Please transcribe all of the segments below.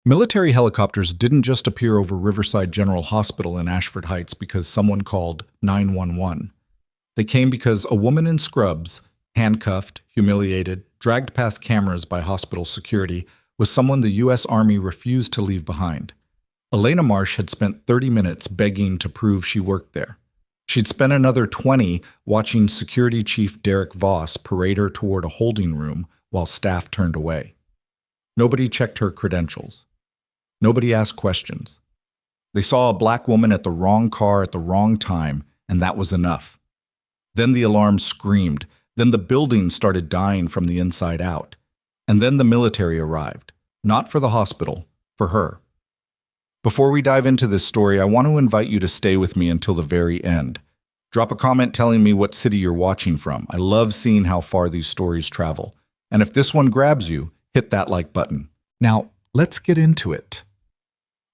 Military helicopters didn't just appear over Riverside General Hospital in Ashford Heights because someone called 911. They came because a woman in scrubs, handcuffed, humiliated, dragged past cameras by hospital security, was someone the U.S. Army refused to leave behind. Elena Marsh had spent 30 minutes begging to prove she worked there. She'd spent another 20 watching Security Chief Derek Voss parade her toward a holding room while staff turned away. Nobody checked her credentials. Nobody asked questions. They saw a black woman at the wrong car at the wrong time, and that was enough. Then the alarm screamed. Then the building started dying from the inside out. And then the military arrived. Not for the hospital, for her. Before we dive into this story, I want to invite you to stay with me until the very end. Drop a comment telling me what city you're watching from. I love seeing how far these stories travel. And if this one grabs you, hit that like button. Now, let's get into it.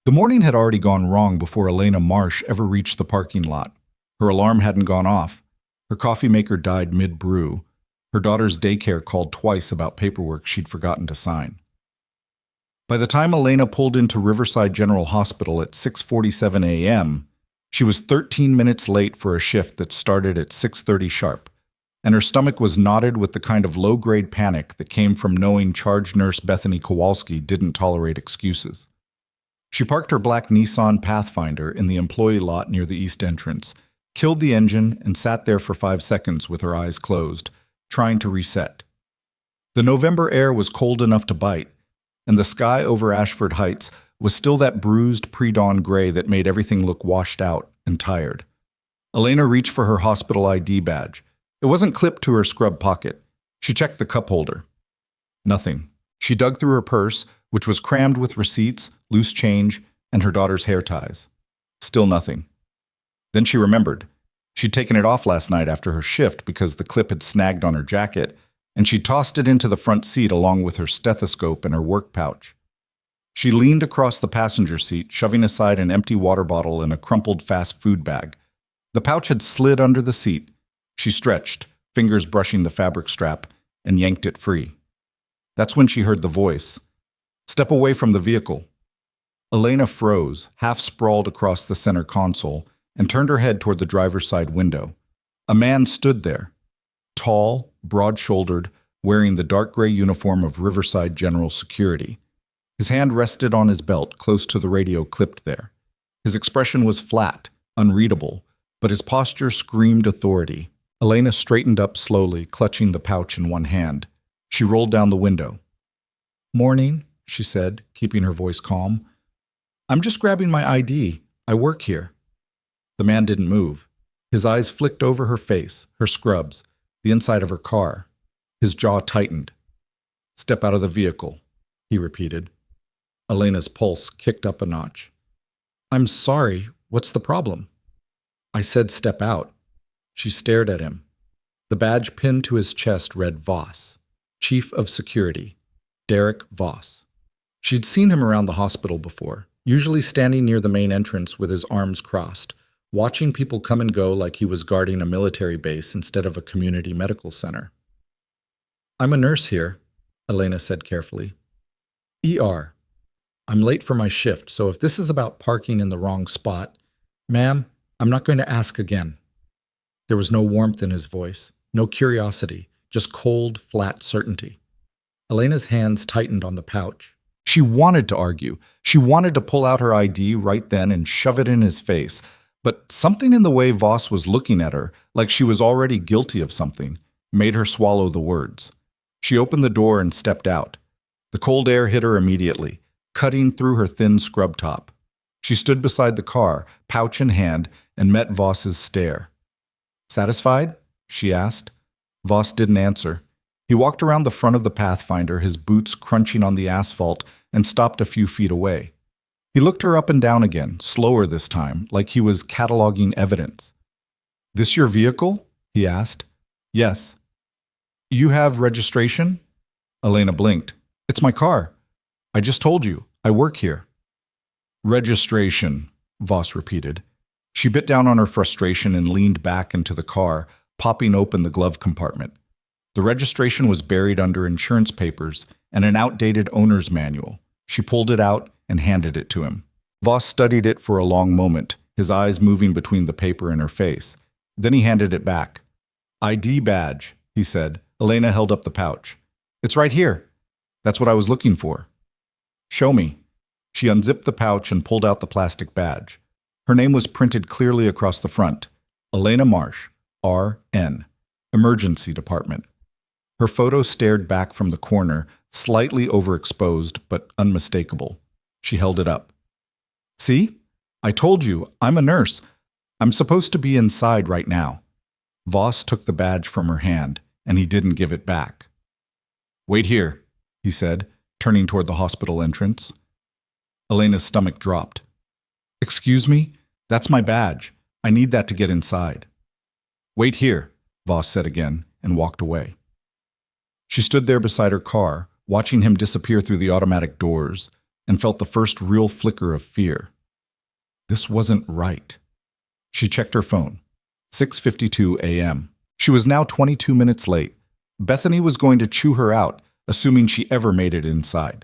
The morning had already gone wrong before Elena Marsh ever reached the parking lot. Her alarm hadn't gone off. Her coffee maker died mid-brew. Her daughter's daycare called twice about paperwork she'd forgotten to sign. By the time Elena pulled into Riverside General Hospital at 6:47 a.m., she was 13 minutes late for a shift that started at 6:30 sharp, and her stomach was knotted with the kind of low-grade panic that came from knowing charge nurse Bethany Kowalski didn't tolerate excuses. She parked her black Nissan Pathfinder in the employee lot near the east entrance, killed the engine, and sat there for 5 seconds with her eyes closed, trying to reset. The November air was cold enough to bite, and the sky over Ashford Heights was still that bruised pre-dawn gray that made everything look washed out and tired. Elena reached for her hospital ID badge. It wasn't clipped to her scrub pocket. She checked the cup holder. Nothing. She dug through her purse, which was crammed with receipts, loose change, and her daughter's hair ties. Still nothing. Then she remembered. She'd taken it off last night after her shift because the clip had snagged on her jacket, and she tossed it into the front seat along with her stethoscope and her work pouch. She leaned across the passenger seat, shoving aside an empty water bottle and a crumpled fast food bag. The pouch had slid under the seat. She stretched, fingers brushing the fabric strap, and yanked it free. That's when she heard the voice. "Step away from the vehicle." Elena froze, half sprawled across the center console, and turned her head toward the driver's side window. A man stood there, tall, broad-shouldered, wearing the dark gray uniform of Riverside General Security. His hand rested on his belt, close to the radio clipped there. His expression was flat, unreadable, but his posture screamed authority. Elena straightened up slowly, clutching the pouch in one hand. She rolled down the window. "Morning," she said, keeping her voice calm. "I'm just grabbing my ID. I work here." The man didn't move. His eyes flicked over her face, her scrubs, the inside of her car. His jaw tightened. "Step out of the vehicle," he repeated. Elena's pulse kicked up a notch. "I'm sorry. What's the problem?" "I said step out." She stared at him. The badge pinned to his chest read Voss, Chief of Security, Derek Voss. She'd seen him around the hospital before, usually standing near the main entrance with his arms crossed, watching people come and go like he was guarding a military base instead of a community medical center. "I'm a nurse here," Elena said carefully. "ER. I'm late for my shift, so if this is about parking in the wrong spot, ma'am, I'm not going to ask again." There was no warmth in his voice, no curiosity, just cold, flat certainty. Elena's hands tightened on the pouch. She wanted to argue. She wanted to pull out her ID right then and shove it in his face. But something in the way Voss was looking at her, like she was already guilty of something, made her swallow the words. She opened the door and stepped out. The cold air hit her immediately, cutting through her thin scrub top. She stood beside the car, pouch in hand, and met Voss's stare. "Satisfied?" she asked. Voss didn't answer. He walked around the front of the Pathfinder, his boots crunching on the asphalt, and stopped a few feet away. He looked her up and down again, slower this time, like he was cataloging evidence. "This your vehicle?" he asked. "Yes." "You have registration?" Elena blinked. "It's my car. I just told you. I work here." "Registration," Voss repeated. She bit down on her frustration and leaned back into the car, popping open the glove compartment. The registration was buried under insurance papers and an outdated owner's manual. She pulled it out and handed it to him. Voss studied it for a long moment, his eyes moving between the paper and her face. Then he handed it back. ID badge, he said. Elena held up the pouch. It's right here. That's what I was looking for. Show me. She unzipped the pouch and pulled out the plastic badge. Her name was printed clearly across the front. Elena Marsh, RN, Emergency Department. Her photo stared back from the corner, slightly overexposed but unmistakable. She held it up. See? I told you, I'm a nurse. I'm supposed to be inside right now. Voss took the badge from her hand, and he didn't give it back. Wait here, he said, turning toward the hospital entrance. Elena's stomach dropped. Excuse me? That's my badge. I need that to get inside. Wait here, Voss said again, and walked away. She stood there beside her car, watching him disappear through the automatic doors, and felt the first real flicker of fear. This wasn't right. She checked her phone. 6:52 a.m. She was now 22 minutes late. Bethany was going to chew her out, assuming she ever made it inside.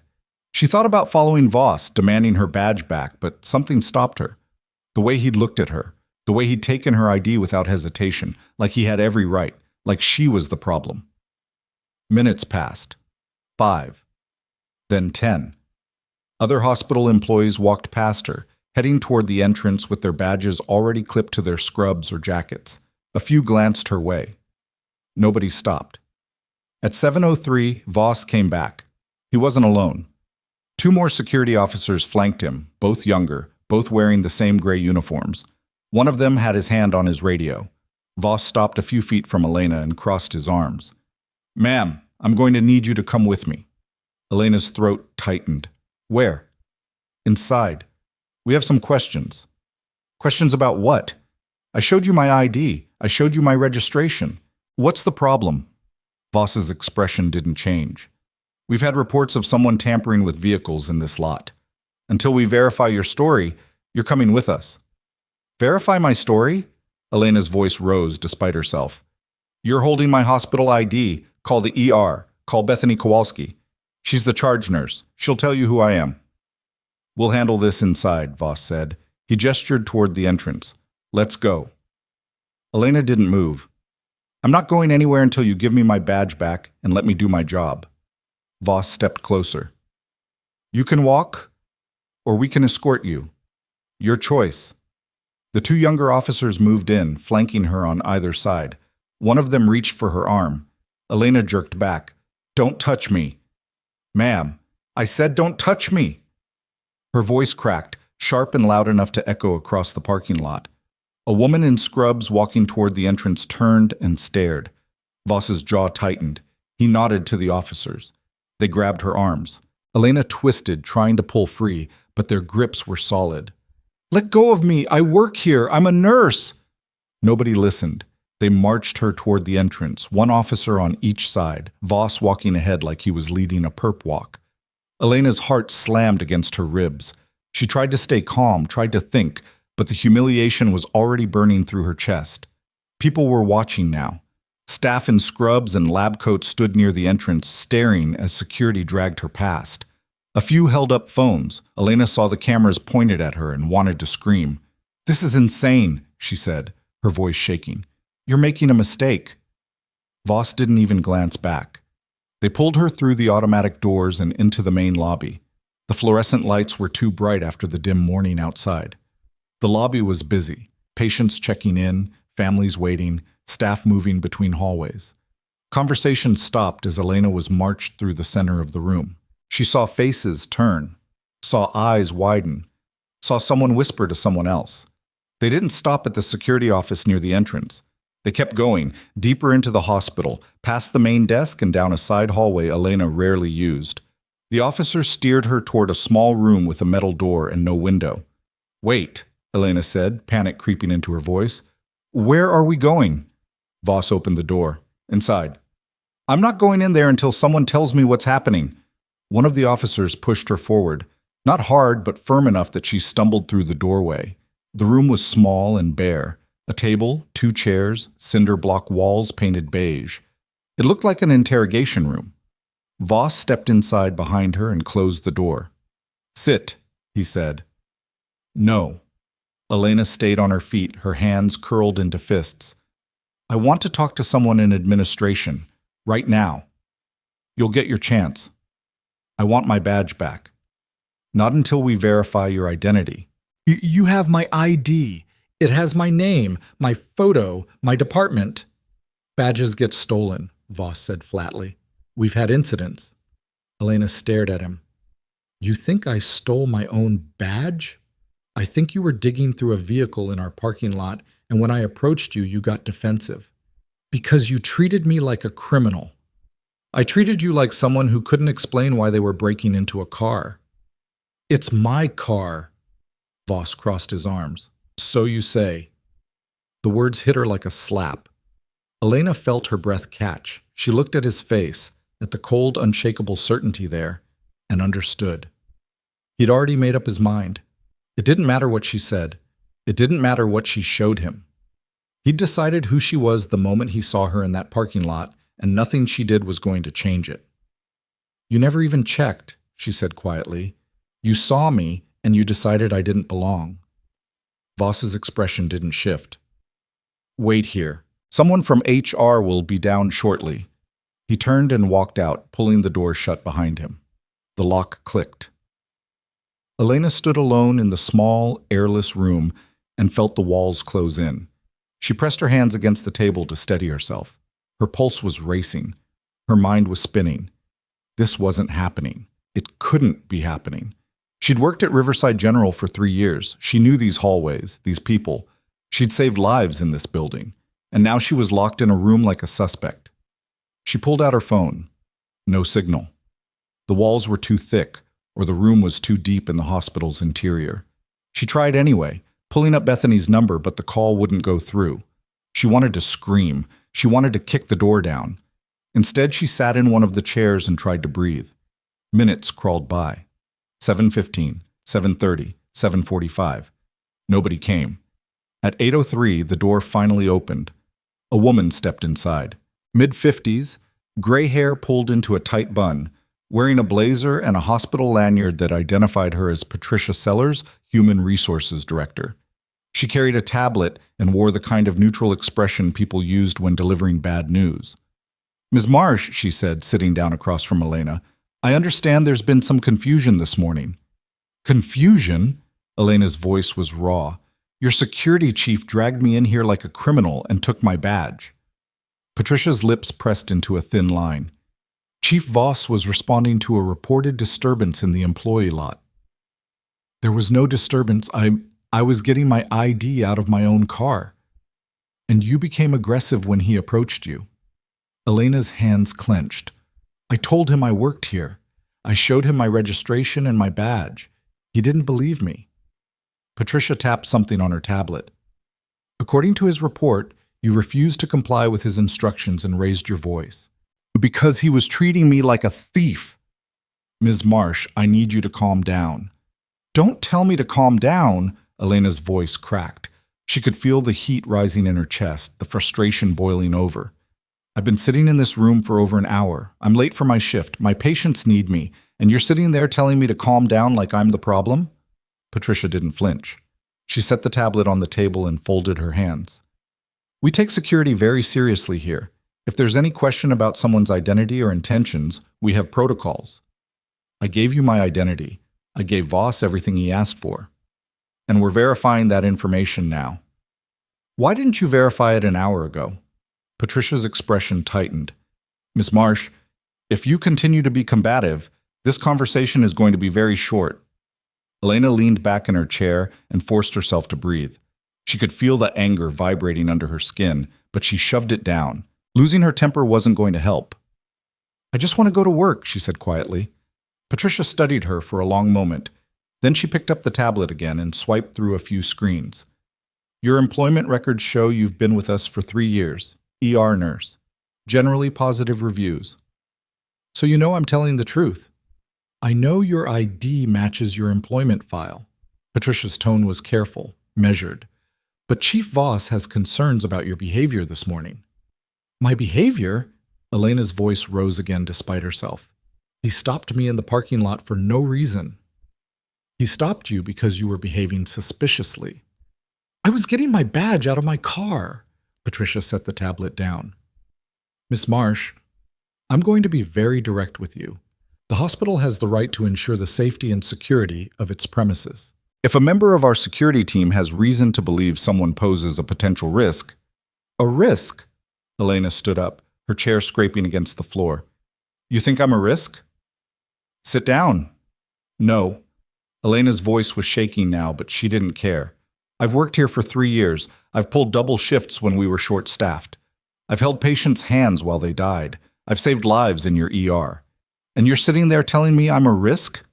She thought about following Voss, demanding her badge back, but something stopped her. The way he'd looked at her, the way he'd taken her ID without hesitation, like he had every right, like she was the problem. Minutes passed. 5. Then 10. Other hospital employees walked past her, heading toward the entrance with their badges already clipped to their scrubs or jackets. A few glanced her way. Nobody stopped. At 7:03, Voss came back. He wasn't alone. 2 more security officers flanked him, both younger, both wearing the same gray uniforms. One of them had his hand on his radio. Voss stopped a few feet from Elena and crossed his arms. Ma'am, I'm going to need you to come with me. Elena's throat tightened. Where? Inside. We have some questions. Questions about what? I showed you my ID. I showed you my registration. What's the problem? Voss's expression didn't change. We've had reports of someone tampering with vehicles in this lot. Until we verify your story, you're coming with us. Verify my story? Elena's voice rose despite herself. You're holding my hospital ID. Call the ER. Call Bethany Kowalski. She's the charge nurse. She'll tell you who I am. We'll handle this inside, Voss said. He gestured toward the entrance. Let's go. Elena didn't move. I'm not going anywhere until you give me my badge back and let me do my job. Voss stepped closer. You can walk, or we can escort you. Your choice. The 2 younger officers moved in, flanking her on either side. One of them reached for her arm. Elena jerked back. Don't touch me. Ma'am, I said don't touch me. Her voice cracked, sharp and loud enough to echo across the parking lot. A woman in scrubs walking toward the entrance turned and stared. Voss's jaw tightened. He nodded to the officers. They grabbed her arms. Elena twisted, trying to pull free, but their grips were solid. Let go of me! I work here! I'm a nurse! Nobody listened. They marched her toward the entrance, 1 officer on each side, Voss walking ahead like he was leading a perp walk. Elena's heart slammed against her ribs. She tried to stay calm, tried to think, but the humiliation was already burning through her chest. People were watching now. Staff in scrubs and lab coats stood near the entrance, staring as security dragged her past. A few held up phones. Elena saw the cameras pointed at her and wanted to scream. This is insane, she said, her voice shaking. You're making a mistake. Voss didn't even glance back. They pulled her through the automatic doors and into the main lobby. The fluorescent lights were too bright after the dim morning outside. The lobby was busy, patients checking in, families waiting, staff moving between hallways. Conversation stopped as Elena was marched through the center of the room. She saw faces turn, saw eyes widen, saw someone whisper to someone else. They didn't stop at the security office near the entrance. They kept going, deeper into the hospital, past the main desk and down a side hallway Elena rarely used. The officer steered her toward a small room with a metal door and no window. Wait, Elena said, panic creeping into her voice. Where are we going? Voss opened the door. Inside. I'm not going in there until someone tells me what's happening. One of the officers pushed her forward, not hard but firm enough that she stumbled through the doorway. The room was small and bare. A table, 2 chairs, cinder block walls painted beige. It looked like an interrogation room. Voss stepped inside behind her and closed the door. Sit, he said. No. Elena stayed on her feet, her hands curled into fists. I want to talk to someone in administration, right now. You'll get your chance. I want my badge back. Not until we verify your identity. You have my ID. It has my name, my photo, my department. Badges get stolen, Voss said flatly. We've had incidents. Elena stared at him. You think I stole my own badge? I think you were digging through a vehicle in our parking lot, and when I approached you, you got defensive. Because you treated me like a criminal. I treated you like someone who couldn't explain why they were breaking into a car. It's my car. Voss crossed his arms. So you say. The words hit her like a slap. Elena felt her breath catch. She looked at his face, at the cold, unshakable certainty there, and understood. He'd already made up his mind. It didn't matter what she said. It didn't matter what she showed him. He'd decided who she was the moment he saw her in that parking lot, and nothing she did was going to change it. You never even checked, she said quietly. You saw me, and you decided I didn't belong. Voss's expression didn't shift. Wait here. Someone from HR will be down shortly. He turned and walked out, pulling the door shut behind him. The lock clicked. Elena stood alone in the small, airless room and felt the walls close in. She pressed her hands against the table to steady herself. Her pulse was racing. Her mind was spinning. This wasn't happening. It couldn't be happening. She'd worked at Riverside General for 3 years. She knew these hallways, these people. She'd saved lives in this building. And now she was locked in a room like a suspect. She pulled out her phone. No signal. The walls were too thick, or the room was too deep in the hospital's interior. She tried anyway, pulling up Bethany's number, but the call wouldn't go through. She wanted to scream. She wanted to kick the door down. Instead, she sat in one of the chairs and tried to breathe. Minutes crawled by. 7:15, 7:30, 7:45. Nobody came. At 8:03, the door finally opened. A woman stepped inside. Mid-50s, gray hair pulled into a tight bun, wearing a blazer and a hospital lanyard that identified her as Patricia Sellers, Human Resources Director. She carried a tablet and wore the kind of neutral expression people used when delivering bad news. Ms. Marsh, she said, sitting down across from Elena, I understand there's been some confusion this morning. Confusion? Elena's voice was raw. Your security chief dragged me in here like a criminal and took my badge. Patricia's lips pressed into a thin line. Chief Voss was responding to a reported disturbance in the employee lot. There was no disturbance. I was getting my ID out of my own car. And you became aggressive when he approached you. Elena's hands clenched. I told him I worked here. I showed him my registration and my badge. He didn't believe me. Patricia tapped something on her tablet. According to his report, you refused to comply with his instructions and raised your voice. Because he was treating me like a thief. Ms. Marsh, I need you to calm down. Don't tell me to calm down, Elena's voice cracked. She could feel the heat rising in her chest, the frustration boiling over. I've been sitting in this room for over an hour. I'm late for my shift. My patients need me. And you're sitting there telling me to calm down like I'm the problem? Patricia didn't flinch. She set the tablet on the table and folded her hands. We take security very seriously here. If there's any question about someone's identity or intentions, we have protocols. I gave you my identity. I gave Voss everything he asked for. And we're verifying that information now. Why didn't you verify it an hour ago? Patricia's expression tightened. Miss Marsh, if you continue to be combative, this conversation is going to be very short. Elena leaned back in her chair and forced herself to breathe. She could feel the anger vibrating under her skin, but she shoved it down. Losing her temper wasn't going to help. I just want to go to work, she said quietly. Patricia studied her for a long moment. Then she picked up the tablet again and swiped through a few screens. Your employment records show you've been with us for 3 years. ER nurse. Generally positive reviews. So you know I'm telling the truth. I know your ID matches your employment file. Patricia's tone was careful, measured. But Chief Voss has concerns about your behavior this morning. My behavior? Elena's voice rose again despite herself. He stopped me in the parking lot for no reason. He stopped you because you were behaving suspiciously. I was getting my badge out of my car. Patricia set the tablet down. Miss Marsh, I'm going to be very direct with you. The hospital has the right to ensure the safety and security of its premises. If a member of our security team has reason to believe someone poses a potential risk, a risk? Elena stood up, her chair scraping against the floor. You think I'm a risk? Sit down. No. Elena's voice was shaking now, but she didn't care. I've worked here for 3 years. I've pulled double shifts when we were short-staffed. I've held patients' hands while they died. I've saved lives in your ER. And you're sitting there telling me I'm a risk?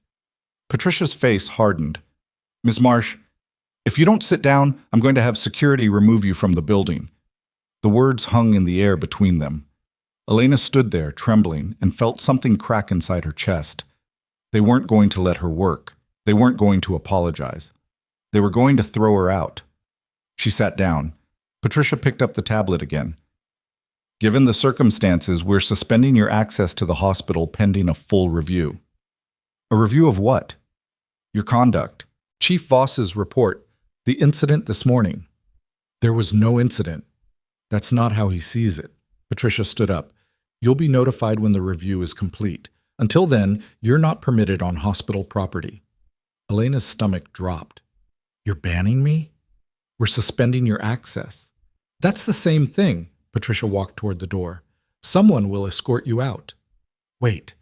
Patricia's face hardened. Ms. Marsh, if you don't sit down, I'm going to have security remove you from the building. The words hung in the air between them. Elena stood there, trembling, and felt something crack inside her chest. They weren't going to let her work. They weren't going to apologize. They were going to throw her out. She sat down. Patricia picked up the tablet again. Given the circumstances, we're suspending your access to the hospital pending a full review. A review of what? Your conduct. Chief Voss's report. The incident this morning. There was no incident. That's not how he sees it. Patricia stood up. You'll be notified when the review is complete. Until then, you're not permitted on hospital property. Elena's stomach dropped. You're banning me? We're suspending your access. That's the same thing. Patricia walked toward the door. Someone will escort you out. Wait.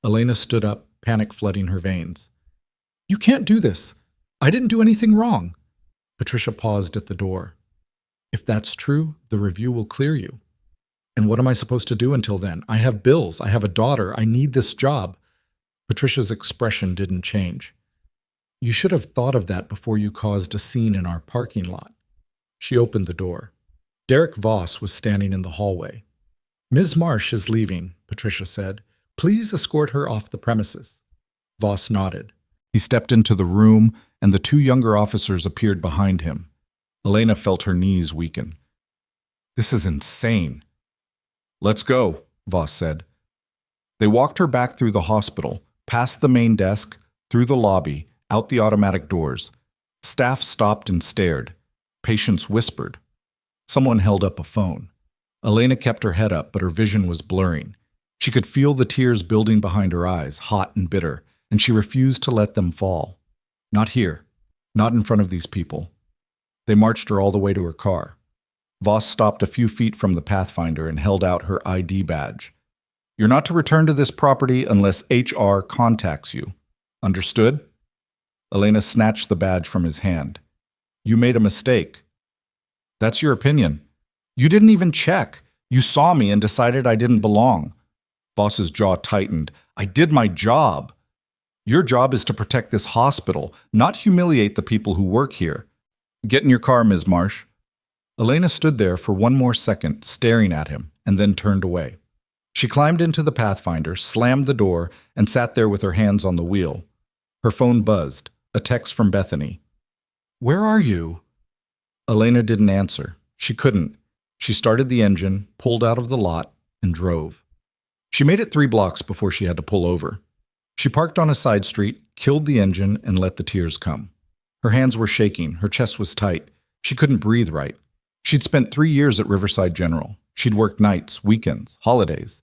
Elena stood up, panic flooding her veins. You can't do this. I didn't do anything wrong. Patricia paused at the door. If that's true, the review will clear you. And what am I supposed to do until then? I have bills. I have a daughter. I need this job. Patricia's expression didn't change. You should have thought of that before you caused a scene in our parking lot. She opened the door. Derek Voss was standing in the hallway. Ms. Marsh is leaving, Patricia said. Please escort her off the premises. Voss nodded. He stepped into the room, and the 2 younger officers appeared behind him. Elena felt her knees weaken. This is insane. Let's go, Voss said. They walked her back through the hospital, past the main desk, through the lobby, out the automatic doors. Staff stopped and stared. Patients whispered. Someone held up a phone. Elena kept her head up, but her vision was blurring. She could feel the tears building behind her eyes, hot and bitter, and she refused to let them fall. Not here. Not in front of these people. They marched her all the way to her car. Voss stopped a few feet from the Pathfinder and held out her ID badge. You're not to return to this property unless HR contacts you. Understood? Elena snatched the badge from his hand. You made a mistake. That's your opinion. You didn't even check. You saw me and decided I didn't belong. Voss's jaw tightened. I did my job. Your job is to protect this hospital, not humiliate the people who work here. Get in your car, Ms. Marsh. Elena stood there for one more second, staring at him, and then turned away. She climbed into the Pathfinder, slammed the door, and sat there with her hands on the wheel. Her phone buzzed. A text from Bethany. Where are you? Elena didn't answer. She couldn't. She started the engine, pulled out of the lot, and drove. She made it 3 blocks before she had to pull over. She parked on a side street, killed the engine, and let the tears come. Her hands were shaking. Her chest was tight. She couldn't breathe right. She'd spent 3 years at Riverside General. She'd worked nights, weekends, holidays.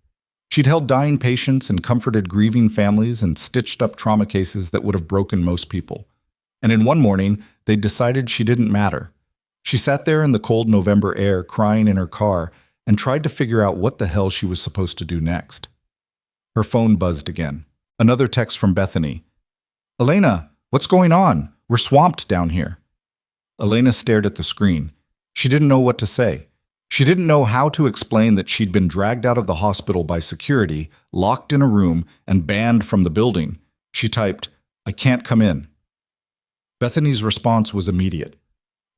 She'd held dying patients and comforted grieving families and stitched up trauma cases that would have broken most people. And in one morning, they'd decided she didn't matter. She sat there in the cold November air, crying in her car, and tried to figure out what the hell she was supposed to do next. Her phone buzzed again. Another text from Bethany. Elena, what's going on? We're swamped down here. Elena stared at the screen. She didn't know what to say. She didn't know how to explain that she'd been dragged out of the hospital by security, locked in a room, and banned from the building. She typed, I can't come in. Bethany's response was immediate.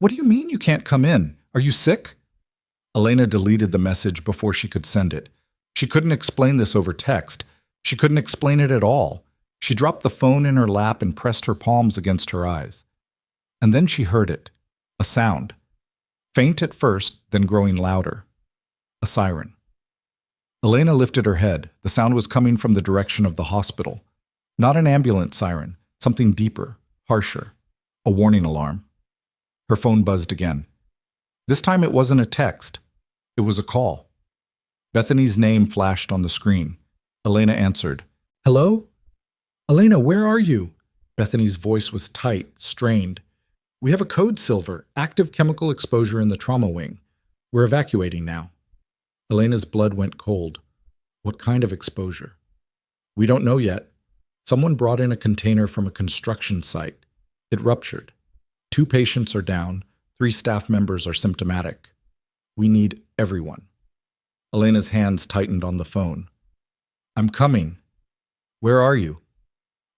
What do you mean you can't come in? Are you sick? Elena deleted the message before she could send it. She couldn't explain this over text. She couldn't explain it at all. She dropped the phone in her lap and pressed her palms against her eyes. And then she heard it. A sound. Faint at first, then growing louder. A siren. Elena lifted her head. The sound was coming from the direction of the hospital. Not an ambulance siren, something deeper, harsher. A warning alarm. Her phone buzzed again. This time it wasn't a text. It was a call. Bethany's name flashed on the screen. Elena answered. Hello? Elena, where are you? Bethany's voice was tight, strained. We have a code silver, active chemical exposure in the trauma wing. We're evacuating now. Elena's blood went cold. What kind of exposure? We don't know yet. Someone brought in a container from a construction site. It ruptured. 2 patients are down. 3 staff members are symptomatic. We need everyone. Elena's hands tightened on the phone. I'm coming. Where are you?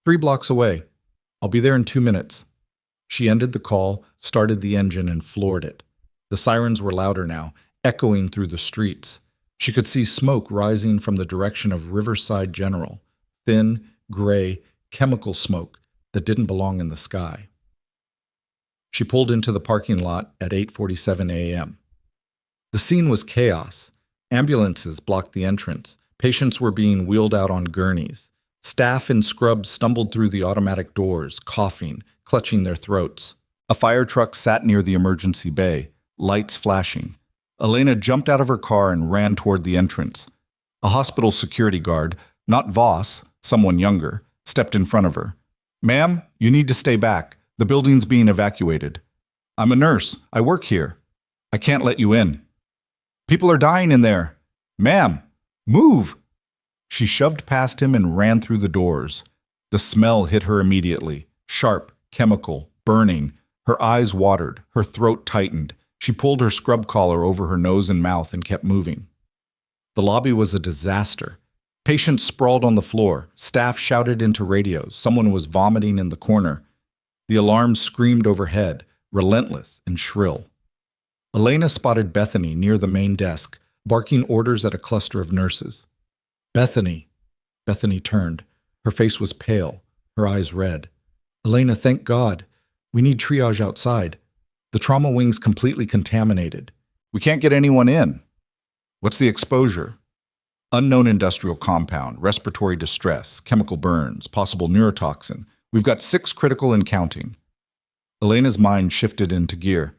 3 blocks away. I'll be there in 2 minutes. She ended the call, started the engine, and floored it. The sirens were louder now, echoing through the streets. She could see smoke rising from the direction of Riverside General, thin, gray, chemical smoke that didn't belong in the sky. She pulled into the parking lot at 8:47 a.m. The scene was chaos. Ambulances blocked the entrance. Patients were being wheeled out on gurneys. Staff in scrubs stumbled through the automatic doors, coughing, clutching their throats. A fire truck sat near the emergency bay, lights flashing. Elena jumped out of her car and ran toward the entrance. A hospital security guard, not Voss, someone younger, stepped in front of her. Ma'am, you need to stay back. The building's being evacuated. I'm a nurse. I work here. I can't let you in. People are dying in there. Ma'am, move! She shoved past him and ran through the doors. The smell hit her immediately. Sharp, chemical, burning. Her eyes watered. Her throat tightened. She pulled her scrub collar over her nose and mouth and kept moving. The lobby was a disaster. Patients sprawled on the floor. Staff shouted into radios. Someone was vomiting in the corner. The alarms screamed overhead, relentless and shrill. Elena spotted Bethany near the main desk, barking orders at a cluster of nurses. Bethany. Bethany turned. Her face was pale, her eyes red. Elena, thank God. We need triage outside. The trauma wing's completely contaminated. We can't get anyone in. What's the exposure? Unknown industrial compound, respiratory distress, chemical burns, possible neurotoxin. We've got 6 critical and counting. Elena's mind shifted into gear.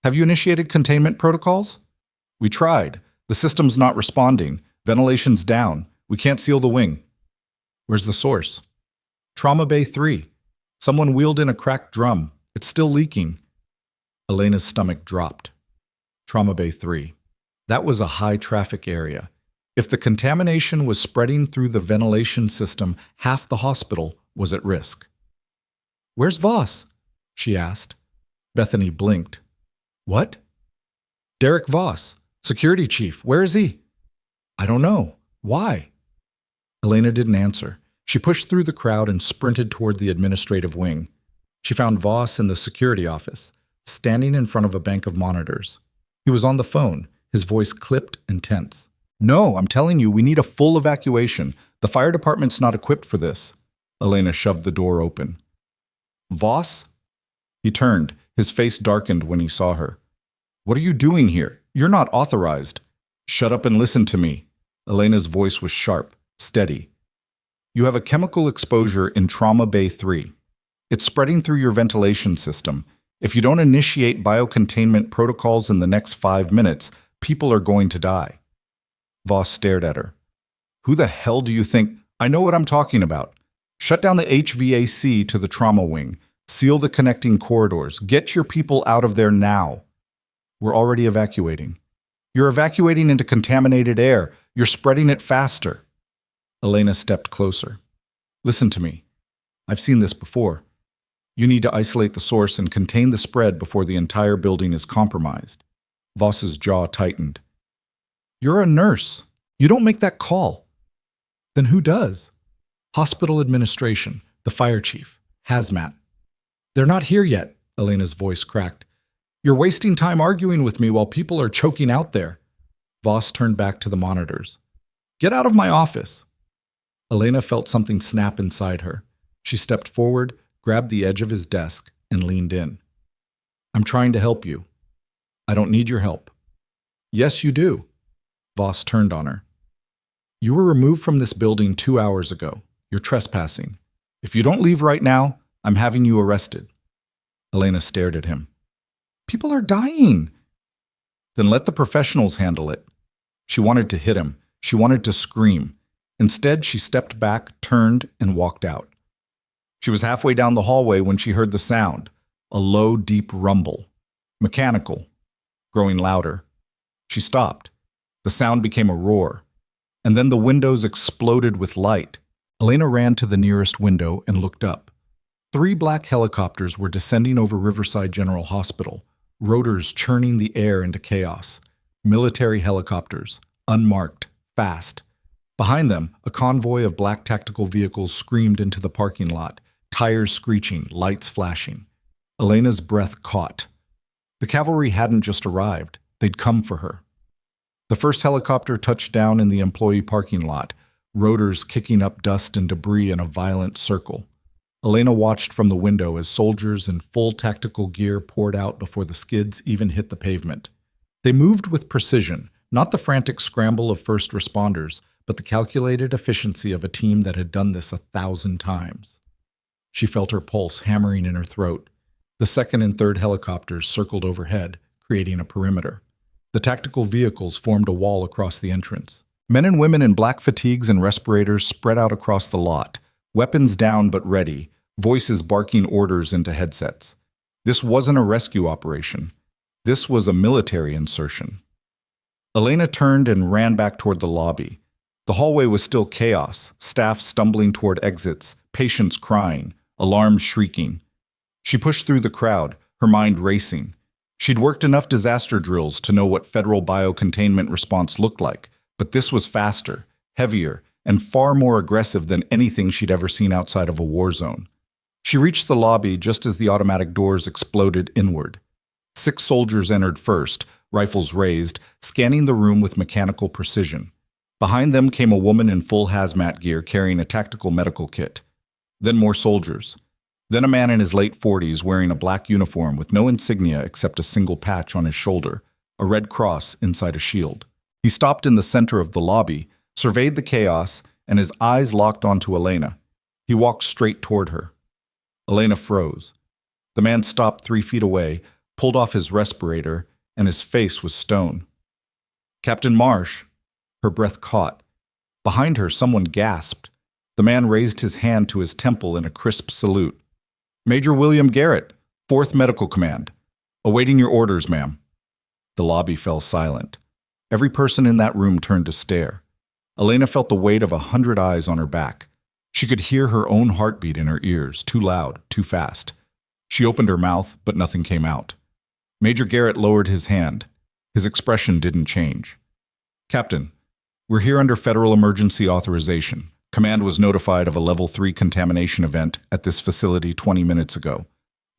Have you initiated containment protocols? We tried. The system's not responding. Ventilation's down. We can't seal the wing. Where's the source? Trauma Bay 3. Someone wheeled in a cracked drum. It's still leaking. Elena's stomach dropped. Trauma Bay 3. That was a high-traffic area. If the contamination was spreading through the ventilation system, half the hospital was at risk. Where's Voss? She asked. Bethany blinked. What? Derek Voss, security chief. Where is he? I don't know. Why? Elena didn't answer. She pushed through the crowd and sprinted toward the administrative wing. She found Voss in the security office, standing in front of a bank of monitors. He was on the phone, his voice clipped and tense. No, I'm telling you, we need a full evacuation. The fire department's not equipped for this. Elena shoved the door open. Voss? He turned. His face darkened when he saw her. What are you doing here? You're not authorized. Shut up and listen to me. Elena's voice was sharp, steady. You have a chemical exposure in Trauma Bay 3. It's spreading through your ventilation system. If you don't initiate biocontainment protocols in the next 5 minutes, people are going to die. Voss stared at her. Who the hell do you think? I know what I'm talking about. Shut down the HVAC to the trauma wing. Seal the connecting corridors. Get your people out of there now. We're already evacuating. You're evacuating into contaminated air. You're spreading it faster. Elena stepped closer. Listen to me. I've seen this before. You need to isolate the source and contain the spread before the entire building is compromised. Voss's jaw tightened. You're a nurse. You don't make that call. Then who does? Hospital administration, the fire chief, hazmat. They're not here yet, Elena's voice cracked. You're wasting time arguing with me while people are choking out there. Voss turned back to the monitors. Get out of my office. Elena felt something snap inside her. She stepped forward, grabbed the edge of his desk, and leaned in. I'm trying to help you. I don't need your help. Yes, you do. Voss turned on her. You were removed from this building 2 hours ago. You're trespassing. If you don't leave right now, I'm having you arrested. Elena stared at him. People are dying. Then let the professionals handle it. She wanted to hit him. She wanted to scream. Instead, she stepped back, turned, and walked out. She was halfway down the hallway when she heard the sound, a low, deep rumble. Mechanical, growing louder. She stopped. The sound became a roar. And then the windows exploded with light. Elena ran to the nearest window and looked up. 3 black helicopters were descending over Riverside General Hospital, rotors churning the air into chaos. Military helicopters, unmarked, fast. Behind them, a convoy of black tactical vehicles screamed into the parking lot, tires screeching, lights flashing. Elena's breath caught. The cavalry hadn't just arrived, they'd come for her. The first helicopter touched down in the employee parking lot, rotors kicking up dust and debris in a violent circle. Elena watched from the window as soldiers in full tactical gear poured out before the skids even hit the pavement. They moved with precision, not the frantic scramble of first responders, but the calculated efficiency of a team that had done this 1,000 times. She felt her pulse hammering in her throat. The second and third helicopters circled overhead, creating a perimeter. The tactical vehicles formed a wall across the entrance. Men and women in black fatigues and respirators spread out across the lot, weapons down but ready, voices barking orders into headsets. This wasn't a rescue operation. This was a military insertion. Elena turned and ran back toward the lobby. The hallway was still chaos, staff stumbling toward exits, patients crying, alarms shrieking. She pushed through the crowd, her mind racing. She'd worked enough disaster drills to know what federal biocontainment response looked like, but this was faster, heavier, and far more aggressive than anything she'd ever seen outside of a war zone. She reached the lobby just as the automatic doors exploded inward. 6 soldiers entered first, rifles raised, scanning the room with mechanical precision. Behind them came a woman in full hazmat gear carrying a tactical medical kit. Then more soldiers. Then a man in his late 40s wearing a black uniform with no insignia except a single patch on his shoulder, a red cross inside a shield. He stopped in the center of the lobby, surveyed the chaos, and his eyes locked onto Elena. He walked straight toward her. Elena froze. The man stopped 3 feet away, pulled off his respirator, and his face was stone. Captain Marsh. Her breath caught. Behind her, someone gasped. The man raised his hand to his temple in a crisp salute. Major William Garrett, 4th Medical Command. Awaiting your orders, ma'am. The lobby fell silent. Every person in that room turned to stare. Elena felt the weight of 100 eyes on her back. She could hear her own heartbeat in her ears, too loud, too fast. She opened her mouth, but nothing came out. Major Garrett lowered his hand. His expression didn't change. Captain, we're here under federal emergency authorization. Command was notified of a level 3 contamination event at this facility 20 minutes ago.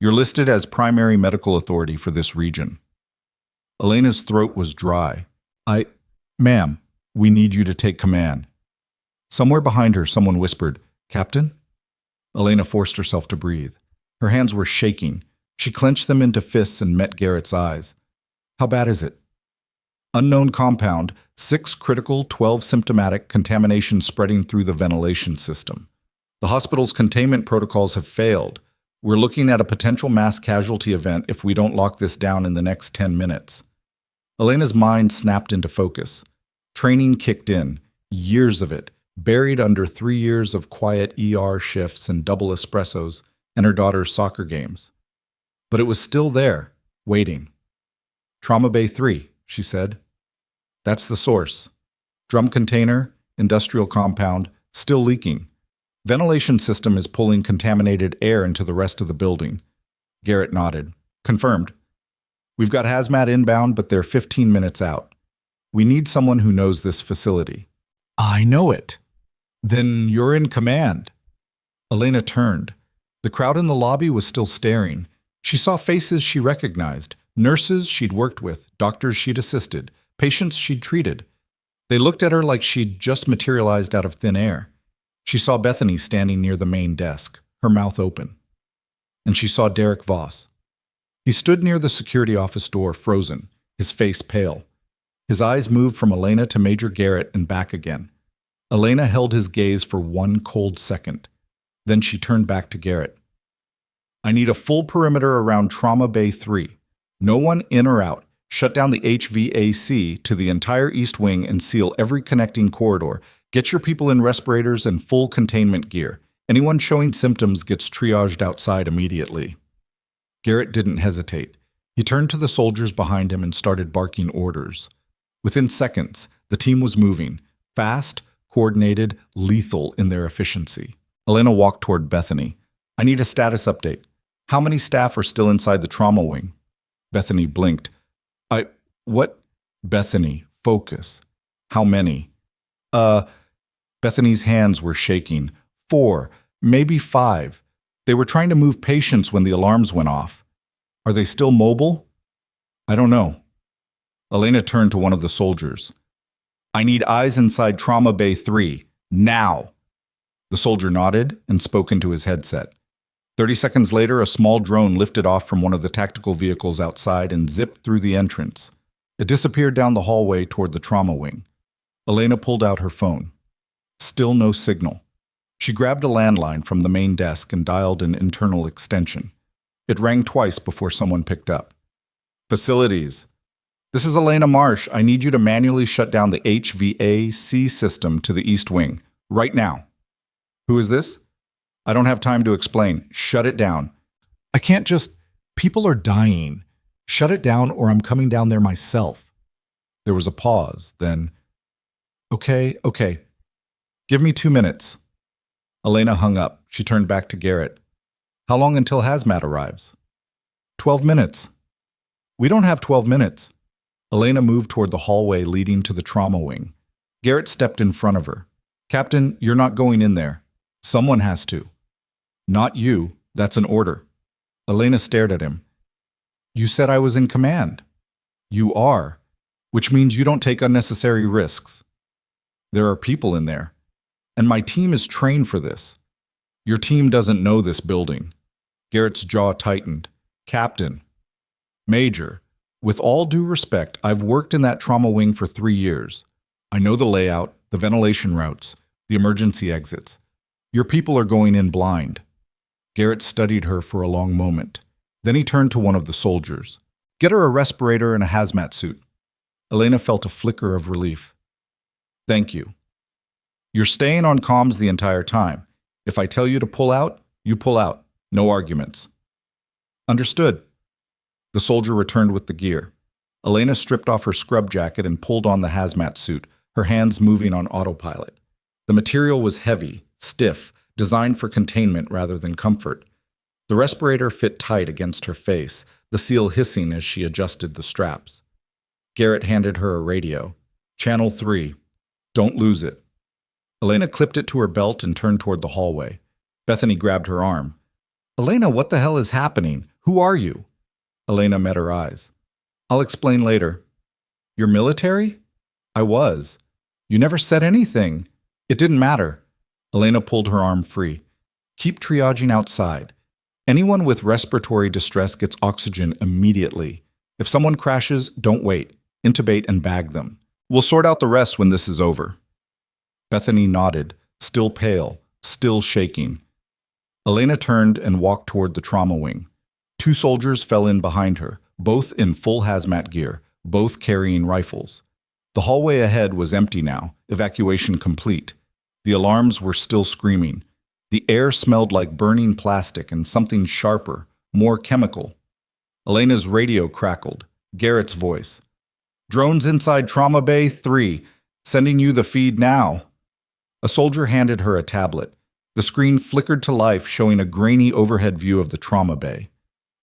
You're listed as primary medical authority for this region. Elena's throat was dry. Ma'am, we need you to take command. Somewhere behind her, someone whispered, Captain? Elena forced herself to breathe. Her hands were shaking. She clenched them into fists and met Garrett's eyes. How bad is it? Unknown compound, 6 critical, 12 symptomatic, contamination spreading through the ventilation system. The hospital's containment protocols have failed. We're looking at a potential mass casualty event if we don't lock this down in the next 10 minutes. Elena's mind snapped into focus. Training kicked in, years of it, buried under 3 years of quiet ER shifts and double espressos and her daughter's soccer games. But it was still there, waiting. Trauma Bay 3, she said. That's the source. Drum container, industrial compound, still leaking. Ventilation system is pulling contaminated air into the rest of the building. Garrett nodded. Confirmed. We've got hazmat inbound, but they're 15 minutes out. We need someone who knows this facility. I know it. Then you're in command. Elena turned. The crowd in the lobby was still staring. She saw faces she recognized, nurses she'd worked with, doctors she'd assisted, patients she'd treated. They looked at her like she'd just materialized out of thin air. She saw Bethany standing near the main desk, her mouth open. And she saw Derek Voss. He stood near the security office door, frozen, his face pale. His eyes moved from Elena to Major Garrett and back again. Elena held his gaze for one cold second. Then she turned back to Garrett. I need a full perimeter around Trauma Bay 3. No one in or out. Shut down the HVAC to the entire East Wing and seal every connecting corridor. Get your people in respirators and full containment gear. Anyone showing symptoms gets triaged outside immediately. Garrett didn't hesitate. He turned to the soldiers behind him and started barking orders. Within seconds, the team was moving, fast, coordinated, lethal in their efficiency. Elena walked toward Bethany. I need a status update. How many staff are still inside the trauma wing? Bethany blinked. What? Bethany, focus. How many? Bethany's hands were shaking. 4, maybe 5. They were trying to move patients when the alarms went off. Are they still mobile? I don't know. Elena turned to one of the soldiers. I need eyes inside Trauma Bay 3, now. The soldier nodded and spoke into his headset. 30 seconds later, a small drone lifted off from one of the tactical vehicles outside and zipped through the entrance. It disappeared down the hallway toward the trauma wing. Elena pulled out her phone. Still no signal. She grabbed a landline from the main desk and dialed an internal extension. It rang twice before someone picked up. Facilities. This is Elena Marsh. I need you to manually shut down the HVAC system to the East Wing. Right now. Who is this? I don't have time to explain. Shut it down. I can't just... People are dying. Shut it down or I'm coming down there myself. There was a pause, then... Okay. Give me 2 minutes. Elena hung up. She turned back to Garrett. How long until hazmat arrives? 12 minutes. We don't have 12 minutes. Elena moved toward the hallway leading to the trauma wing. Garrett stepped in front of her. Captain, you're not going in there. Someone has to. Not you. That's an order. Elena stared at him. You said I was in command. You are, which means you don't take unnecessary risks. There are people in there, and my team is trained for this. Your team doesn't know this building. Garrett's jaw tightened. Captain. Major. With all due respect, I've worked in that trauma wing for 3 years. I know the layout, the ventilation routes, the emergency exits. Your people are going in blind. Garrett studied her for a long moment. Then he turned to one of the soldiers. Get her a respirator and a hazmat suit. Elena felt a flicker of relief. Thank you. You're staying on comms the entire time. If I tell you to pull out, you pull out. No arguments. Understood. The soldier returned with the gear. Elena stripped off her scrub jacket and pulled on the hazmat suit, her hands moving on autopilot. The material was heavy, stiff, designed for containment rather than comfort. The respirator fit tight against her face, the seal hissing as she adjusted the straps. Garrett handed her a radio. Channel 3. Don't lose it. Elena clipped it to her belt and turned toward the hallway. Bethany grabbed her arm. Elena, what the hell is happening? Who are you? Elena met her eyes. I'll explain later. You're military? I was. You never said anything. It didn't matter. Elena pulled her arm free. Keep triaging outside. Anyone with respiratory distress gets oxygen immediately. If someone crashes, don't wait. Intubate and bag them. We'll sort out the rest when this is over. Bethany nodded, still pale, still shaking. Elena turned and walked toward the trauma wing. 2 soldiers fell in behind her, both in full hazmat gear, both carrying rifles. The hallway ahead was empty now, evacuation complete. The alarms were still screaming. The air smelled like burning plastic and something sharper, more chemical. Elena's radio crackled. Garrett's voice. Drones inside Trauma Bay 3. Sending you the feed now. A soldier handed her a tablet. The screen flickered to life, showing a grainy overhead view of the trauma bay.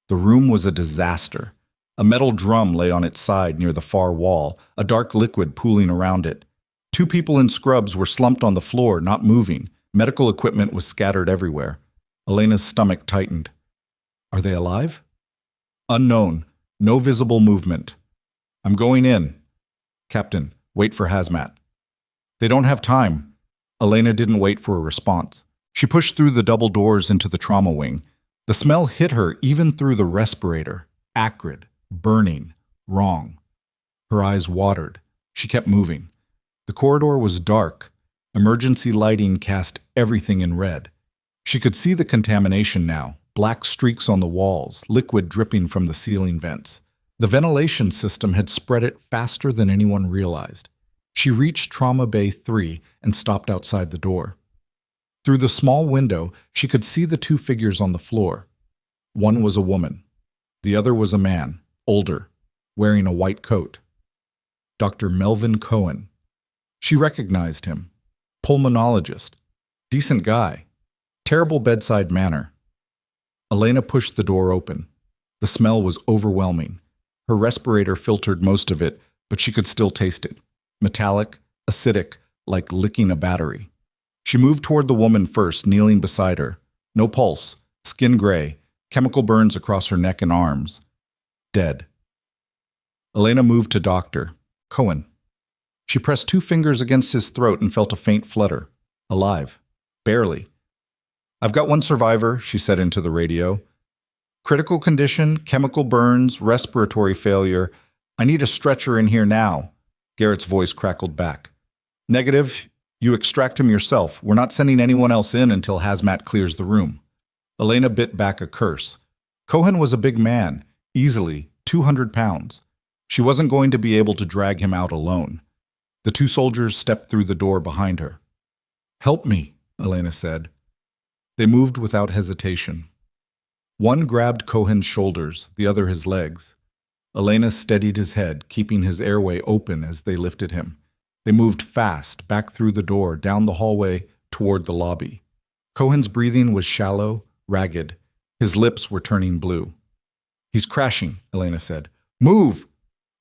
The room was a disaster. A metal drum lay on its side near the far wall, a dark liquid pooling around it. 2 people in scrubs were slumped on the floor, not moving. Medical equipment was scattered everywhere. Elena's stomach tightened. Are they alive? Unknown. No visible movement. I'm going in. Captain, wait for hazmat. They don't have time. Elena didn't wait for a response. She pushed through the double doors into the trauma wing. The smell hit her even through the respirator. Acrid, burning, wrong. Her eyes watered. She kept moving. The corridor was dark. Emergency lighting cast everything in red. She could see the contamination now, black streaks on the walls, liquid dripping from the ceiling vents. The ventilation system had spread it faster than anyone realized. She reached Trauma Bay 3 and stopped outside the door. Through the small window, she could see the two figures on the floor. One was a woman. The other was a man, older, wearing a white coat. Dr. Melvin Cohen. She recognized him. Pulmonologist. Decent guy. Terrible bedside manner. Elena pushed the door open. The smell was overwhelming. Her respirator filtered most of it, but she could still taste it. Metallic, acidic, like licking a battery. She moved toward the woman first, kneeling beside her. No pulse, skin gray, chemical burns across her neck and arms. Dead. Elena moved to Dr. Cohen. She pressed 2 fingers against his throat and felt a faint flutter. Alive. Barely. "I've got one survivor," she said into the radio. "Critical condition, chemical burns, respiratory failure. I need a stretcher in here now." Garrett's voice crackled back. "Negative. You extract him yourself. We're not sending anyone else in until hazmat clears the room." Elena bit back a curse. Cohen was a big man, easily 200 pounds. She wasn't going to be able to drag him out alone. The 2 soldiers stepped through the door behind her. "Help me," Elena said. They moved without hesitation. One grabbed Cohen's shoulders, the other his legs. Elena steadied his head, keeping his airway open as they lifted him. They moved fast, back through the door, down the hallway, toward the lobby. Cohen's breathing was shallow, ragged. His lips were turning blue. "He's crashing," Elena said. "Move!"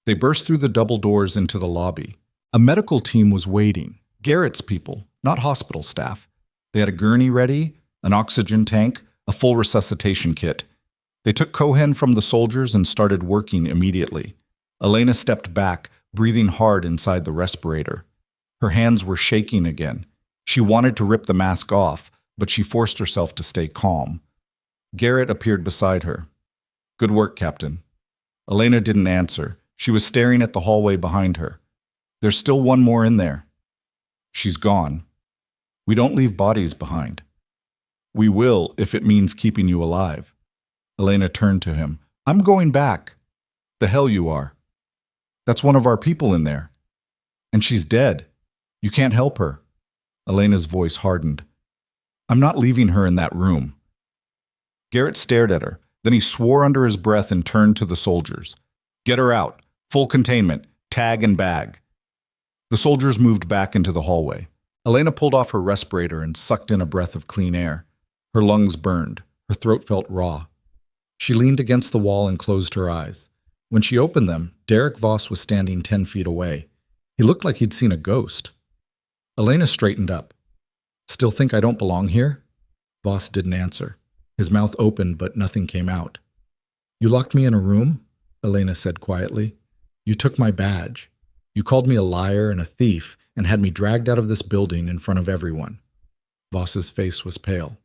They burst through the double doors into the lobby. A medical team was waiting. Garrett's people, not hospital staff. They had a gurney ready, an oxygen tank, a full resuscitation kit. They took Cohen from the soldiers and started working immediately. Elena stepped back, breathing hard inside the respirator. Her hands were shaking again. She wanted to rip the mask off, but she forced herself to stay calm. Garrett appeared beside her. "Good work, Captain." Elena didn't answer. She was staring at the hallway behind her. "There's still one more in there." "She's gone." "We don't leave bodies behind." "We will, if it means keeping you alive." Elena turned to him. "I'm going back." "The hell you are." "That's one of our people in there." "And she's dead. You can't help her." Elena's voice hardened. "I'm not leaving her in that room." Garrett stared at her. Then he swore under his breath and turned to the soldiers. "Get her out. Full containment. Tag and bag." The soldiers moved back into the hallway. Elena pulled off her respirator and sucked in a breath of clean air. Her lungs burned. Her throat felt raw. She leaned against the wall and closed her eyes. When she opened them, Derek Voss was standing 10 feet away. He looked like he'd seen a ghost. Elena straightened up. "Still think I don't belong here?" Voss didn't answer. His mouth opened, but nothing came out. "You locked me in a room?" Elena said quietly. "You took my badge. You called me a liar and a thief and had me dragged out of this building in front of everyone." Voss's face was pale.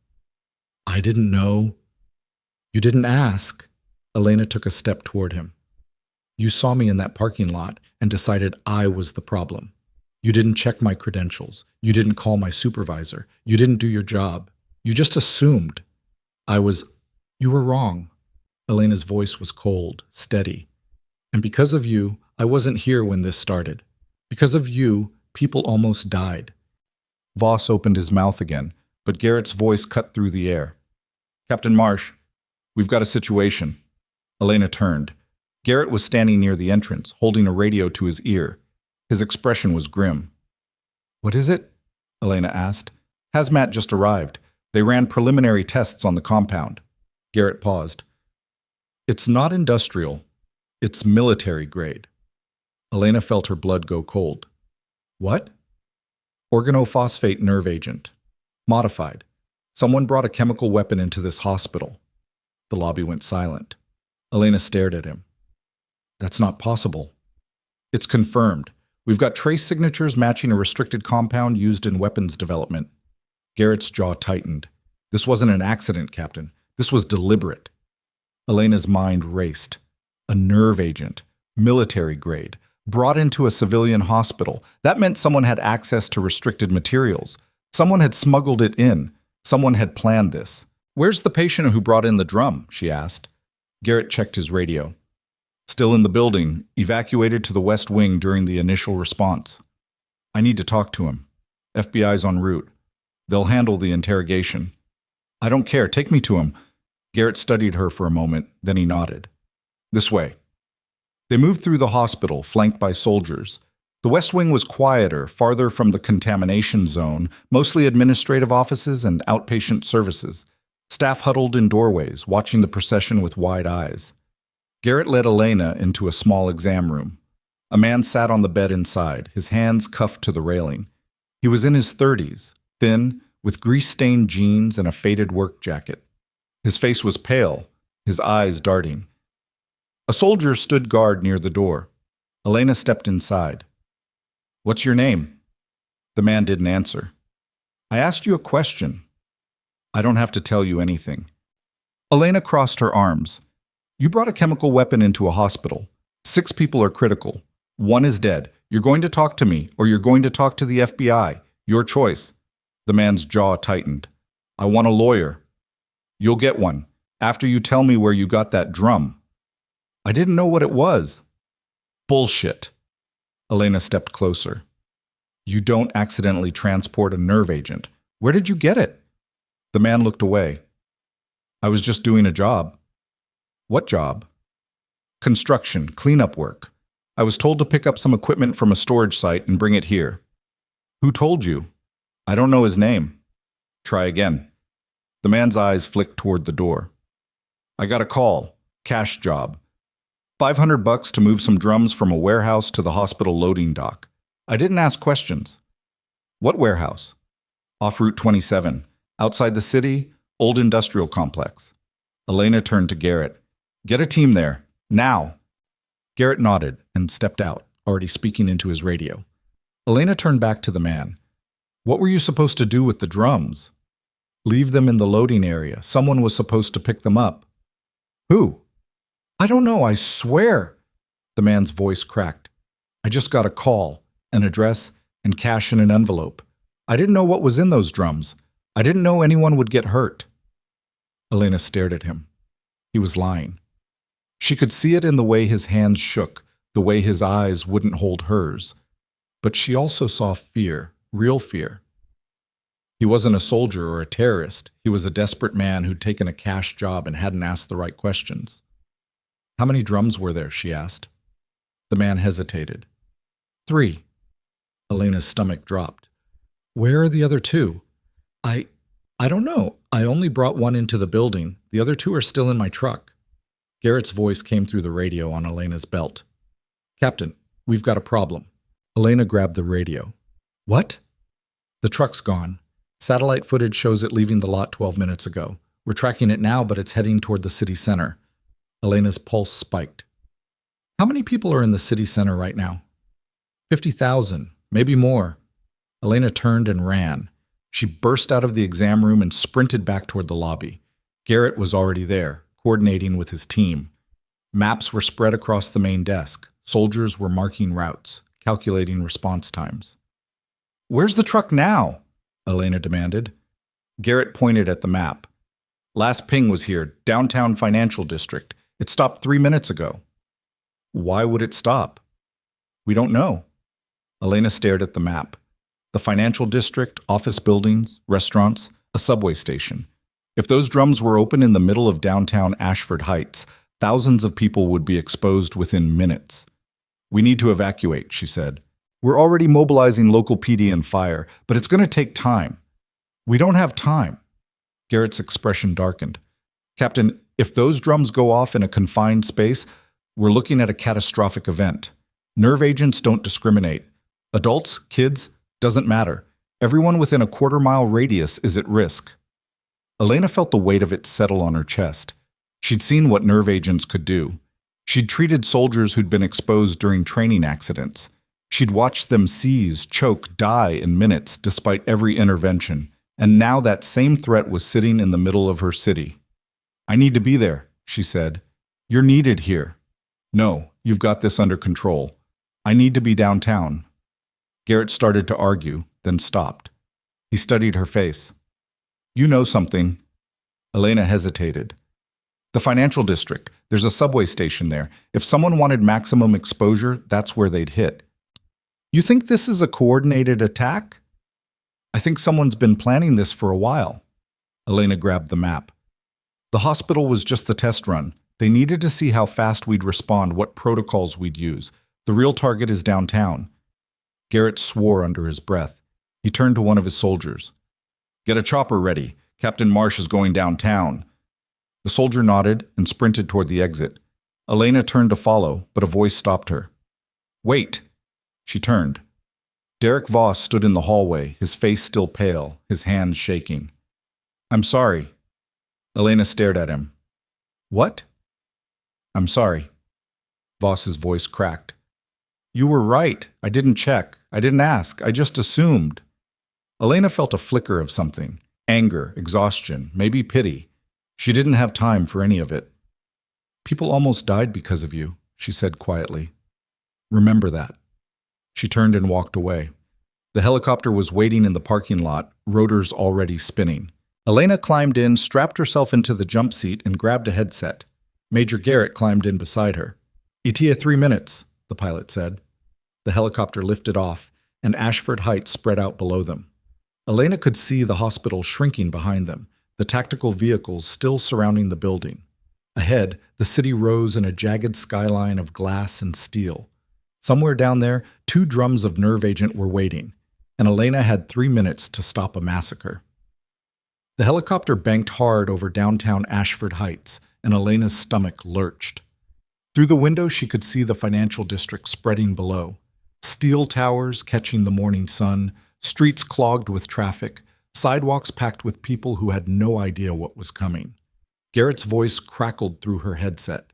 "I didn't know." "You didn't ask." Elena took a step toward him. "You saw me in that parking lot and decided I was the problem. You didn't check my credentials. You didn't call my supervisor. You didn't do your job. You just assumed. You were wrong." Elena's voice was cold, steady. "And because of you, I wasn't here when this started. Because of you, people almost died." Voss opened his mouth again, but Garrett's voice cut through the air. "Captain Marsh, we've got a situation." Elena turned. Garrett was standing near the entrance, holding a radio to his ear. His expression was grim. "What is it?" Elena asked. "Hazmat just arrived. They ran preliminary tests on the compound." Garrett paused. "It's not industrial. It's military grade." Elena felt her blood go cold. "What?" "Organophosphate nerve agent. Modified. Someone brought a chemical weapon into this hospital." The lobby went silent. Elena stared at him. "That's not possible." "It's confirmed. We've got trace signatures matching a restricted compound used in weapons development." Garrett's jaw tightened. "This wasn't an accident, Captain. This was deliberate." Elena's mind raced. A nerve agent, military grade, brought into a civilian hospital. That meant someone had access to restricted materials. Someone had smuggled it in. Someone had planned this. Where's the patient who brought in the drum? She asked. Garrett checked his radio. Still in the building, evacuated to the West Wing during the initial response. I need to talk to him. FBI's en route. They'll handle the interrogation. I don't care. Take me to him. Garrett studied her for a moment, then he nodded. This way. They moved through the hospital, flanked by soldiers. The West Wing was quieter, farther from the contamination zone, mostly administrative offices and outpatient services. Staff huddled in doorways, watching the procession with wide eyes. Garrett led Elena into a small exam room. A man sat on the bed inside, his hands cuffed to the railing. He was in his 30s, thin, with grease-stained jeans and a faded work jacket. His face was pale, his eyes darting. A soldier stood guard near the door. Elena stepped inside. What's your name? The man didn't answer. I asked you a question. I don't have to tell you anything. Elena crossed her arms. You brought a chemical weapon into a hospital. 6 people are critical. 1 is dead. You're going to talk to me, or you're going to talk to the FBI. Your choice. The man's jaw tightened. I want a lawyer. You'll get one, after you tell me where you got that drum. I didn't know what it was. Bullshit. Elena stepped closer. You don't accidentally transport a nerve agent. Where did you get it? The man looked away. I was just doing a job. What job? Construction, cleanup work. I was told to pick up some equipment from a storage site and bring it here. Who told you? I don't know his name. Try again. The man's eyes flicked toward the door. I got a call. Cash job. $500 to move some drums from a warehouse to the hospital loading dock. I didn't ask questions. What warehouse? Off Route 27. Outside the city, old industrial complex. Elena turned to Garrett. Get a team there. Now. Garrett nodded and stepped out, already speaking into his radio. Elena turned back to the man. What were you supposed to do with the drums? Leave them in the loading area. Someone was supposed to pick them up. Who? I don't know, I swear. The man's voice cracked. I just got a call, an address, and cash in an envelope. I didn't know what was in those drums. I didn't know anyone would get hurt. Elena stared at him. He was lying. She could see it in the way his hands shook, the way his eyes wouldn't hold hers. But she also saw fear, real fear. He wasn't a soldier or a terrorist. He was a desperate man who'd taken a cash job and hadn't asked the right questions. How many drums were there? She asked. The man hesitated. 3. Elena's stomach dropped. Where are the other 2? I don't know. I only brought 1 into the building. The other 2 are still in my truck. Garrett's voice came through the radio on Elena's belt. Captain, we've got a problem. Elena grabbed the radio. What? The truck's gone. Satellite footage shows it leaving the lot 12 minutes ago. We're tracking it now, but it's heading toward the city center. Elena's pulse spiked. How many people are in the city center right now? 50,000, maybe more. Elena turned and ran. She burst out of the exam room and sprinted back toward the lobby. Garrett was already there, coordinating with his team. Maps were spread across the main desk. Soldiers were marking routes, calculating response times. Where's the truck now? Elena demanded. Garrett pointed at the map. Last ping was here, downtown financial district. It stopped 3 minutes ago. Why would it stop? We don't know. Elena stared at the map. The financial district, office buildings, restaurants, a subway station. If those drums were open in the middle of downtown Ashford Heights, thousands of people would be exposed within minutes. We need to evacuate, she said. We're already mobilizing local PD and fire, but it's going to take time. We don't have time. Garrett's expression darkened. Captain, if those drums go off in a confined space, we're looking at a catastrophic event. Nerve agents don't discriminate. Adults, kids, doesn't matter. Everyone within a quarter-mile radius is at risk. Elena felt the weight of it settle on her chest. She'd seen what nerve agents could do. She'd treated soldiers who'd been exposed during training accidents. She'd watched them seize, choke, die in minutes despite every intervention. And now that same threat was sitting in the middle of her city. I need to be there, she said. You're needed here. No, you've got this under control. I need to be downtown. Garrett started to argue, then stopped. He studied her face. You know something. Elena hesitated. The financial district. There's a subway station there. If someone wanted maximum exposure, that's where they'd hit. You think this is a coordinated attack? I think someone's been planning this for a while. Elena grabbed the map. The hospital was just the test run. They needed to see how fast we'd respond, what protocols we'd use. The real target is downtown. Garrett swore under his breath. He turned to one of his soldiers. Get a chopper ready. Captain Marsh is going downtown. The soldier nodded and sprinted toward the exit. Elena turned to follow, but a voice stopped her. Wait! She turned. Derek Voss stood in the hallway, his face still pale, his hands shaking. I'm sorry. Elena stared at him. What? I'm sorry. Voss's voice cracked. You were right. I didn't check. I didn't ask. I just assumed. Elena felt a flicker of something. Anger, exhaustion, maybe pity. She didn't have time for any of it. People almost died because of you, she said quietly. Remember that. She turned and walked away. The helicopter was waiting in the parking lot, rotors already spinning. Elena climbed in, strapped herself into the jump seat, and grabbed a headset. Major Garrett climbed in beside her. ETA 3 minutes, the pilot said. The helicopter lifted off, and Ashford Heights spread out below them. Elena could see the hospital shrinking behind them, the tactical vehicles still surrounding the building. Ahead, the city rose in a jagged skyline of glass and steel. Somewhere down there, 2 drums of nerve agent were waiting, and Elena had 3 minutes to stop a massacre. The helicopter banked hard over downtown Ashford Heights, and Elena's stomach lurched. Through the window, she could see the financial district spreading below. Steel towers catching the morning sun, streets clogged with traffic, sidewalks packed with people who had no idea what was coming. Garrett's voice crackled through her headset.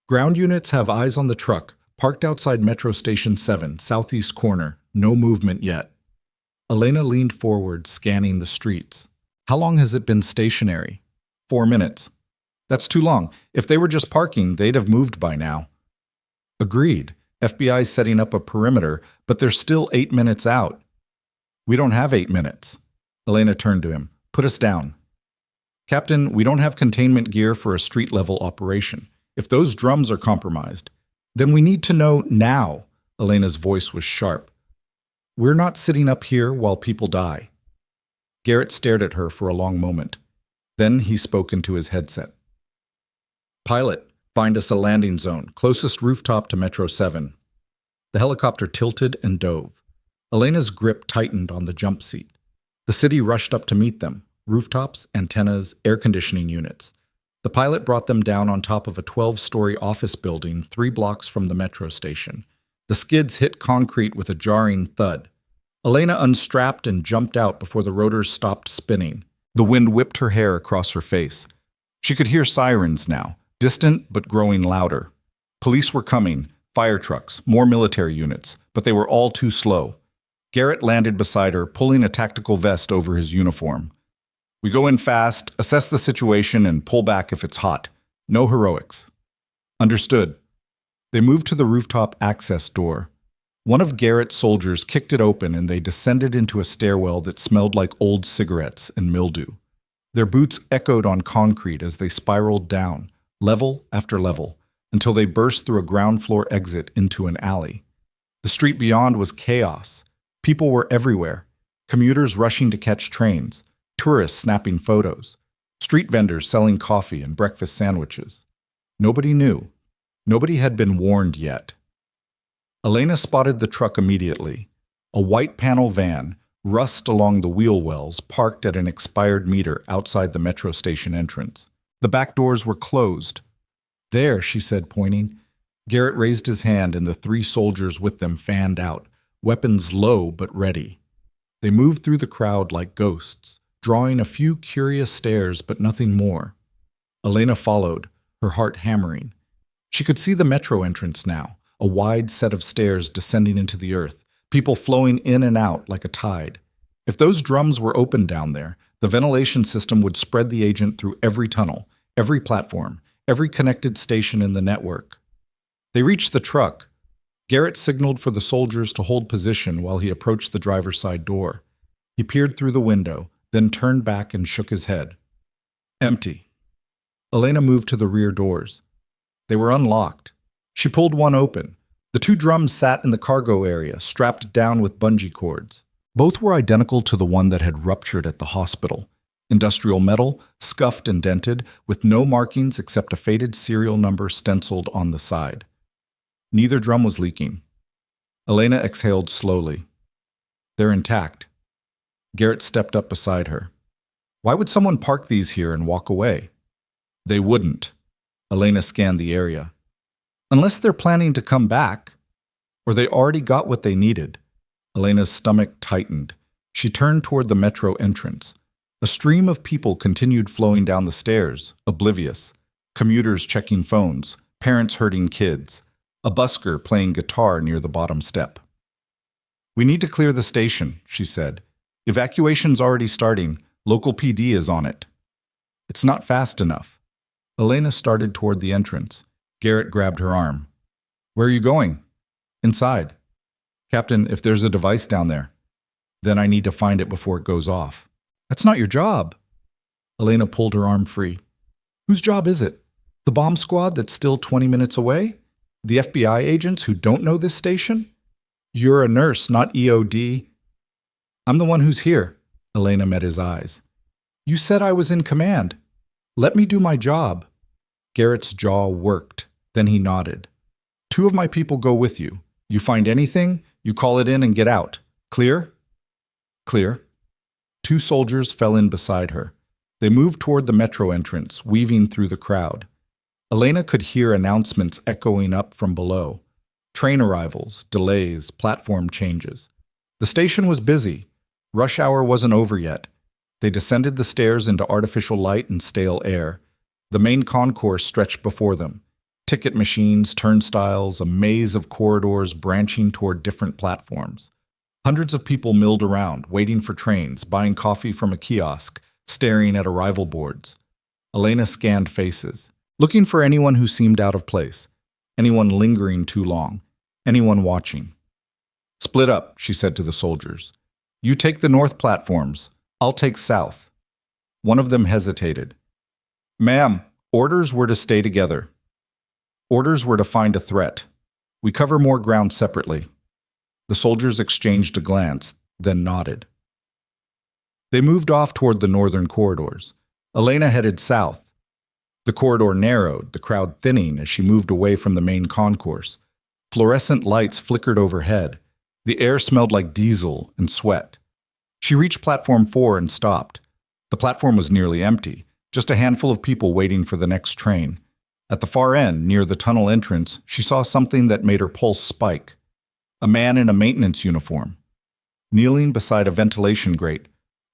Ground units have eyes on the truck, parked outside Metro Station 7, southeast corner, no movement yet. Elena leaned forward, scanning the streets. How long has it been stationary? 4 minutes. That's too long. If they were just parking, they'd have moved by now. Agreed. FBI's setting up a perimeter, but they're still 8 minutes out. We don't have 8 minutes. Elena turned to him. Put us down. Captain, we don't have containment gear for a street-level operation. If those drums are compromised, then we need to know now. Elena's voice was sharp. We're not sitting up here while people die. Garrett stared at her for a long moment. Then he spoke into his headset. Pilot, find us a landing zone, closest rooftop to Metro 7. The helicopter tilted and dove. Elena's grip tightened on the jump seat. The city rushed up to meet them, rooftops, antennas, air conditioning units. The pilot brought them down on top of a 12-story office building 3 blocks from the metro station. The skids hit concrete with a jarring thud. Elena unstrapped and jumped out before the rotors stopped spinning. The wind whipped her hair across her face. She could hear sirens now, distant but growing louder. Police were coming, fire trucks, more military units, but they were all too slow. Garrett landed beside her, pulling a tactical vest over his uniform. We go in fast, assess the situation, and pull back if it's hot. No heroics. Understood. They moved to the rooftop access door. One of Garrett's soldiers kicked it open and they descended into a stairwell that smelled like old cigarettes and mildew. Their boots echoed on concrete as they spiraled down, level after level, until they burst through a ground floor exit into an alley. The street beyond was chaos. People were everywhere. Commuters rushing to catch trains, tourists snapping photos, street vendors selling coffee and breakfast sandwiches. Nobody knew. Nobody had been warned yet. Elena spotted the truck immediately. A white panel van, rust along the wheel wells, parked at an expired meter outside the metro station entrance. The back doors were closed. There, she said, pointing. Garrett raised his hand and the 3 soldiers with them fanned out, weapons low but ready. They moved through the crowd like ghosts, drawing a few curious stares but nothing more. Elena followed, her heart hammering. She could see the metro entrance now, a wide set of stairs descending into the earth, people flowing in and out like a tide. If those drums were open down there, the ventilation system would spread the agent through every tunnel, every platform, every connected station in the network. They reached the truck. Garrett signaled for the soldiers to hold position while he approached the driver's side door. He peered through the window, then turned back and shook his head. Empty. Elena moved to the rear doors. They were unlocked. She pulled one open. The two drums sat in the cargo area, strapped down with bungee cords. Both were identical to the one that had ruptured at the hospital. Industrial metal, scuffed and dented, with no markings except a faded serial number stenciled on the side. Neither drum was leaking. Elena exhaled slowly. They're intact. Garrett stepped up beside her. Why would someone park these here and walk away? They wouldn't. Elena scanned the area. Unless they're planning to come back, or they already got what they needed. Elena's stomach tightened. She turned toward the metro entrance. A stream of people continued flowing down the stairs, oblivious. Commuters checking phones, parents herding kids, a busker playing guitar near the bottom step. We need to clear the station, she said. Evacuation's already starting. Local PD is on it. It's not fast enough. Elena started toward the entrance. Garrett grabbed her arm. Where are you going? Inside. Captain, if there's a device down there, then I need to find it before it goes off. That's not your job. Elena pulled her arm free. Whose job is it? The bomb squad that's still 20 minutes away? The FBI agents who don't know this station? You're a nurse, not EOD. I'm the one who's here. Elena met his eyes. You said I was in command. Let me do my job. Garrett's jaw worked. Then he nodded. 2 of my people go with you. You find anything, you call it in and get out. Clear? Clear. 2 soldiers fell in beside her. They moved toward the metro entrance, weaving through the crowd. Elena could hear announcements echoing up from below. Train arrivals, delays, platform changes. The station was busy. Rush hour wasn't over yet. They descended the stairs into artificial light and stale air. The main concourse stretched before them. Ticket machines, turnstiles, a maze of corridors branching toward different platforms. Hundreds of people milled around, waiting for trains, buying coffee from a kiosk, staring at arrival boards. Elena scanned faces, looking for anyone who seemed out of place, anyone lingering too long, anyone watching. Split up, she said to the soldiers. You take the north platforms. I'll take south. One of them hesitated. Ma'am, orders were to stay together. Orders were to find a threat. We cover more ground separately. The soldiers exchanged a glance, then nodded. They moved off toward the northern corridors. Elena headed south. The corridor narrowed, the crowd thinning as she moved away from the main concourse. Fluorescent lights flickered overhead. The air smelled like diesel and sweat. She reached platform 4 and stopped. The platform was nearly empty, just a handful of people waiting for the next train. At the far end, near the tunnel entrance, she saw something that made her pulse spike. A man in a maintenance uniform, kneeling beside a ventilation grate,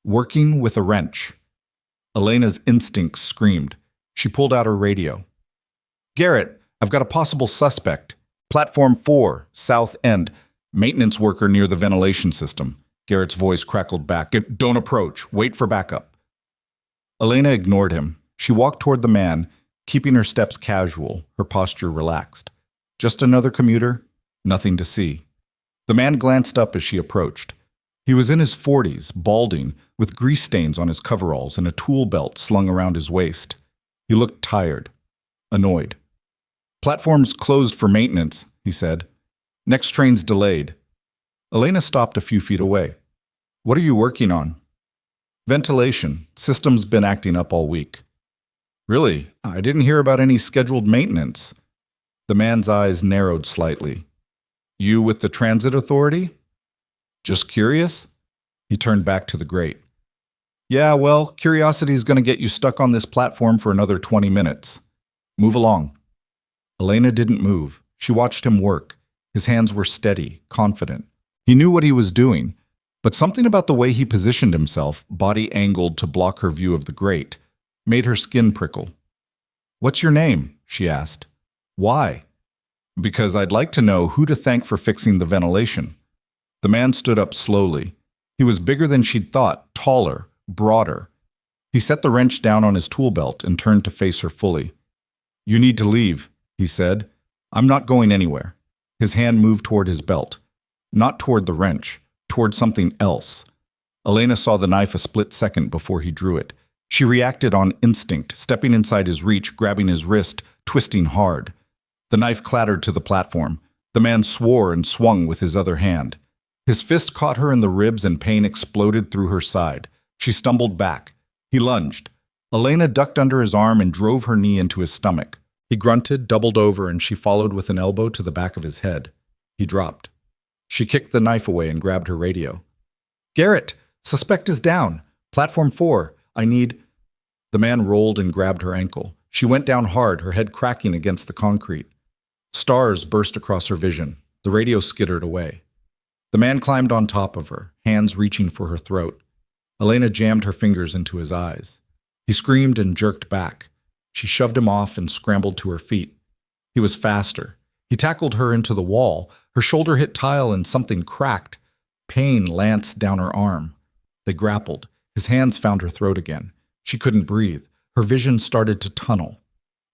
working with a wrench. Elena's instincts screamed. She pulled out her radio. Garrett, I've got a possible suspect. Platform 4, south end, maintenance worker near the ventilation system. Garrett's voice crackled back. Don't approach. Wait for backup. Elena ignored him. She walked toward the man, keeping her steps casual, her posture relaxed. Just another commuter, nothing to see. The man glanced up as she approached. He was in his 40s, balding, with grease stains on his coveralls and a tool belt slung around his waist. He looked tired, annoyed. Platform's closed for maintenance, he said. Next train's delayed. Elena stopped a few feet away. What are you working on? Ventilation. System's been acting up all week. Really? I didn't hear about any scheduled maintenance. The man's eyes narrowed slightly. You with the transit authority? Just curious? He turned back to the grate. Yeah, well, curiosity's going to get you stuck on this platform for another 20 minutes. Move along. Elena didn't move. She watched him work. His hands were steady, confident. He knew what he was doing, but something about the way he positioned himself, body angled to block her view of the grate, made her skin prickle. What's your name? She asked. Why? Because I'd like to know who to thank for fixing the ventilation. The man stood up slowly. He was bigger than she'd thought, taller, broader. He set the wrench down on his tool belt and turned to face her fully. You need to leave, he said. I'm not going anywhere. His hand moved toward his belt. Not toward the wrench, toward something else. Elena saw the knife a split second before he drew it. She reacted on instinct, stepping inside his reach, grabbing his wrist, twisting hard. The knife clattered to the platform. The man swore and swung with his other hand. His fist caught her in the ribs and pain exploded through her side. She stumbled back. He lunged. Elena ducked under his arm and drove her knee into his stomach. He grunted, doubled over, and she followed with an elbow to the back of his head. He dropped. She kicked the knife away and grabbed her radio. "Garrett, suspect is down. Platform 4. I need—" The man rolled and grabbed her ankle. She went down hard, her head cracking against the concrete. Stars burst across her vision. The radio skittered away. The man climbed on top of her, hands reaching for her throat. Elena jammed her fingers into his eyes. He screamed and jerked back. She shoved him off and scrambled to her feet. He was faster. He tackled her into the wall. Her shoulder hit tile and something cracked. Pain lanced down her arm. They grappled. His hands found her throat again. She couldn't breathe. Her vision started to tunnel.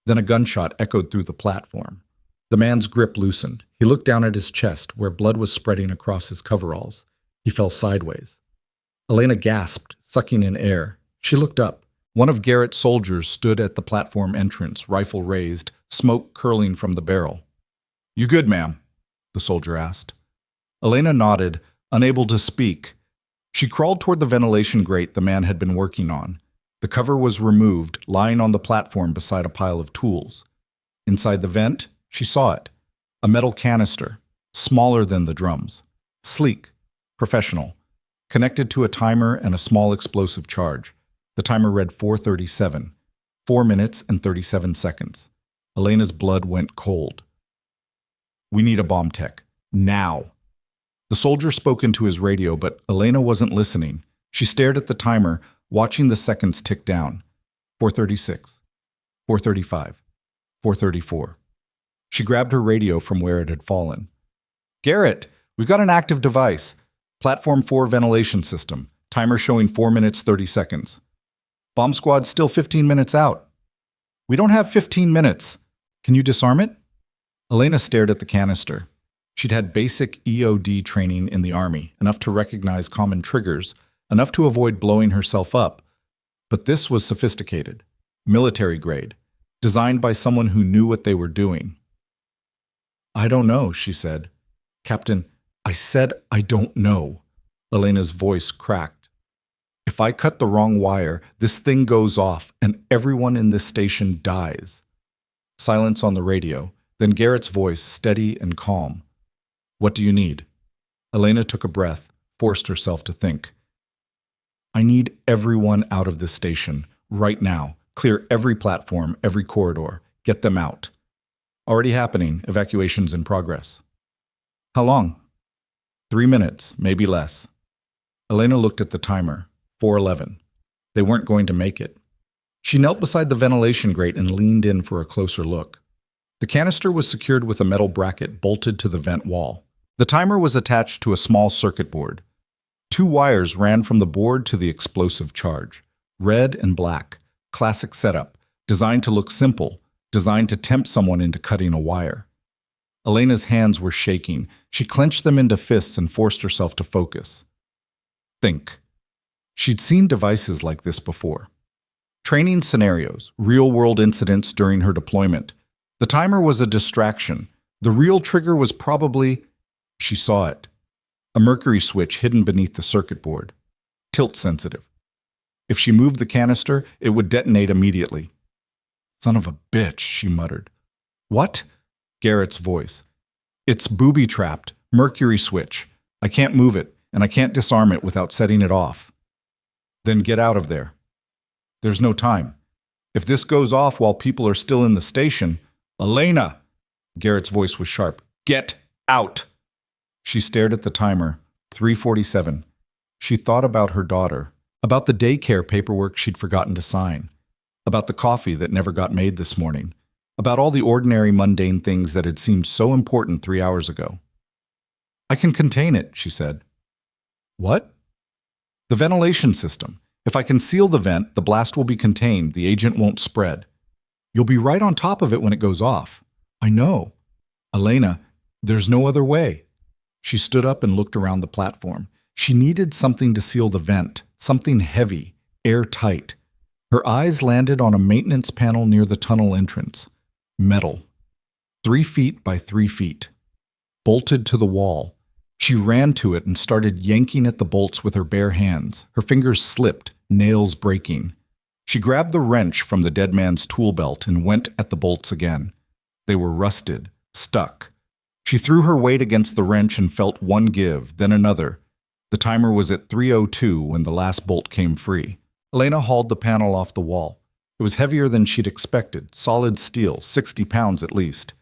Then a gunshot echoed through the platform. The man's grip loosened. He looked down at his chest, where blood was spreading across his coveralls. He fell sideways. Elena gasped, sucking in air. She looked up. One of Garrett's soldiers stood at the platform entrance, rifle raised, smoke curling from the barrel. "You good, ma'am?" the soldier asked. Elena nodded, unable to speak. She crawled toward the ventilation grate the man had been working on. The cover was removed, lying on the platform beside a pile of tools. Inside the vent, she saw it. A metal canister, smaller than the drums. Sleek, professional, connected to a timer and a small explosive charge. The timer read 4:37, 4 minutes and 37 seconds. Elena's blood went cold. "We need a bomb tech. Now." The soldier spoke into his radio, but Elena wasn't listening. She stared at the timer, watching the seconds tick down. 4:36, 4:35, 4:34. She grabbed her radio from where it had fallen. "Garrett, we've got an active device. Platform 4 ventilation system. Timer showing 4 minutes 30 seconds. Bomb squad's still 15 minutes out." "We don't have 15 minutes. Can you disarm it?" Elena stared at the canister. She'd had basic EOD training in the Army, enough to recognize common triggers, enough to avoid blowing herself up. But this was sophisticated, military grade, designed by someone who knew what they were doing. "I don't know," she said. "Captain, I said I don't know." Elena's voice cracked. "If I cut the wrong wire, this thing goes off and everyone in this station dies." Silence on the radio, then Garrett's voice, steady and calm. "What do you need?" Elena took a breath, forced herself to think. "I need everyone out of this station, right now. Clear every platform, every corridor. Get them out." "Already happening. Evacuations in progress." "How long?" 3 minutes, maybe less." Elena looked at the timer. 4:11. They weren't going to make it. She knelt beside the ventilation grate and leaned in for a closer look. The canister was secured with a metal bracket bolted to the vent wall. The timer was attached to a small circuit board. 2 wires ran from the board to the explosive charge. Red and black. Classic setup. Designed to look simple. Designed to tempt someone into cutting a wire. Elena's hands were shaking. She clenched them into fists and forced herself to focus. Think. She'd seen devices like this before. Training scenarios, real-world incidents during her deployment. The timer was a distraction. The real trigger was probably— She saw it. A mercury switch hidden beneath the circuit board. Tilt sensitive. If she moved the canister, it would detonate immediately. "Son of a bitch," she muttered. "What?" Garrett's voice. "It's booby-trapped. Mercury switch. I can't move it, and I can't disarm it without setting it off." "Then get out of there." "There's no time. If this goes off while people are still in the station—" "Elena!" Garrett's voice was sharp. "Get out!" She stared at the timer. 3:47. She thought about her daughter, about the daycare paperwork she'd forgotten to sign, about the coffee that never got made this morning, about all the ordinary mundane things that had seemed so important 3 hours ago. "I can contain it," she said. "What?" "The ventilation system. If I can seal the vent, the blast will be contained, the agent won't spread. You'll be right on top of it when it goes off." "I know." "Elena, there's no other way." She stood up and looked around the platform. She needed something to seal the vent, something heavy, airtight. Her eyes landed on a maintenance panel near the tunnel entrance. Metal. 3 feet by 3 feet. Bolted to the wall. She ran to it and started yanking at the bolts with her bare hands. Her fingers slipped, nails breaking. She grabbed the wrench from the dead man's tool belt and went at the bolts again. They were rusted, stuck. She threw her weight against the wrench and felt one give, then another. The timer was at 3:02 when the last bolt came free. Elena hauled the panel off the wall. It was heavier than she'd expected, solid steel, 60 pounds at least.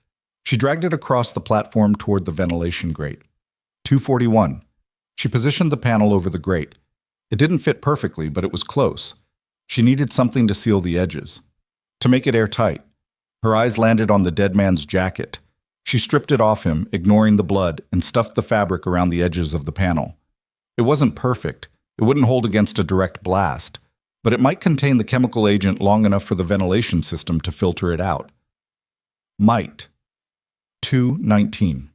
She dragged it across the platform toward the ventilation grate. 241. She positioned the panel over the grate. It didn't fit perfectly, but it was close. She needed something to seal the edges, to make it airtight. Her eyes landed on the dead man's jacket. She stripped it off him, ignoring the blood, and stuffed the fabric around the edges of the panel. It wasn't perfect. It wouldn't hold against a direct blast, but it might contain the chemical agent long enough for the ventilation system to filter it out. Might. 219.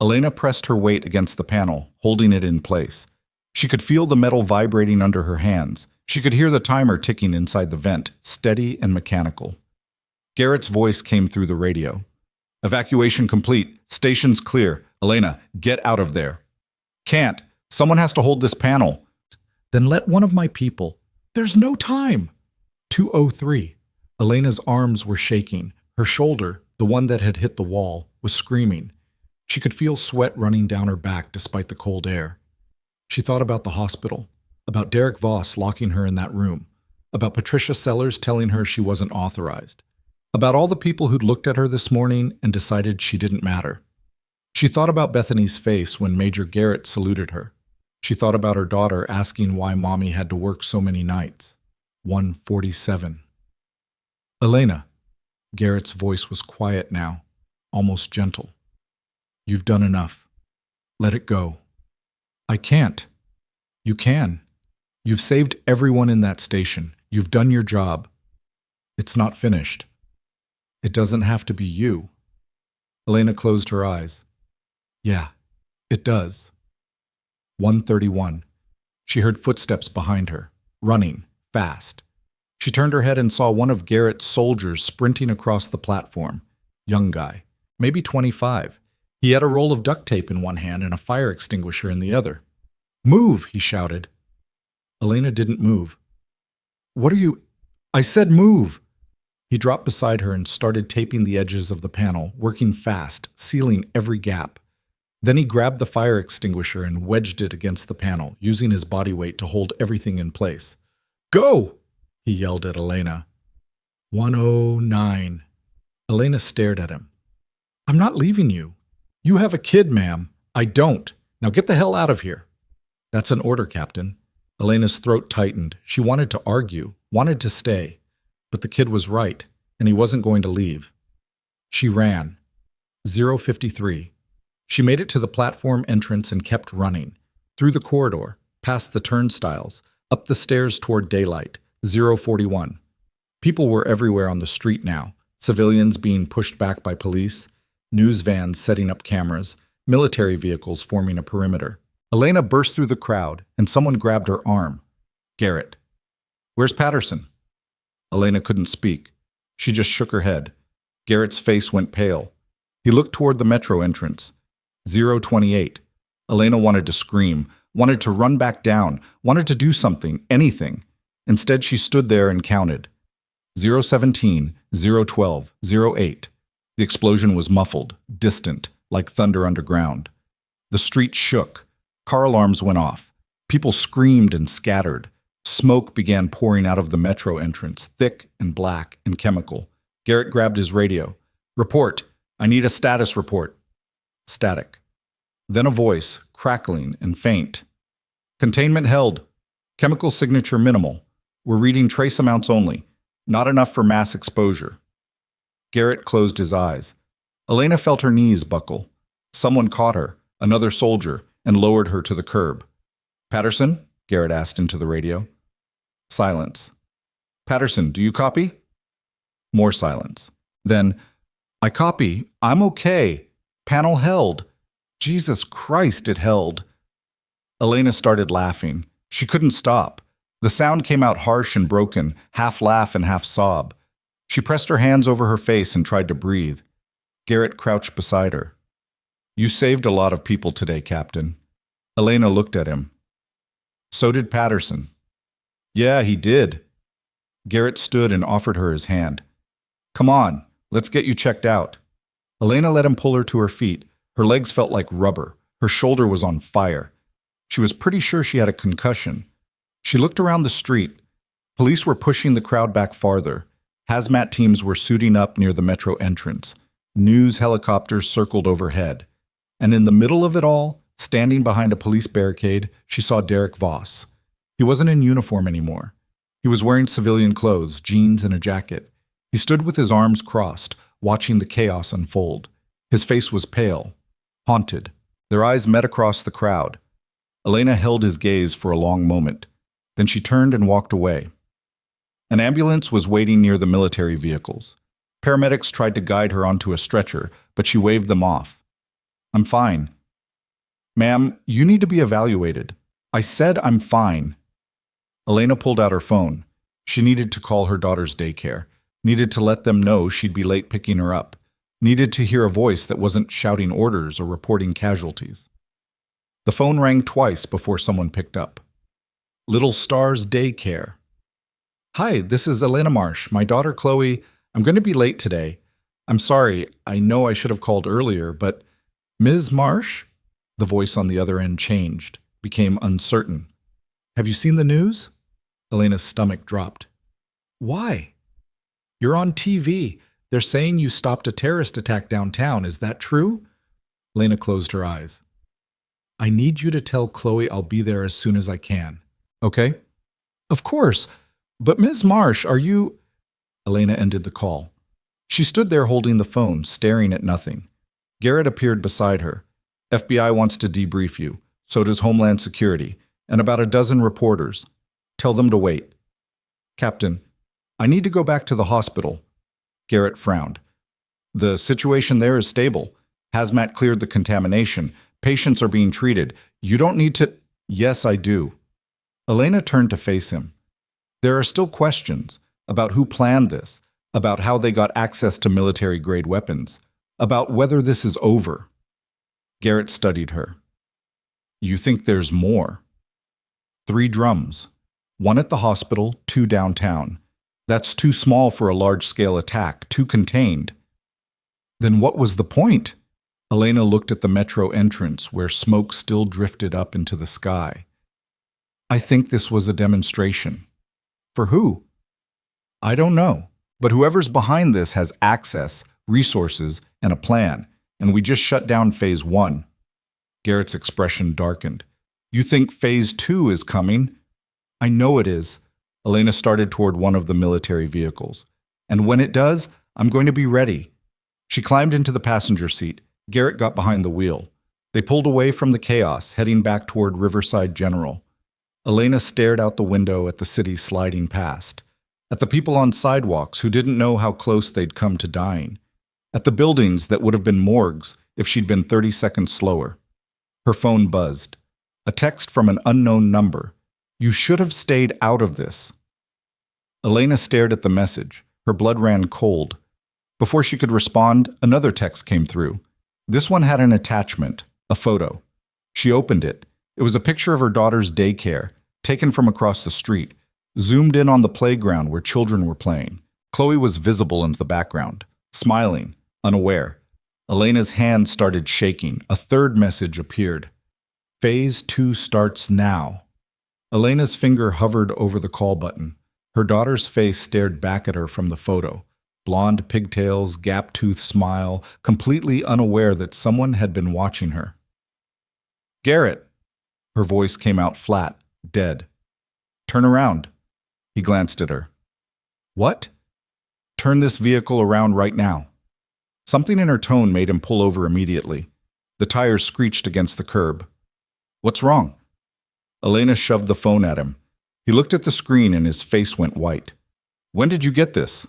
Elena pressed her weight against the panel, holding it in place. She could feel the metal vibrating under her hands. She could hear the timer ticking inside the vent, steady and mechanical. Garrett's voice came through the radio. Evacuation complete. Station's clear. Elena, get out of there. Can't. Someone has to hold this panel. Then let one of my people. There's no time. 2:03. Elena's arms were shaking. Her shoulder, the one that had hit the wall, was screaming. She could feel sweat running down her back despite the cold air. She thought about the hospital, about Derek Voss locking her in that room, about Patricia Sellers telling her she wasn't authorized, about all the people who'd looked at her this morning and decided she didn't matter. She thought about Bethany's face when Major Garrett saluted her. She thought about her daughter asking why Mommy had to work so many nights. 1:47. Elena. Garrett's voice was quiet now, almost gentle. You've done enough. Let it go. I can't. You can. You've saved everyone in that station. You've done your job. It's not finished. It doesn't have to be you. Elena closed her eyes. Yeah, it does. 1:31. She heard footsteps behind her, running, fast. She turned her head and saw one of Garrett's soldiers sprinting across the platform. Young guy, maybe 25. He had a roll of duct tape in one hand and a fire extinguisher in the other. Move, he shouted. Elena didn't move. What are you? I said move. He dropped beside her and started taping the edges of the panel, working fast, sealing every gap. Then he grabbed the fire extinguisher and wedged it against the panel, using his body weight to hold everything in place. Go! He yelled at Elena. 109. Elena stared at him. I'm not leaving you. You have a kid, ma'am. I don't. Now get the hell out of here. That's an order, Captain. Elena's throat tightened. She wanted to argue, wanted to stay. But the kid was right, and he wasn't going to leave. She ran. 0:53. She made it to the platform entrance and kept running. Through the corridor, past the turnstiles, up the stairs toward daylight. 0:41. People were everywhere on the street now. Civilians being pushed back by police, news vans setting up cameras, military vehicles forming a perimeter. Elena burst through the crowd, and someone grabbed her arm. Garrett. Where's Patterson? Elena couldn't speak. She just shook her head. Garrett's face went pale. He looked toward the metro entrance. 0:28. Elena wanted to scream, wanted to run back down, wanted to do something, anything. Instead, she stood there and counted. 0:17, 0:12, 0:08. The explosion was muffled, distant, like thunder underground. The street shook. Car alarms went off. People screamed and scattered. Smoke began pouring out of the metro entrance, thick and black and chemical. Garrett grabbed his radio. Report. I need a status report. Static. Then a voice, crackling and faint. Containment held. Chemical signature minimal. We're reading trace amounts only. Not enough for mass exposure. Garrett closed his eyes. Elena felt her knees buckle. Someone caught her, another soldier, and lowered her to the curb. Patterson? Garrett asked into the radio. Silence. Patterson, do you copy? More silence. Then, I copy. I'm okay. Panel held. Jesus Christ, it held. Elena started laughing. She couldn't stop. The sound came out harsh and broken, half laugh and half sob. She pressed her hands over her face and tried to breathe. Garrett crouched beside her. "You saved a lot of people today, Captain." Elena looked at him. "So did Patterson." "Yeah, he did." Garrett stood and offered her his hand. "Come on, let's get you checked out." Elena let him pull her to her feet. Her legs felt like rubber. Her shoulder was on fire. She was pretty sure she had a concussion. She looked around the street. Police were pushing the crowd back farther. Hazmat teams were suiting up near the metro entrance. News helicopters circled overhead. And in the middle of it all, standing behind a police barricade, she saw Derek Voss. He wasn't in uniform anymore. He was wearing civilian clothes, jeans and a jacket. He stood with his arms crossed, watching the chaos unfold. His face was pale, haunted. Their eyes met across the crowd. Elena held his gaze for a long moment. Then she turned and walked away. An ambulance was waiting near the military vehicles. Paramedics tried to guide her onto a stretcher, but she waved them off. "I'm fine." "Ma'am, you need to be evaluated." "I said I'm fine." Elena pulled out her phone. She needed to call her daughter's daycare, needed to let them know she'd be late picking her up, needed to hear a voice that wasn't shouting orders or reporting casualties. The phone rang twice before someone picked up. Little Star's Daycare. "Hi, this is Elena Marsh. My daughter Chloe. I'm going to be late today. I'm sorry, I know I should have called earlier, but Ms. Marsh?" The voice on the other end changed, became uncertain. "Have you seen the news?" Elena's stomach dropped. "Why?" "You're on TV. They're saying you stopped a terrorist attack downtown. Is that true?" Elena closed her eyes. "I need you to tell Chloe I'll be there as soon as I can." "Okay?" "Of course. But Ms. Marsh, are you—" Elena ended the call. She stood there holding the phone, staring at nothing. Garrett appeared beside her. "FBI wants to debrief you. So does Homeland Security. And about a dozen reporters. Tell them to wait." "Captain, I need to go back to the hospital." Garrett frowned. "The situation there is stable. Hazmat cleared the contamination. Patients are being treated. You don't need to—" "Yes, I do." Elena turned to face him. "There are still questions about who planned this, about how they got access to military-grade weapons, about whether this is over." Garrett studied her. "You think there's more?" 3 drums. 1 at the hospital, 2 downtown. That's too small for a large-scale attack, too contained. Then what was the point? Elena looked at the metro entrance, where smoke still drifted up into the sky. "I think this was a demonstration." "For who?" "I don't know, but whoever's behind this has access, resources, and a plan, and we just shut down Phase 1. Garrett's expression darkened. "You think Phase 2 is coming?" "I know it is." Elena started toward one of the military vehicles. "And when it does, I'm going to be ready." She climbed into the passenger seat. Garrett got behind the wheel. They pulled away from the chaos, heading back toward Riverside General. Elena stared out the window at the city sliding past, at the people on sidewalks who didn't know how close they'd come to dying, at the buildings that would have been morgues if she'd been 30 seconds slower. Her phone buzzed. A text from an unknown number. "You should have stayed out of this." Elena stared at the message. Her blood ran cold. Before she could respond, another text came through. This one had an attachment, a photo. She opened it. It was a picture of her daughter's daycare, taken from across the street, zoomed in on the playground where children were playing. Chloe was visible in the background, smiling, unaware. Elena's hand started shaking. A third message appeared. "Phase 2 starts now." Elena's finger hovered over the call button. Her daughter's face stared back at her from the photo. Blonde pigtails, gap-toothed smile, completely unaware that someone had been watching her. "Garrett!" Her voice came out flat, dead. "Turn around." He glanced at her. "What?" "Turn this vehicle around right now." Something in her tone made him pull over immediately. The tires screeched against the curb. "What's wrong?" Elena shoved the phone at him. He looked at the screen and his face went white. "When did you get this?"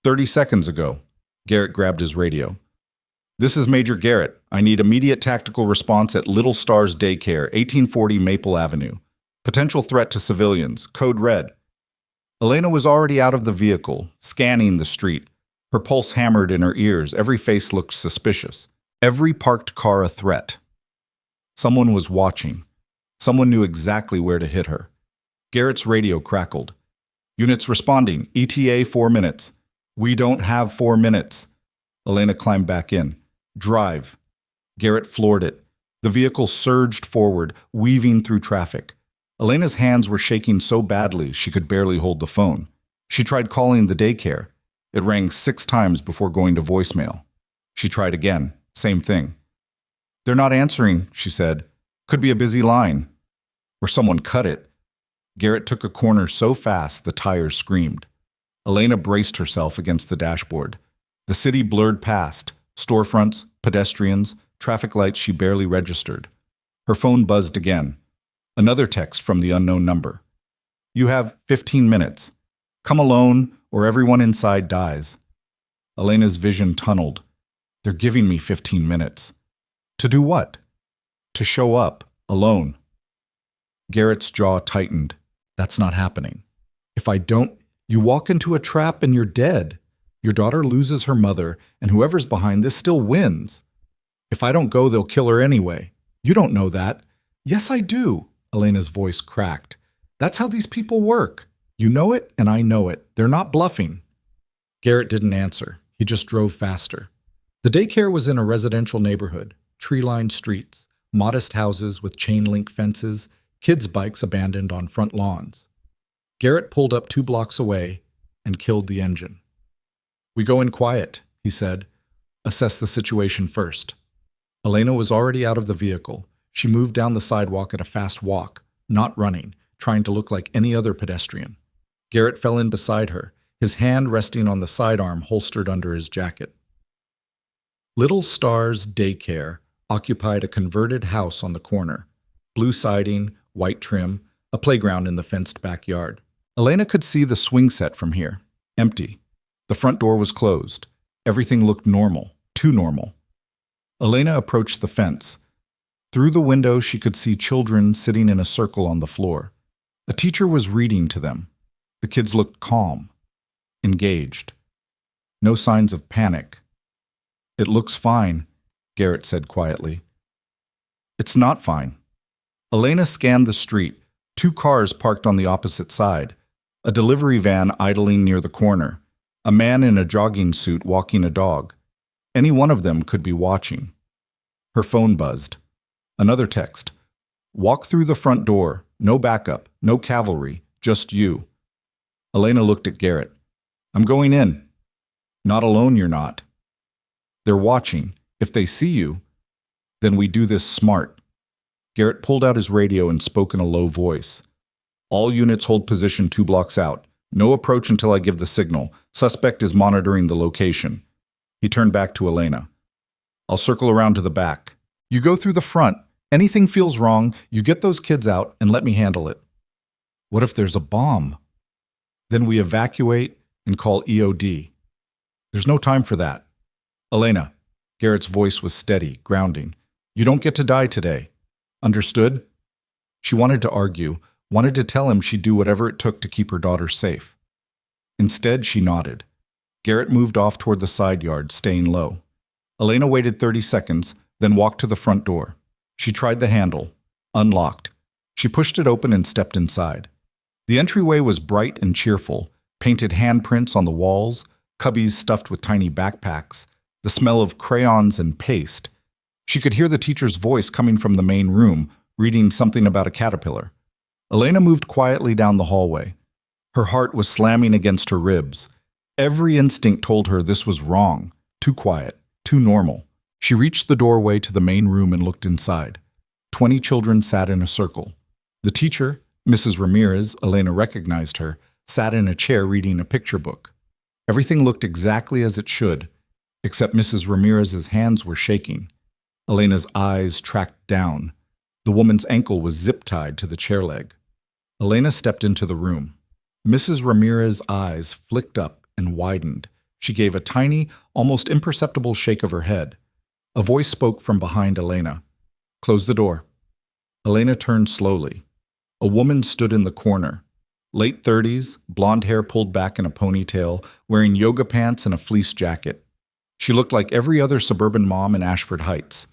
30 seconds ago. Garrett grabbed his radio. "This is Major Garrett. I need immediate tactical response at Little Stars Daycare, 1840 Maple Avenue. Potential threat to civilians. Code red. Elena was already out of the vehicle, scanning the street. Her pulse hammered in her ears. Every face looked suspicious. Every parked car a threat. Someone was watching. Someone knew exactly where to hit her. Garrett's radio crackled. Units responding. ETA 4 minutes. We don't have 4 minutes. Elena climbed back in. Drive. Garrett floored it. The vehicle surged forward, weaving through traffic. Elena's hands were shaking so badly she could barely hold the phone. She tried calling the daycare. It rang 6 times before going to voicemail. She tried again. Same thing. They're not answering, she said. Could be a busy line. Or someone cut it. Garrett took a corner so fast the tires screamed. Elena braced herself against the dashboard. The city blurred past. Storefronts, pedestrians, traffic lights she barely registered. Her phone buzzed again. Another text from the unknown number. You have 15 minutes. Come alone or everyone inside dies. Elena's vision tunneled. They're giving me 15 minutes. To do what? To show up, alone. Garrett's jaw tightened. That's not happening. If I don't, you walk into a trap and you're dead. Your daughter loses her mother, and whoever's behind this still wins. If I don't go, they'll kill her anyway. You don't know that. Yes, I do. Elena's voice cracked. That's how these people work. You know it, and I know it. They're not bluffing. Garrett didn't answer. He just drove faster. The daycare was in a residential neighborhood, tree-lined streets, modest houses with chain-link fences, kids' bikes abandoned on front lawns. Garrett pulled up 2 blocks away and killed the engine. We go in quiet, he said. Assess the situation first. Elena was already out of the vehicle. She moved down the sidewalk at a fast walk, not running, trying to look like any other pedestrian. Garrett fell in beside her, his hand resting on the sidearm holstered under his jacket. Little Star's Daycare occupied a converted house on the corner. Blue siding, white trim, a playground in the fenced backyard. Elena could see the swing set from here, empty. The front door was closed. Everything looked normal, too normal. Elena approached the fence. Through the window, she could see children sitting in a circle on the floor. A teacher was reading to them. The kids looked calm, engaged. No signs of panic. It looks fine, Garrett said quietly. It's not fine. Elena scanned the street. 2 cars parked on the opposite side. A delivery van idling near the corner. A man in a jogging suit walking a dog. Any one of them could be watching. Her phone buzzed. Another text. Walk through the front door. No backup. No cavalry. Just you. Elena looked at Garrett. I'm going in. Not alone, you're not. They're watching. If they see you, then we do this smart. Garrett pulled out his radio and spoke in a low voice. All units hold position 2 blocks out. No approach until I give the signal. Suspect is monitoring the location. He turned back to Elena. I'll circle around to the back. You go through the front. Anything feels wrong, you get those kids out and let me handle it. What if there's a bomb? Then we evacuate and call EOD. There's no time for that. Elena, Garrett's voice was steady, grounding. You don't get to die today. Understood? She wanted to argue, wanted to tell him she'd do whatever it took to keep her daughter safe. Instead, she nodded. Garrett moved off toward the side yard, staying low. Elena waited 30 seconds, then walked to the front door. She tried the handle, unlocked. She pushed it open and stepped inside. The entryway was bright and cheerful, painted handprints on the walls, cubbies stuffed with tiny backpacks, the smell of crayons and paste. She could hear the teacher's voice coming from the main room, reading something about a caterpillar. Elena moved quietly down the hallway. Her heart was slamming against her ribs. Every instinct told her this was wrong, too quiet, too normal. She reached the doorway to the main room and looked inside. 20 children sat in a circle. The teacher, Mrs. Ramirez, Elena recognized her, sat in a chair reading a picture book. Everything looked exactly as it should, except Mrs. Ramirez's hands were shaking. Elena's eyes tracked down. The woman's ankle was zip-tied to the chair leg. Elena stepped into the room. Mrs. Ramirez's eyes flicked up and widened. She gave a tiny, almost imperceptible shake of her head. A voice spoke from behind Elena. Close the door. Elena turned slowly. A woman stood in the corner. Late 30s, blonde hair pulled back in a ponytail, wearing yoga pants and a fleece jacket. She looked like every other suburban mom in Ashford Heights,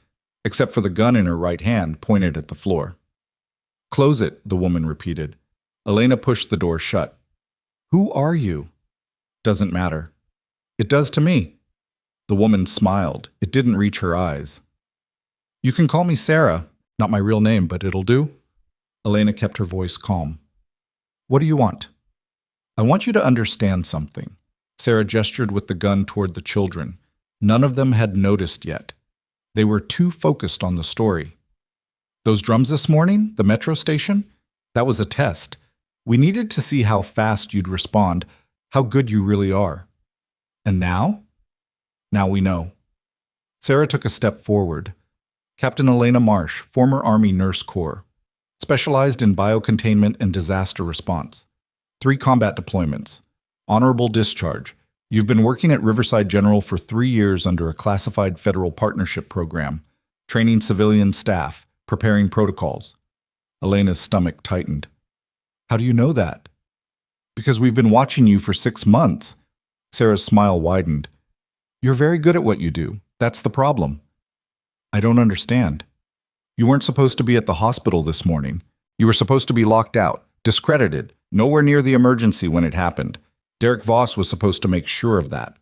except for the gun in her right hand pointed at the floor. "Close it," the woman repeated. Elena pushed the door shut. "Who are you?" "Doesn't matter." "It does to me." The woman smiled. It didn't reach her eyes. "You can call me Sarah. Not my real name, but it'll do." Elena kept her voice calm. "What do you want?" "I want you to understand something." Sarah gestured with the gun toward the children. None of them had noticed yet. They were too focused on the story. "Those drums this morning, the metro station? That was a test. We needed to see how fast you'd respond, how good you really are. And now? Now we know." Sarah took a step forward. Captain Elena Marsh, former Army Nurse Corps. Specialized in biocontainment and disaster response. 3 combat deployments. Honorable discharge. You've been working at Riverside General for 3 years under a classified federal partnership program, training civilian staff, preparing protocols. Elena's stomach tightened. "How do you know that?" "Because we've been watching you for 6 months." Sarah's smile widened. "You're very good at what you do. That's the problem." "I don't understand." "You weren't supposed to be at the hospital this morning. You were supposed to be locked out, discredited, nowhere near the emergency when it happened. Derek Voss was supposed to make sure of that."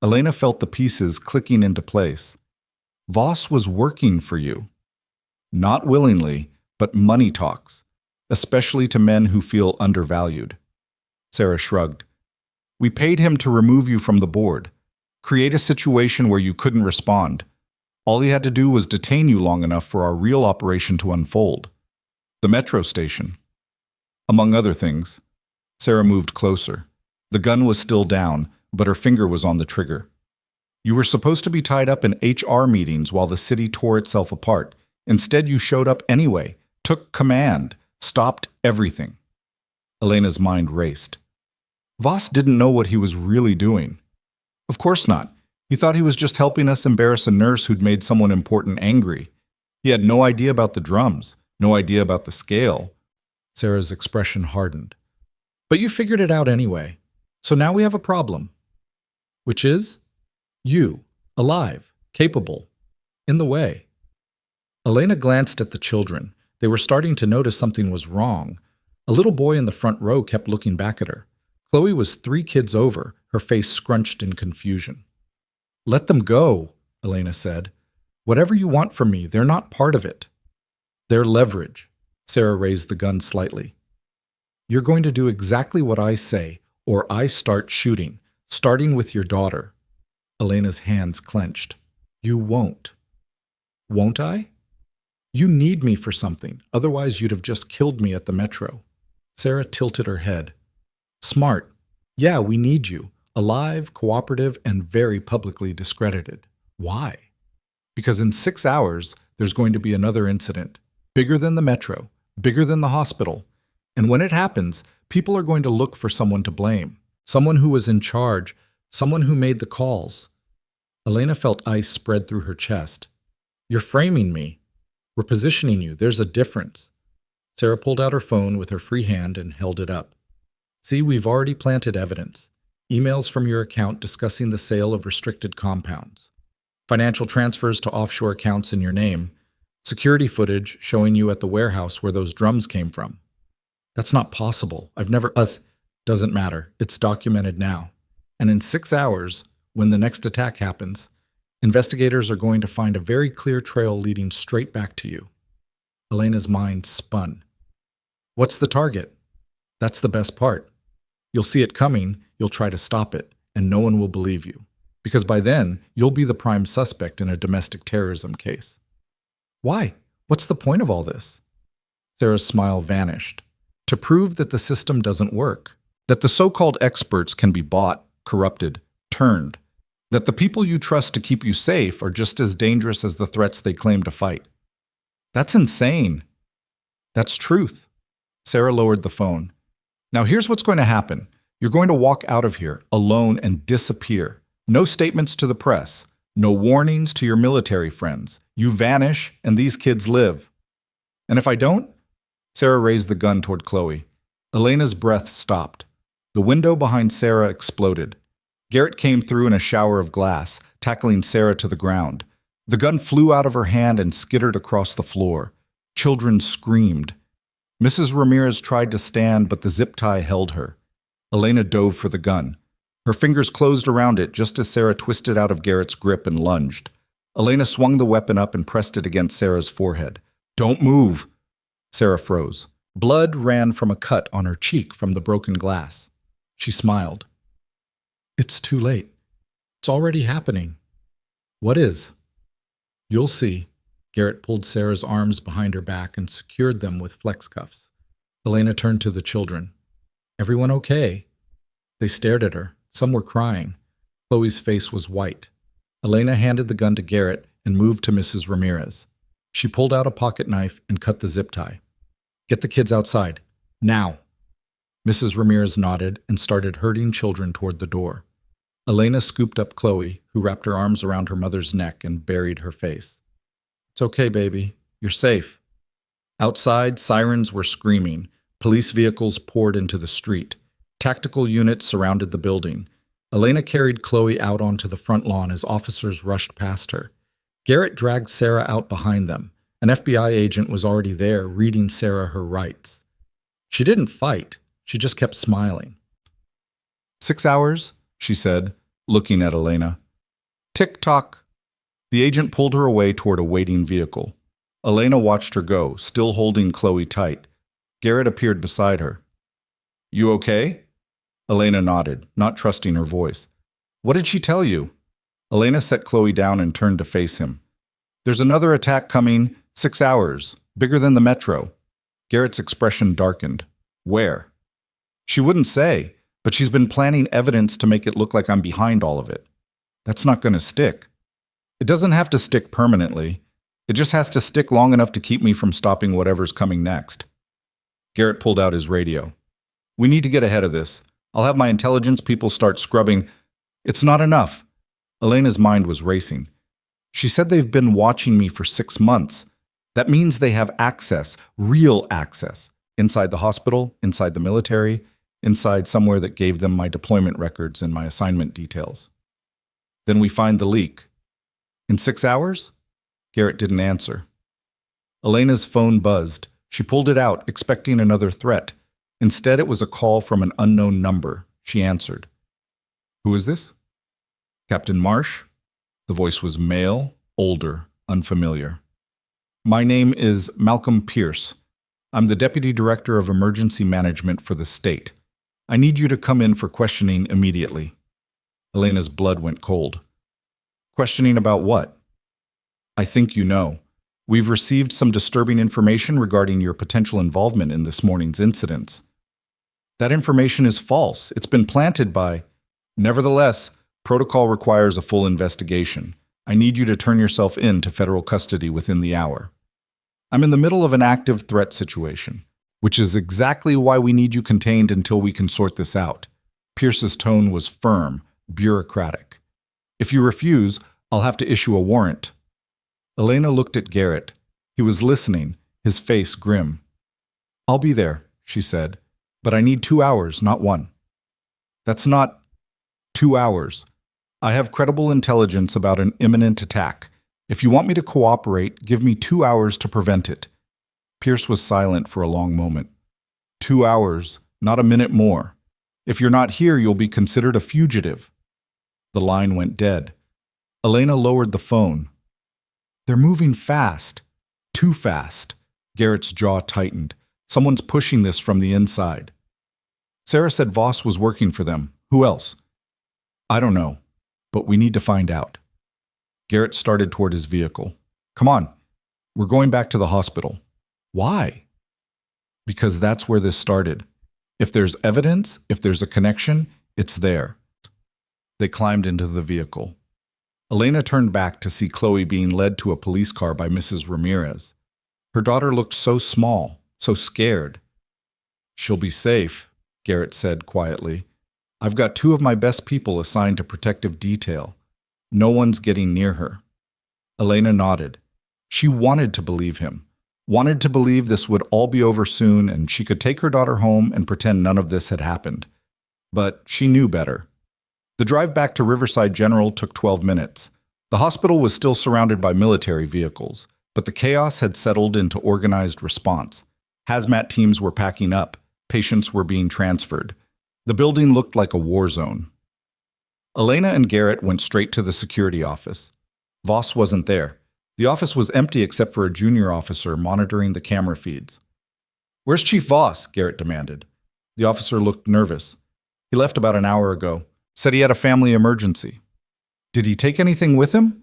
Elena felt the pieces clicking into place. "Voss was working for you." "Not willingly, but money talks, especially to men who feel undervalued." Sarah shrugged. "We paid him to remove you from the board, create a situation where you couldn't respond. All he had to do was detain you long enough for our real operation to unfold. The metro station. Among other things." Sarah moved closer. The gun was still down, but her finger was on the trigger. "You were supposed to be tied up in HR meetings while the city tore itself apart. Instead, you showed up anyway, took command, stopped everything." Elena's mind raced. Voss didn't know what he was really doing. Of course not. He thought he was just helping us embarrass a nurse who'd made someone important angry. He had no idea about the drums, no idea about the scale. Sarah's expression hardened. "But you figured it out anyway. So now we have a problem." "Which is?" "You, alive, capable, in the way." Elena glanced at the children. They were starting to notice something was wrong. A little boy in the front row kept looking back at her. Chloe was 3 kids over, her face scrunched in confusion. "Let them go," Elena said. "Whatever you want from me, they're not part of it." "They're leverage." Sarah raised the gun slightly. "You're going to do exactly what I say, or I start shooting, starting with your daughter." Elena's hands clenched. "You won't." "Won't I?" "You need me for something, otherwise you'd have just killed me at the metro." Sarah tilted her head. "Smart. Yeah, we need you. Alive, cooperative, and very publicly discredited. Why? Because in 6 hours, there's going to be another incident. Bigger than the metro, bigger than the hospital. And when it happens, people are going to look for someone to blame. Someone who was in charge, someone who made the calls." Elena felt ice spread through her chest. "You're framing me. We're positioning you. There's a difference." Sarah pulled out her phone with her free hand and held it up. "See, we've already planted evidence. Emails from your account discussing the sale of restricted compounds. Financial transfers to offshore accounts in your name. Security footage showing you at the warehouse where those drums came from." "That's not possible. I've never..." "Doesn't matter. It's documented now. And in 6 hours, when the next attack happens, investigators are going to find a very clear trail leading straight back to you." Elena's mind spun. "What's the target?" "That's the best part. You'll see it coming, you'll try to stop it, and no one will believe you. Because by then, you'll be the prime suspect in a domestic terrorism case." "Why? What's the point of all this?" Sarah's smile vanished. "To prove that the system doesn't work. That the so-called experts can be bought, corrupted, turned. That the people you trust to keep you safe are just as dangerous as the threats they claim to fight." "That's insane." "That's truth." Sarah lowered the phone. "Now here's what's going to happen. You're going to walk out of here, alone, and disappear. No statements to the press. No warnings to your military friends. You vanish, and these kids live. And if I don't, Sarah raised the gun toward Chloe. Elena's breath stopped. The window behind Sarah exploded. Garrett came through in a shower of glass, tackling Sarah to the ground. The gun flew out of her hand and skittered across the floor. Children screamed. Mrs. Ramirez tried to stand, but the zip tie held her. Elena dove for the gun. Her fingers closed around it just as Sarah twisted out of Garrett's grip and lunged. Elena swung the weapon up and pressed it against Sarah's forehead. "Don't move!" Sarah froze. Blood ran from a cut on her cheek from the broken glass. She smiled. "It's too late. It's already happening." "What is?" "You'll see." Garrett pulled Sarah's arms behind her back and secured them with flex cuffs. Elena turned to the children. "Everyone okay?" They stared at her. Some were crying. Chloe's face was white. Elena handed the gun to Garrett and moved to Mrs. Ramirez. She pulled out a pocket knife and cut the zip tie. "Get the kids outside. Now." Mrs. Ramirez nodded and started herding children toward the door. Elena scooped up Chloe, who wrapped her arms around her mother's neck and buried her face. "It's okay, baby. You're safe." Outside, sirens were screaming. Police vehicles poured into the street. Tactical units surrounded the building. Elena carried Chloe out onto the front lawn as officers rushed past her. Garrett dragged Sarah out behind them. An FBI agent was already there, reading Sarah her rights. She didn't fight. She just kept smiling. 6 hours, she said, looking at Elena. Tick-tock. The agent pulled her away toward a waiting vehicle. Elena watched her go, still holding Chloe tight. Garrett appeared beside her. "You okay?" Elena nodded, not trusting her voice. "What did she tell you?" Elena set Chloe down and turned to face him. "There's another attack coming, 6 hours, bigger than the metro." Garrett's expression darkened. "Where?" "She wouldn't say, but she's been planning evidence to make it look like I'm behind all of it. That's not going to stick." "It doesn't have to stick permanently. It just has to stick long enough to keep me from stopping whatever's coming next." Garrett pulled out his radio. "We need to get ahead of this. I'll have my intelligence people start scrubbing." "It's not enough." Elena's mind was racing. "She said they've been watching me for 6 months. That means they have access, real access, inside the hospital, inside the military, inside somewhere that gave them my deployment records and my assignment details. Then we find the leak. In 6 hours?" Garrett didn't answer. Elena's phone buzzed. She pulled it out, expecting another threat. Instead, it was a call from an unknown number. She answered. "Who is this?" "Captain Marsh." The voice was male, older, unfamiliar. "My name is Malcolm Pierce. I'm the Deputy Director of Emergency Management for the state. I need you to come in for questioning immediately." Elena's blood went cold. "Questioning about what?" "I think you know. We've received some disturbing information regarding your potential involvement in this morning's incidents." "That information is false. It's been planted by—" "Nevertheless, protocol requires a full investigation. I need you to turn yourself in to federal custody within the hour." "I'm in the middle of an active threat situation, which is exactly why we need you contained until we can sort this out." Pierce's tone was firm, bureaucratic. "If you refuse, I'll have to issue a warrant." Elena looked at Garrett. He was listening, his face grim. "I'll be there," she said, "but I need 2 hours, not 1. "That's not 2 hours. I have credible intelligence about an imminent attack. If you want me to cooperate, give me 2 hours to prevent it." Pierce was silent for a long moment. 2 hours, not a minute more. If you're not here, you'll be considered a fugitive." The line went dead. Elena lowered the phone. "They're moving fast. Too fast." Garrett's jaw tightened. "Someone's pushing this from the inside." "Sarah said Voss was working for them. Who else?" "I don't know, but we need to find out." Garrett started toward his vehicle. "Come on. We're going back to the hospital." "Why?" "Because that's where this started. If there's evidence, if there's a connection, it's there." They climbed into the vehicle. Elena turned back to see Chloe being led to a police car by Mrs. Ramirez. Her daughter looked so small, so scared. "She'll be safe," Garrett said quietly. "I've got 2 of my best people assigned to protective detail. No one's getting near her." Elena nodded. She wanted to believe him. Wanted to believe this would all be over soon and she could take her daughter home and pretend none of this had happened. But she knew better. The drive back to Riverside General took 12 minutes. The hospital was still surrounded by military vehicles, but the chaos had settled into organized response. Hazmat teams were packing up. Patients were being transferred. The building looked like a war zone. Elena and Garrett went straight to the security office. Voss wasn't there. The office was empty except for a junior officer monitoring the camera feeds. "Where's Chief Voss?" Garrett demanded. The officer looked nervous. "He left about an hour ago. Said he had a family emergency." "Did he take anything with him?"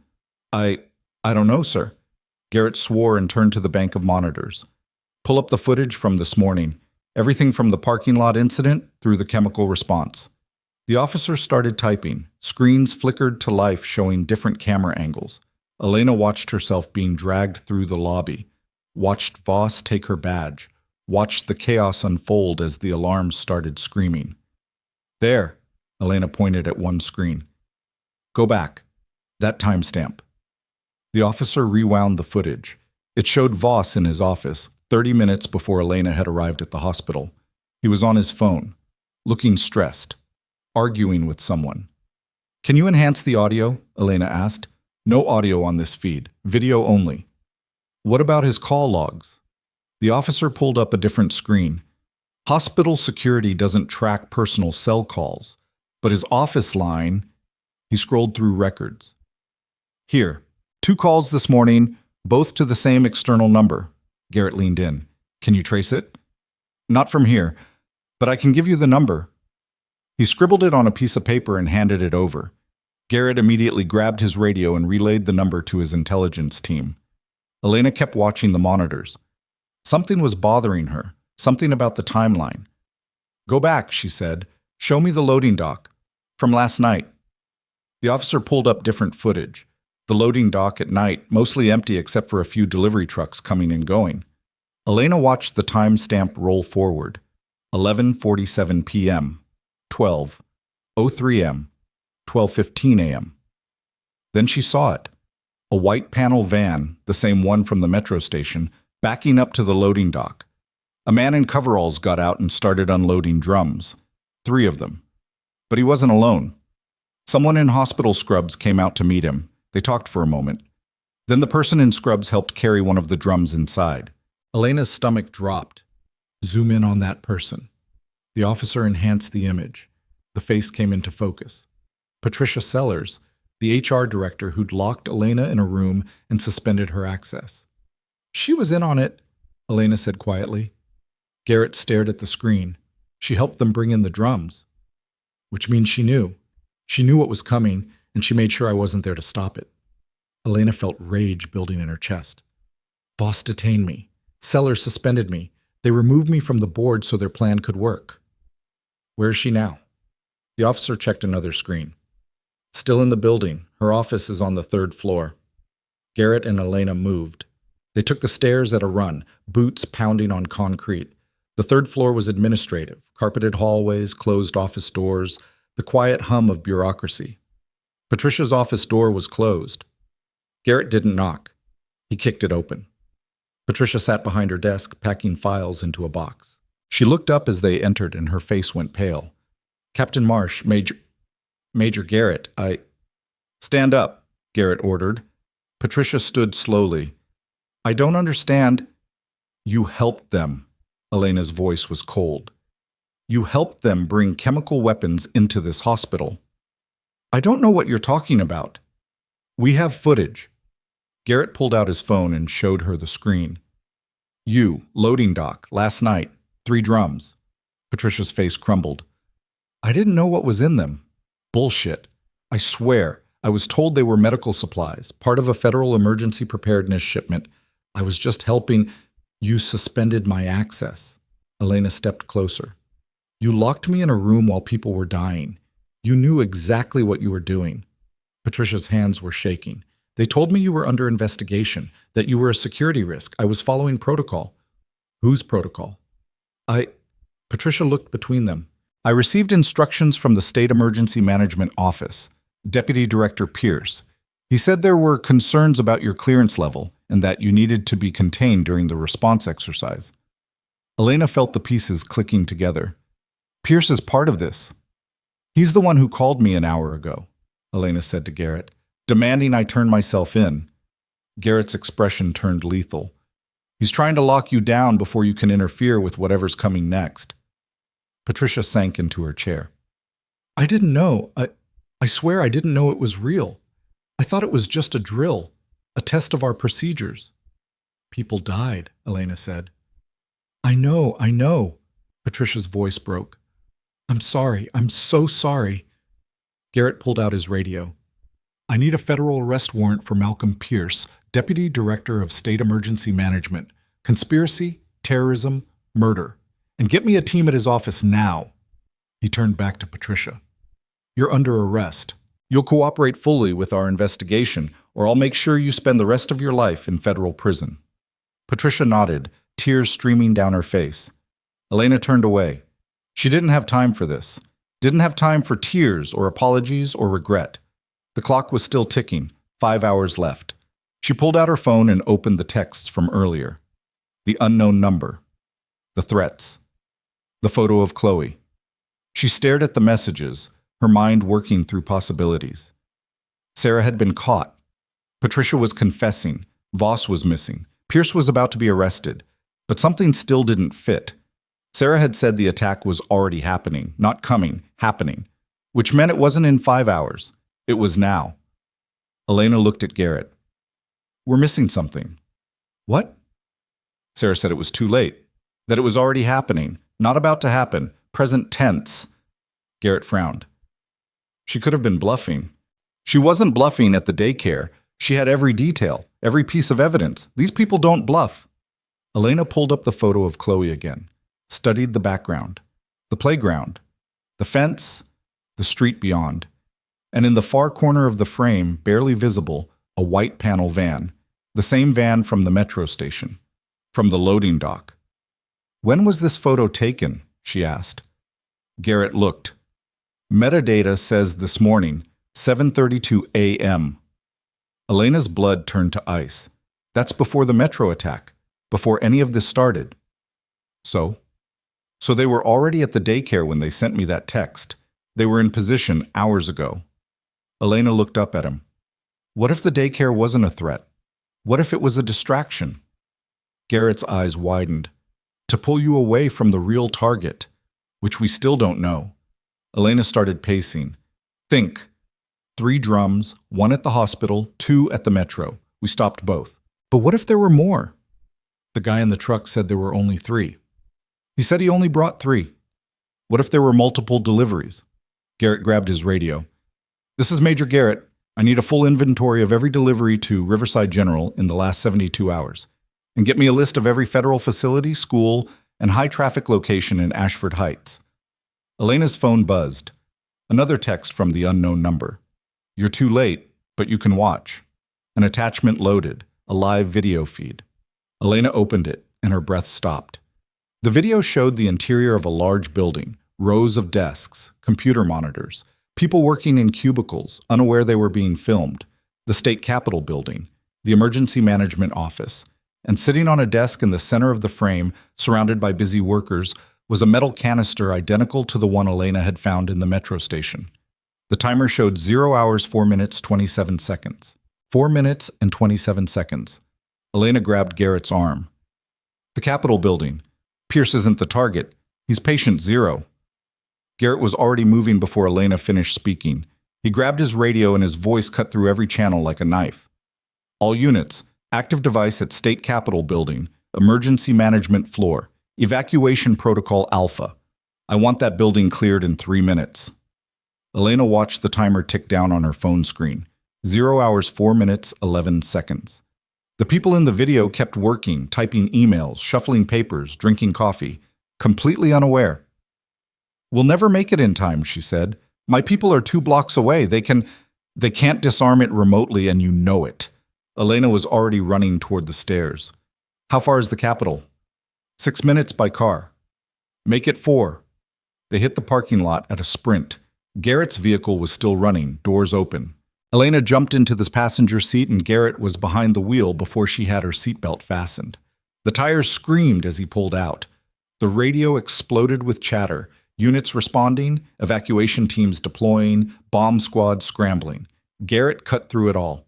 I don't know, sir." Garrett swore and turned to the bank of monitors. "Pull up the footage from this morning. Everything from the parking lot incident through the chemical response." The officer started typing. Screens flickered to life showing different camera angles. Elena watched herself being dragged through the lobby, watched Voss take her badge, watched the chaos unfold as the alarms started screaming. "There," Elena pointed at one screen. "Go back. That timestamp." The officer rewound the footage. It showed Voss in his office, 30 minutes before Elena had arrived at the hospital. He was on his phone, looking stressed, arguing with someone. "Can you enhance the audio?" Elena asked. "No audio on this feed, video only." "What about his call logs?" The officer pulled up a different screen. Hospital security doesn't track personal cell calls, but his office line, he scrolled through records. "Here, 2 calls this morning, both to the same external number." Garrett leaned in. "Can you trace it?" "Not from here, but I can give you the number." He scribbled it on a piece of paper and handed it over. Garrett immediately grabbed his radio and relayed the number to his intelligence team. Elena kept watching the monitors. Something was bothering her, something about the timeline. "Go back," she said. "Show me the loading dock. From last night." The officer pulled up different footage. The loading dock at night, mostly empty except for a few delivery trucks coming and going. Elena watched the timestamp roll forward. 11:47 p.m., 12:03 a.m., 12:15 a.m. Then she saw it. A white panel van, the same one from the metro station, backing up to the loading dock. A man in coveralls got out and started unloading drums. 3 of them. But he wasn't alone. Someone in hospital scrubs came out to meet him. They talked for a moment. Then the person in scrubs helped carry one of the drums inside. Elena's stomach dropped. "Zoom in on that person." The officer enhanced the image. The face came into focus. Patricia Sellers, the HR director who'd locked Elena in a room and suspended her access. "She was in on it," Elena said quietly. Garrett stared at the screen. "She helped them bring in the drums." "Which means she knew. She knew what was coming, and she made sure I wasn't there to stop it." Elena felt rage building in her chest. "Voss detained me. Sellers suspended me. They removed me from the board so their plan could work." "Where is she now?" The officer checked another screen. "Still in the building. Her office is on the 3rd floor." Garrett and Elena moved. They took the stairs at a run, boots pounding on concrete. The 3rd floor was administrative, carpeted hallways, closed office doors, the quiet hum of bureaucracy. Patricia's office door was closed. Garrett didn't knock. He kicked it open. Patricia sat behind her desk, packing files into a box. She looked up as they entered and her face went pale. "Captain Marsh, Major Garrett, "Stand up," Garrett ordered. Patricia stood slowly. "I don't understand." "You helped them." Elena's voice was cold. "You helped them bring chemical weapons into this hospital." "I don't know what you're talking about." "We have footage." Garrett pulled out his phone and showed her the screen. "You, loading dock, last night, 3 drums. Patricia's face crumbled. "I didn't know what was in them." "Bullshit. I swear, I was told they were medical supplies, part of a federal emergency preparedness shipment. I was just helping." "You suspended my access." Elena stepped closer. "You locked me in a room while people were dying. You knew exactly what you were doing." Patricia's hands were shaking. "They told me you were under investigation, that you were a security risk. I was following protocol." "Whose protocol?" Patricia looked between them. "I received instructions from the State Emergency Management Office, Deputy Director Pierce. He said there were concerns about your clearance level, and that you needed to be contained during the response exercise. Elena felt the pieces clicking together. Pierce is part of this. He's the one who called me an hour ago, Elena said to Garrett, demanding I turn myself in. Garrett's expression turned lethal. He's trying to lock you down before you can interfere with whatever's coming next. Patricia sank into her chair. I didn't know. I swear I didn't know it was real. I thought it was just a drill, a test of our procedures. People died, Elena said. I know. Patricia's voice broke. I'm sorry. I'm so sorry. Garrett pulled out his radio. I need a federal arrest warrant for Malcolm Pierce, Deputy Director of State Emergency Management. Conspiracy, terrorism, murder. And get me a team at his office now. He turned back to Patricia. You're under arrest. You'll cooperate fully with our investigation, or I'll make sure you spend the rest of your life in federal prison. Patricia nodded, tears streaming down her face. Elena turned away. She didn't have time for this. Didn't have time for tears or apologies or regret. The clock was still ticking, 5 hours left. She pulled out her phone and opened the texts from earlier. The unknown number. The threats. The photo of Chloe. She stared at the messages, her mind working through possibilities. Sarah had been caught. Patricia was confessing. Voss was missing. Pierce was about to be arrested. But something still didn't fit. Sarah had said the attack was already happening, not coming, happening, which meant it wasn't in 5 hours. It was now. Elena looked at Garrett. We're missing something. What? Sarah said it was too late, that it was already happening, not about to happen, present tense. Garrett frowned. She could have been bluffing. She wasn't bluffing at the daycare. She had every detail, every piece of evidence. These people don't bluff. Elena pulled up the photo of Chloe again, studied the background, the playground, the fence, the street beyond, and in the far corner of the frame, barely visible, a white panel van, the same van from the metro station, from the loading dock. When was this photo taken? She asked. Garrett looked. Metadata says this morning, 7:32 a.m. Elena's blood turned to ice. That's before the metro attack, before any of this started. So they were already at the daycare when they sent me that text. They were in position hours ago. Elena looked up at him. What if the daycare wasn't a threat? What if it was a distraction? Garrett's eyes widened. To pull you away from the real target, which we still don't know. Elena started pacing. Think. 3 drums, 1 at the hospital, 2 at the metro. We stopped both. But what if there were more? The guy in the truck said there were only 3. He said he only brought 3. What if there were multiple deliveries? Garrett grabbed his radio. This is Major Garrett. I need a full inventory of every delivery to Riverside General in the last 72 hours. And get me a list of every federal facility, school, and high-traffic location in Ashford Heights. Elena's phone buzzed. Another text from the unknown number. You're too late, but you can watch. An attachment loaded, a live video feed. Elena opened it, and her breath stopped. The video showed the interior of a large building, rows of desks, computer monitors, people working in cubicles, unaware they were being filmed, the state capitol building, the emergency management office, and sitting on a desk in the center of the frame, surrounded by busy workers, was a metal canister identical to the one Elena had found in the metro station. The timer showed 0 hours, 4 minutes, 27 seconds. 4 minutes and 27 seconds. Elena grabbed Garrett's arm. The Capitol building. Pierce isn't the target. He's patient 0. Garrett was already moving before Elena finished speaking. He grabbed his radio and his voice cut through every channel like a knife. All units, active device at State Capitol building, emergency management floor, evacuation protocol Alpha. I want that building cleared in 3 minutes. Elena watched the timer tick down on her phone screen. 0 hours, 4 minutes, 11 seconds. The people in the video kept working, typing emails, shuffling papers, drinking coffee, completely unaware. We'll never make it in time, she said. My people are 2 blocks away. They can't disarm it remotely, and you know it. Elena was already running toward the stairs. How far is the Capitol? 6 minutes by car. Make it 4. They hit the parking lot at a sprint. Garrett's vehicle was still running, doors open. Elena jumped into the passenger seat and Garrett was behind the wheel before she had her seatbelt fastened. The tires screamed as he pulled out. The radio exploded with chatter, units responding, evacuation teams deploying, bomb squads scrambling. Garrett cut through it all.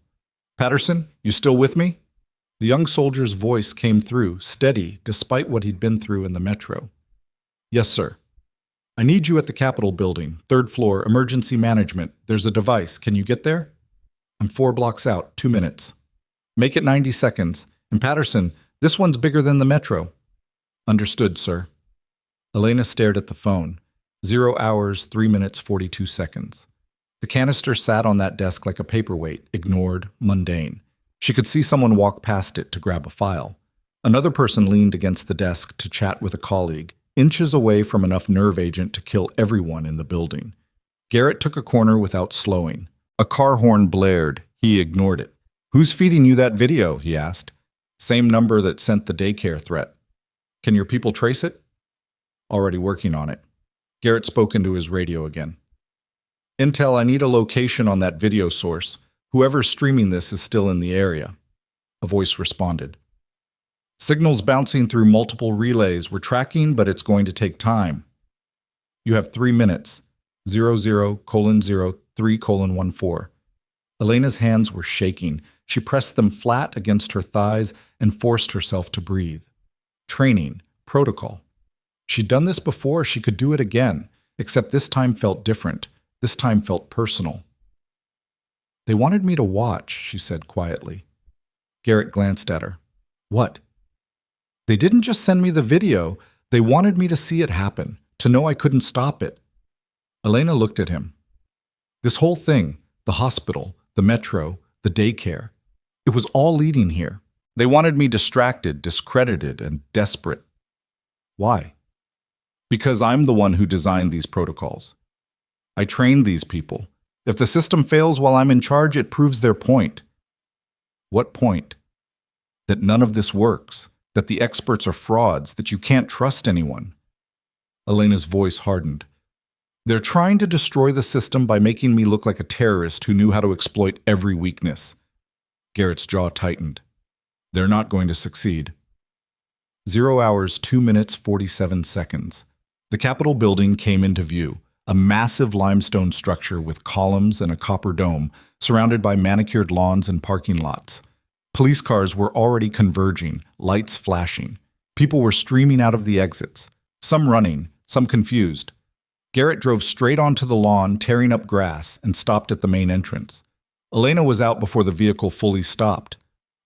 "Patterson, you still with me?" The young soldier's voice came through, steady despite what he'd been through in the metro. "Yes, sir. I need you at the Capitol building, 3rd floor, emergency management. There's a device. Can you get there?" "I'm 4 blocks out, 2 minutes." "Make it 90 seconds. And Patterson, this one's bigger than the metro." "Understood, sir." Elena stared at the phone. 0 hours, 3 minutes, 42 seconds. The canister sat on that desk like a paperweight, ignored, mundane. She could see someone walk past it to grab a file. Another person leaned against the desk to chat with a colleague, inches away from enough nerve agent to kill everyone in the building. Garrett took a corner without slowing. A car horn blared. He ignored it. "Who's feeding you that video?" he asked. "Same number that sent the daycare threat." "Can your people trace it?" "Already working on it." Garrett spoke into his radio again. "Intel, I need a location on that video source. Whoever's streaming this is still in the area." A voice responded. "Signals bouncing through multiple relays. We're tracking, but it's going to take time." "You have 3 minutes. 00:03:14. Elena's hands were shaking. She pressed them flat against her thighs and forced herself to breathe. Training, protocol. She'd done this before, she could do it again, except this time felt different. This time felt personal. "They wanted me to watch," she said quietly. Garrett glanced at her. "What?" "They didn't just send me the video. They wanted me to see it happen, to know I couldn't stop it." Elena looked at him. This whole thing, the hospital, the metro, the daycare, it was all leading here. They wanted me distracted, discredited, and desperate. Why? Because I'm the one who designed these protocols. I trained these people. If the system fails while I'm in charge, it proves their point. What point? That none of this works, that the experts are frauds, that you can't trust anyone. Elena's voice hardened. They're trying to destroy the system by making me look like a terrorist who knew how to exploit every weakness. Garrett's jaw tightened. They're not going to succeed. 0 hours, 2 minutes, 47 seconds. The Capitol building came into view. A massive limestone structure with columns and a copper dome, surrounded by manicured lawns and parking lots. Police cars were already converging, lights flashing. People were streaming out of the exits, some running, some confused. Garrett drove straight onto the lawn, tearing up grass, and stopped at the main entrance. Elena was out before the vehicle fully stopped.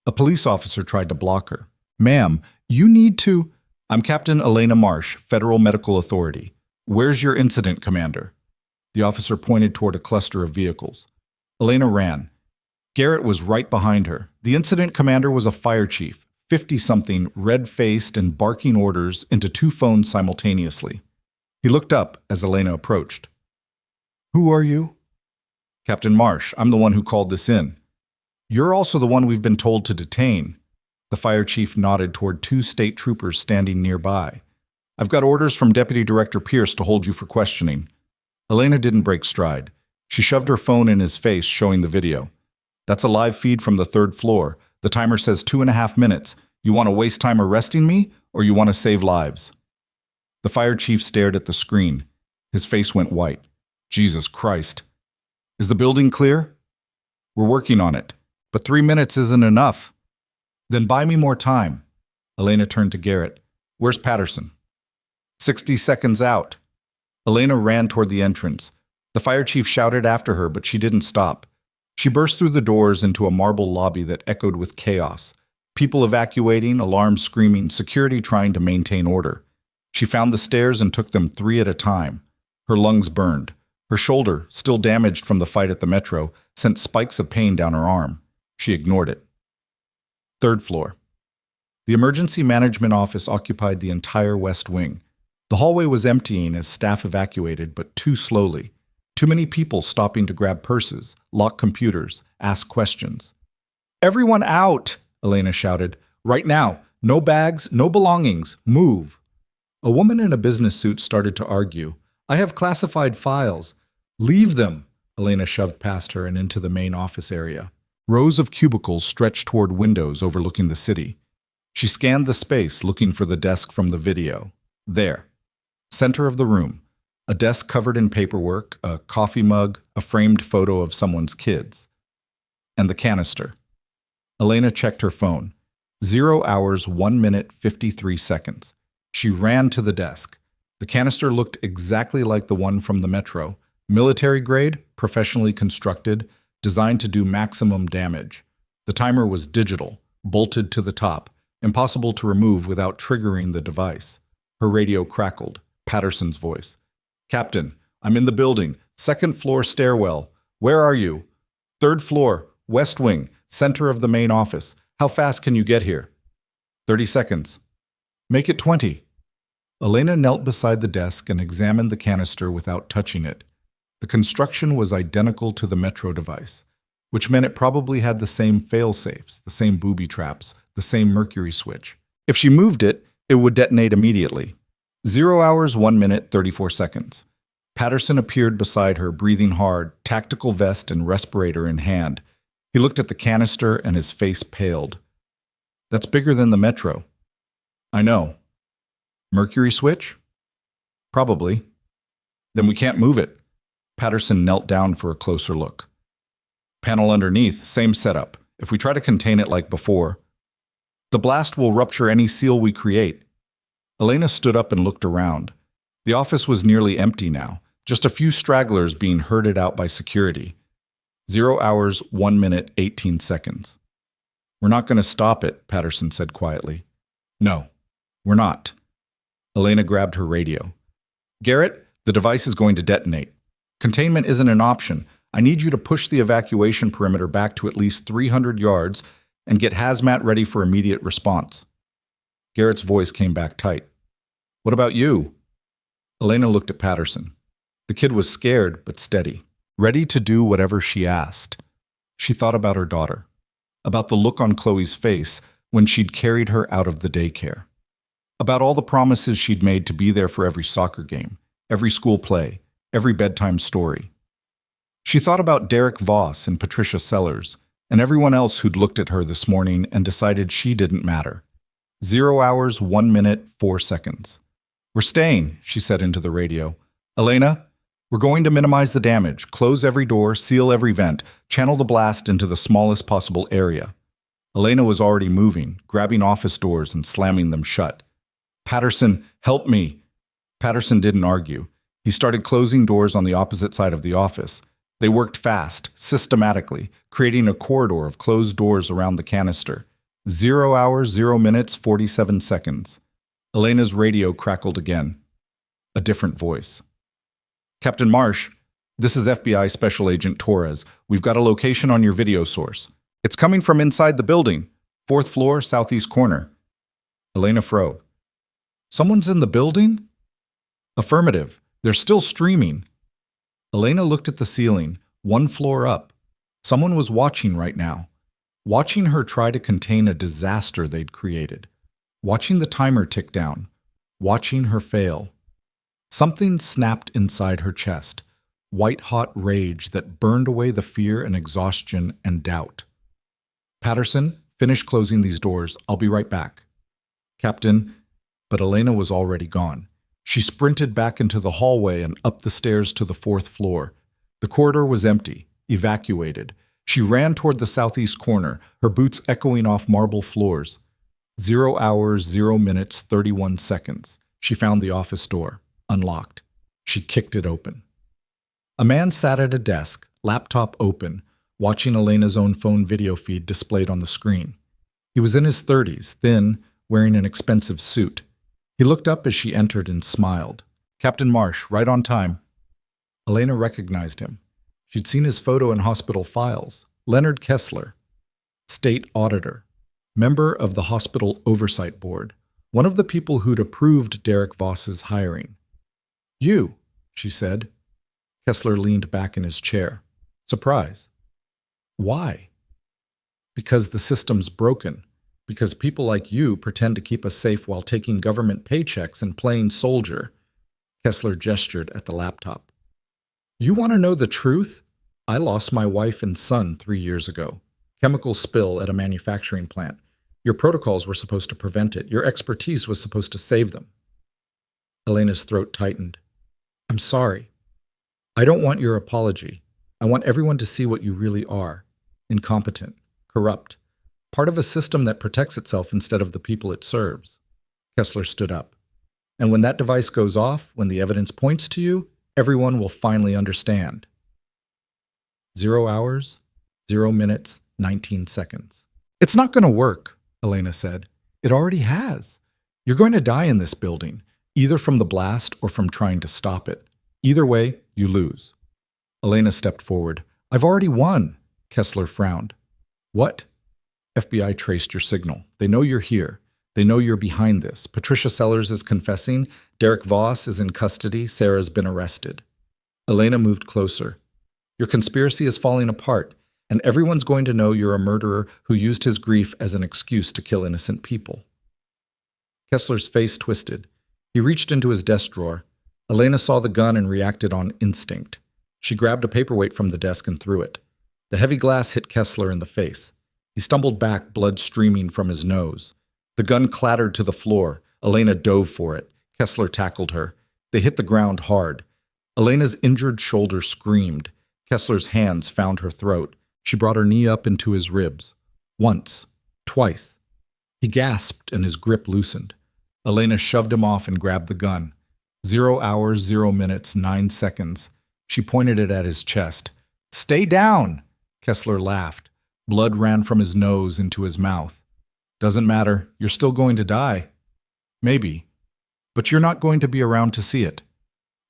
A police officer tried to block her. "Ma'am, you need to—" "I'm Captain Elena Marsh, Federal Medical Authority. Where's your incident commander?" The officer pointed toward a cluster of vehicles. Elena ran. Garrett was right behind her. The incident commander was a fire chief, 50-something, red-faced and barking orders into 2 phones simultaneously. He looked up as Elena approached. "Who are you?" "Captain Marsh. I'm the one who called this in." "You're also the one we've been told to detain." The fire chief nodded toward 2 state troopers standing nearby. "I've got orders from Deputy Director Pierce to hold you for questioning." Elena didn't break stride. She shoved her phone in his face, showing the video. "That's a live feed from the 3rd floor. The timer says 2.5 minutes. You want to waste time arresting me, or you want to save lives?" The fire chief stared at the screen. His face went white. "Jesus Christ. Is the building clear?" "We're working on it. But 3 minutes isn't enough." "Then buy me more time." Elena turned to Garrett. "Where's Patterson?" 60 seconds out. Elena ran toward the entrance. The fire chief shouted after her, but she didn't stop. She burst through the doors into a marble lobby that echoed with chaos. People evacuating, alarms screaming, security trying to maintain order. She found the stairs and took them 3 at a time. Her lungs burned. Her shoulder, still damaged from the fight at the metro, sent spikes of pain down her arm. She ignored it. 3rd floor. The emergency management office occupied the entire west wing. The hallway was emptying as staff evacuated, but too slowly. Too many people stopping to grab purses, lock computers, ask questions. "Everyone out!" Elena shouted. "Right now! No bags, no belongings! Move!" A woman in a business suit started to argue. "I have classified files." "Leave them!" Elena shoved past her and into the main office area. Rows of cubicles stretched toward windows overlooking the city. She scanned the space, looking for the desk from the video. There. Center of the room. A desk covered in paperwork, a coffee mug, a framed photo of someone's kids. And the canister. Elena checked her phone. 0 hours, 1 minute, 53 seconds. She ran to the desk. The canister looked exactly like the one from the metro. Military grade, professionally constructed, designed to do maximum damage. The timer was digital, bolted to the top, impossible to remove without triggering the device. Her radio crackled. Patterson's voice. "Captain, I'm in the building. 2nd floor stairwell. Where are you?" "3rd floor, west wing, center of the main office. How fast can you get here?" 30 seconds. "Make it 20. Elena knelt beside the desk and examined the canister without touching it. The construction was identical to the metro device, which meant it probably had the same fail-safes, the same booby traps, the same mercury switch. If she moved it, it would detonate immediately. 0 hours, 1 minute, 34 seconds. Patterson appeared beside her, breathing hard, tactical vest and respirator in hand. He looked at the canister and his face paled. "That's bigger than the metro." "I know." "Mercury switch?" "Probably." "Then we can't move it." Patterson knelt down for a closer look. "Panel underneath, same setup. If we try to contain it like before, the blast will rupture any seal we create." Elena stood up and looked around. The office was nearly empty now, just a few stragglers being herded out by security. 0 hours, 1 minute, 18 seconds. "We're not going to stop it," Patterson said quietly. "No, we're not." Elena grabbed her radio. "Garrett, the device is going to detonate. Containment isn't an option. I need you to push the evacuation perimeter back to at least 300 yards and get hazmat ready for immediate response." Garrett's voice came back tight. "What about you?" Elena looked at Patterson. The kid was scared but steady, ready to do whatever she asked. She thought about her daughter, about the look on Chloe's face when she'd carried her out of the daycare, about all the promises she'd made to be there for every soccer game, every school play, every bedtime story. She thought about Derek Voss and Patricia Sellers, and everyone else who'd looked at her this morning and decided she didn't matter. 0 hours, 1 minute, 4 seconds. "We're staying," she said into the radio. "Elena, we're going to minimize the damage, close every door, seal every vent, channel the blast into the smallest possible area." Elena was already moving, grabbing office doors and slamming them shut. "Patterson, help me." Patterson didn't argue. He started closing doors on the opposite side of the office. They worked fast, systematically, creating a corridor of closed doors around the canister. 0 hours, 0 minutes, 47 seconds. Elena's radio crackled again. A different voice. "Captain Marsh, this is FBI Special Agent Torres. We've got a location on your video source. It's coming from inside the building, 4th floor, southeast corner." Elena froze. "Someone's in the building?" "Affirmative. They're still streaming." Elena looked at the ceiling, 1 floor up. Someone was watching right now. Watching her try to contain a disaster they'd created. Watching the timer tick down. Watching her fail. Something snapped inside her chest. White-hot rage that burned away the fear and exhaustion and doubt. "Patterson, finish closing these doors. I'll be right back." "Captain," but Elena was already gone. She sprinted back into the hallway and up the stairs to the 4th floor. The corridor was empty, evacuated. She ran toward the southeast corner, her boots echoing off marble floors. 0 hours, 0 minutes, 31 seconds. She found the office door, unlocked. She kicked it open. A man sat at a desk, laptop open, watching Elena's own phone video feed displayed on the screen. He was in his 30s, thin, wearing an expensive suit. He looked up as she entered and smiled. "Captain Marsh, right on time." Elena recognized him. She'd seen his photo in hospital files. Leonard Kessler, state auditor, member of the hospital oversight board, one of the people who'd approved Derek Voss's hiring. "You," she said. Kessler leaned back in his chair. Surprise. "Why?" "Because the system's broken. Because people like you pretend to keep us safe while taking government paychecks and playing soldier." Kessler gestured at the laptop. "You want to know the truth?" I lost my wife and son 3 years ago. Chemical spill at a manufacturing plant. Your protocols were supposed to prevent it. Your expertise was supposed to save them. Elena's throat tightened. I'm sorry. I don't want your apology. I want everyone to see what you really are. Incompetent. Corrupt. Part of a system that protects itself instead of the people it serves. Kessler stood up. And when that device goes off, when the evidence points to you, everyone will finally understand. 0 hours, 0 minutes, 19 seconds. It's not going to work, Elena said. It already has. You're going to die in this building, either from the blast or from trying to stop it. Either way, you lose. Elena stepped forward. I've already won. Kessler frowned. What? FBI traced your signal. They know you're here. They know you're behind this. Patricia Sellers is confessing. Derek Voss is in custody. Sarah's been arrested. Elena moved closer. Your conspiracy is falling apart, and everyone's going to know you're a murderer who used his grief as an excuse to kill innocent people. Kessler's face twisted. He reached into his desk drawer. Elena saw the gun and reacted on instinct. She grabbed a paperweight from the desk and threw it. The heavy glass hit Kessler in the face. He stumbled back, blood streaming from his nose. The gun clattered to the floor. Elena dove for it. Kessler tackled her. They hit the ground hard. Elena's injured shoulder screamed. Kessler's hands found her throat. She brought her knee up into his ribs. Once. Twice. He gasped and his grip loosened. Elena shoved him off and grabbed the gun. 0 hours, 0 minutes, 9 seconds. She pointed it at his chest. Stay down! Kessler laughed. Blood ran from his nose into his mouth. Doesn't matter. You're still going to die. Maybe. But you're not going to be around to see it.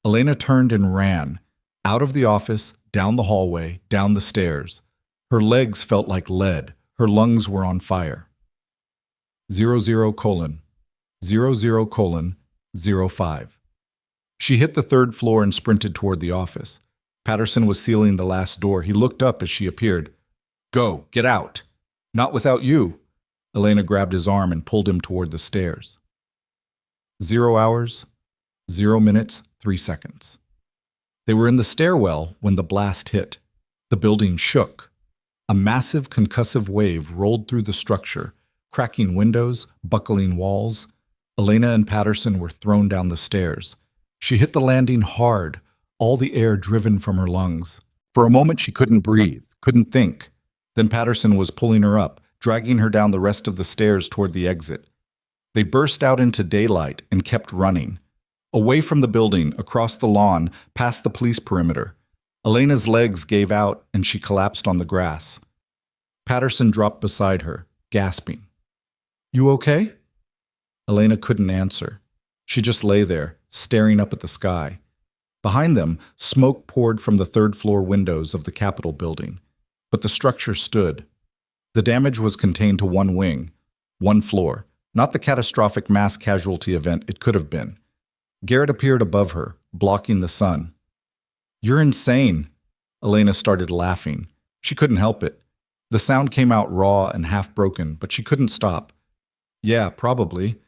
Elena turned and ran. Out of the office, down the hallway, down the stairs. Her legs felt like lead. Her lungs were on fire. 00 colon. 00 colon. 05. She hit the third floor and sprinted toward the office. Patterson was sealing the last door. He looked up as she appeared. Go, get out. Not without you. Elena grabbed his arm and pulled him toward the stairs. 0 hours, 0 minutes, 3 seconds. They were in the stairwell when the blast hit. The building shook. A massive concussive wave rolled through the structure, cracking windows, buckling walls. Elena and Patterson were thrown down the stairs. She hit the landing hard, all the air driven from her lungs. For a moment she couldn't breathe, couldn't think. Then Patterson was pulling her up, dragging her down the rest of the stairs toward the exit. They burst out into daylight and kept running. Away from the building, across the lawn, past the police perimeter. Elena's legs gave out and she collapsed on the grass. Patterson dropped beside her, gasping. You okay? Elena couldn't answer. She just lay there, staring up at the sky. Behind them, smoke poured from the third-floor windows of the Capitol building. But the structure stood. The damage was contained to one wing, one floor, not the catastrophic mass casualty event it could have been. Garrett appeared above her, blocking the sun. You're insane. Elena started laughing. She couldn't help it. The sound came out raw and half-broken, but she couldn't stop. Yeah, probably.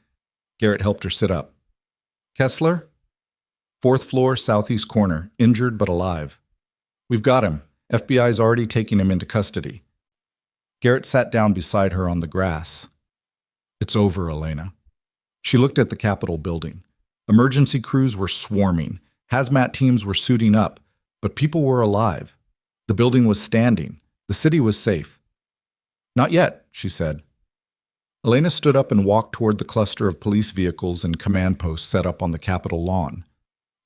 Garrett helped her sit up. Kessler? 4th floor, southeast corner, injured but alive. We've got him. FBI's already taking him into custody. Garrett sat down beside her on the grass. It's over, Elena. She looked at the Capitol building. Emergency crews were swarming. Hazmat teams were suiting up, but people were alive. The building was standing. The city was safe. Not yet, she said. Elena stood up and walked toward the cluster of police vehicles and command posts set up on the Capitol lawn.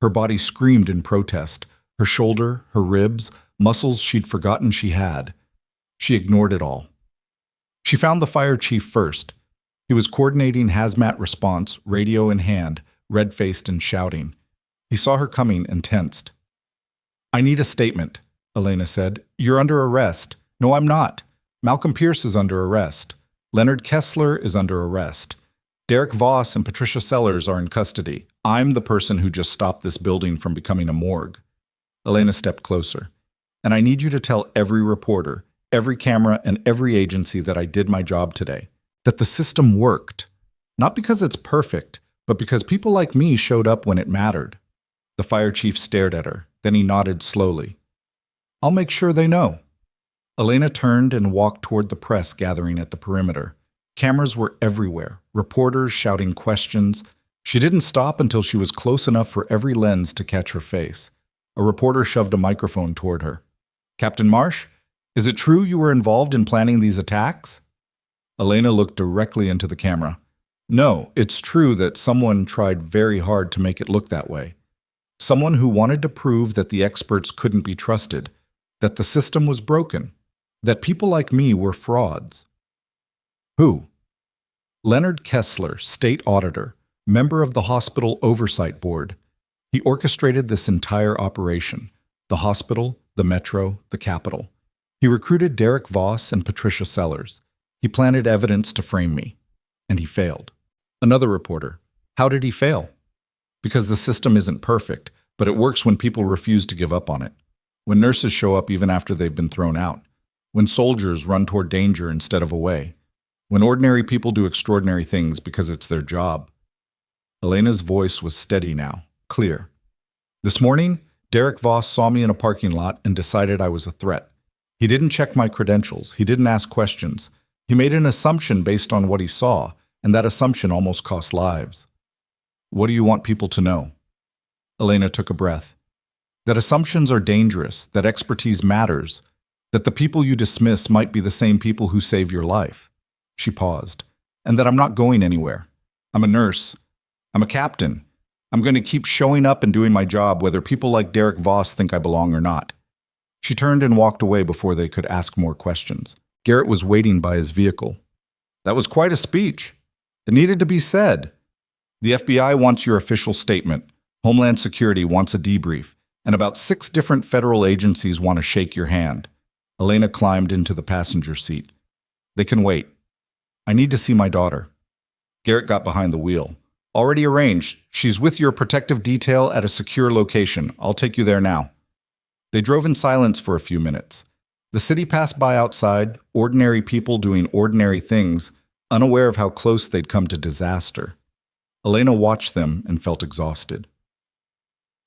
Her body screamed in protest, her shoulder, her ribs, muscles she'd forgotten she had. She ignored it all. She found the fire chief first. He was coordinating hazmat response, radio in hand, red-faced and shouting. He saw her coming and tensed. I need a statement, Elena said. You're under arrest. No, I'm not. Malcolm Pierce is under arrest. Leonard Kessler is under arrest. Derek Voss and Patricia Sellers are in custody. I'm the person who just stopped this building from becoming a morgue. Elena stepped closer. And I need you to tell every reporter, every camera, and every agency that I did my job today, that the system worked. Not because it's perfect, but because people like me showed up when it mattered. The fire chief stared at her. Then he nodded slowly. I'll make sure they know. Elena turned and walked toward the press gathering at the perimeter. Cameras were everywhere, reporters shouting questions. She didn't stop until she was close enough for every lens to catch her face. A reporter shoved a microphone toward her. Captain Marsh, is it true you were involved in planning these attacks? Elena looked directly into the camera. No, it's true that someone tried very hard to make it look that way. Someone who wanted to prove that the experts couldn't be trusted, that the system was broken, that people like me were frauds. Who? Leonard Kessler, state auditor, member of the hospital oversight board. He orchestrated this entire operation, the hospital, the metro, the Capitol. He recruited Derek Voss and Patricia Sellers. He planted evidence to frame me. And he failed. Another reporter. How did he fail? Because the system isn't perfect, but it works when people refuse to give up on it. When nurses show up even after they've been thrown out. When soldiers run toward danger instead of away. When ordinary people do extraordinary things because it's their job. Elena's voice was steady now, clear. This morning, Derek Voss saw me in a parking lot and decided I was a threat. He didn't check my credentials. He didn't ask questions. He made an assumption based on what he saw, and that assumption almost cost lives. What do you want people to know? Elena took a breath. That assumptions are dangerous, that expertise matters, that the people you dismiss might be the same people who save your life. She paused. And that I'm not going anywhere. I'm a nurse. I'm a captain. I'm going to keep showing up and doing my job whether people like Derek Voss think I belong or not. She turned and walked away before they could ask more questions. Garrett was waiting by his vehicle. That was quite a speech. It needed to be said. The FBI wants your official statement. Homeland Security wants a debrief. And about 6 different federal agencies want to shake your hand. Elena climbed into the passenger seat. They can wait. I need to see my daughter. Garrett got behind the wheel. Already arranged. She's with your protective detail at a secure location. I'll take you there now. They drove in silence for a few minutes. The city passed by outside, ordinary people doing ordinary things, unaware of how close they'd come to disaster. Elena watched them and felt exhausted.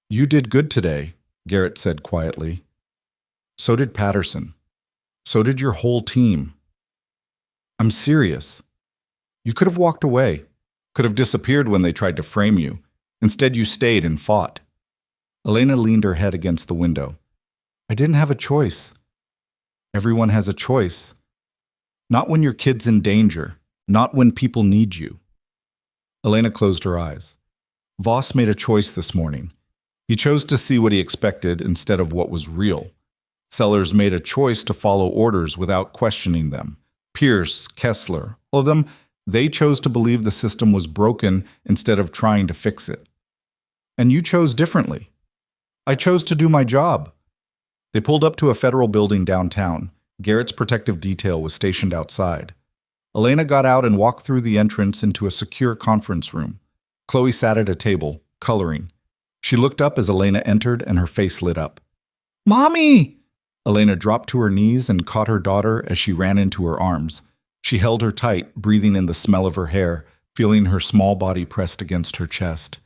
You did good today, Garrett said quietly. So did Patterson. So did your whole team. I'm serious. You could have walked away, could have disappeared when they tried to frame you. Instead, you stayed and fought. Elena leaned her head against the window. I didn't have a choice. Everyone has a choice. Not when your kid's in danger, not when people need you. Elena closed her eyes. Voss made a choice this morning. He chose to see what he expected instead of what was real. Sellers made a choice to follow orders without questioning them. Pierce, Kessler, all of them, they chose to believe the system was broken instead of trying to fix it. And you chose differently. I chose to do my job. They pulled up to a federal building downtown. Garrett's protective detail was stationed outside. Elena got out and walked through the entrance into a secure conference room. Chloe sat at a table, coloring. She looked up as Elena entered and her face lit up. Mommy! Elena dropped to her knees and caught her daughter as she ran into her arms. She held her tight, breathing in the smell of her hair, feeling her small body pressed against her chest.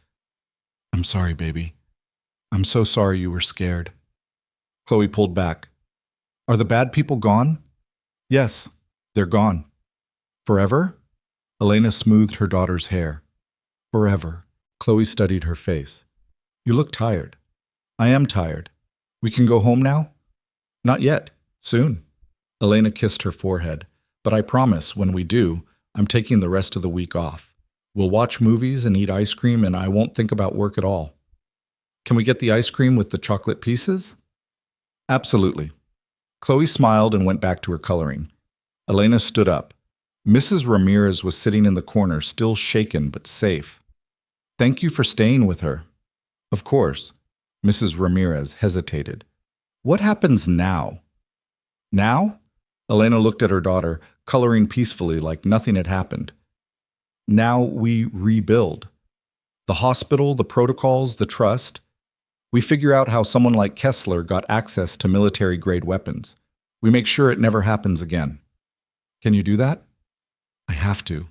I'm sorry, baby. I'm so sorry you were scared. Chloe pulled back. Are the bad people gone? Yes, they're gone. Forever? Elena smoothed her daughter's hair. Forever. Chloe studied her face. You look tired. I am tired. We can go home now? Not yet. Soon. Elena kissed her forehead. But I promise, when we do, I'm taking the rest of the week off. We'll watch movies and eat ice cream, and I won't think about work at all. Can we get the ice cream with the chocolate pieces? Absolutely. Chloe smiled and went back to her coloring. Elena stood up. Mrs. Ramirez was sitting in the corner, still shaken but safe. Thank you for staying with her. Of course. Mrs. Ramirez hesitated. What happens now? Now? Elena looked at her daughter, coloring peacefully like nothing had happened. Now we rebuild. The hospital, the protocols, the trust. We figure out how someone like Kessler got access to military-grade weapons. We make sure it never happens again. Can you do that? I have to.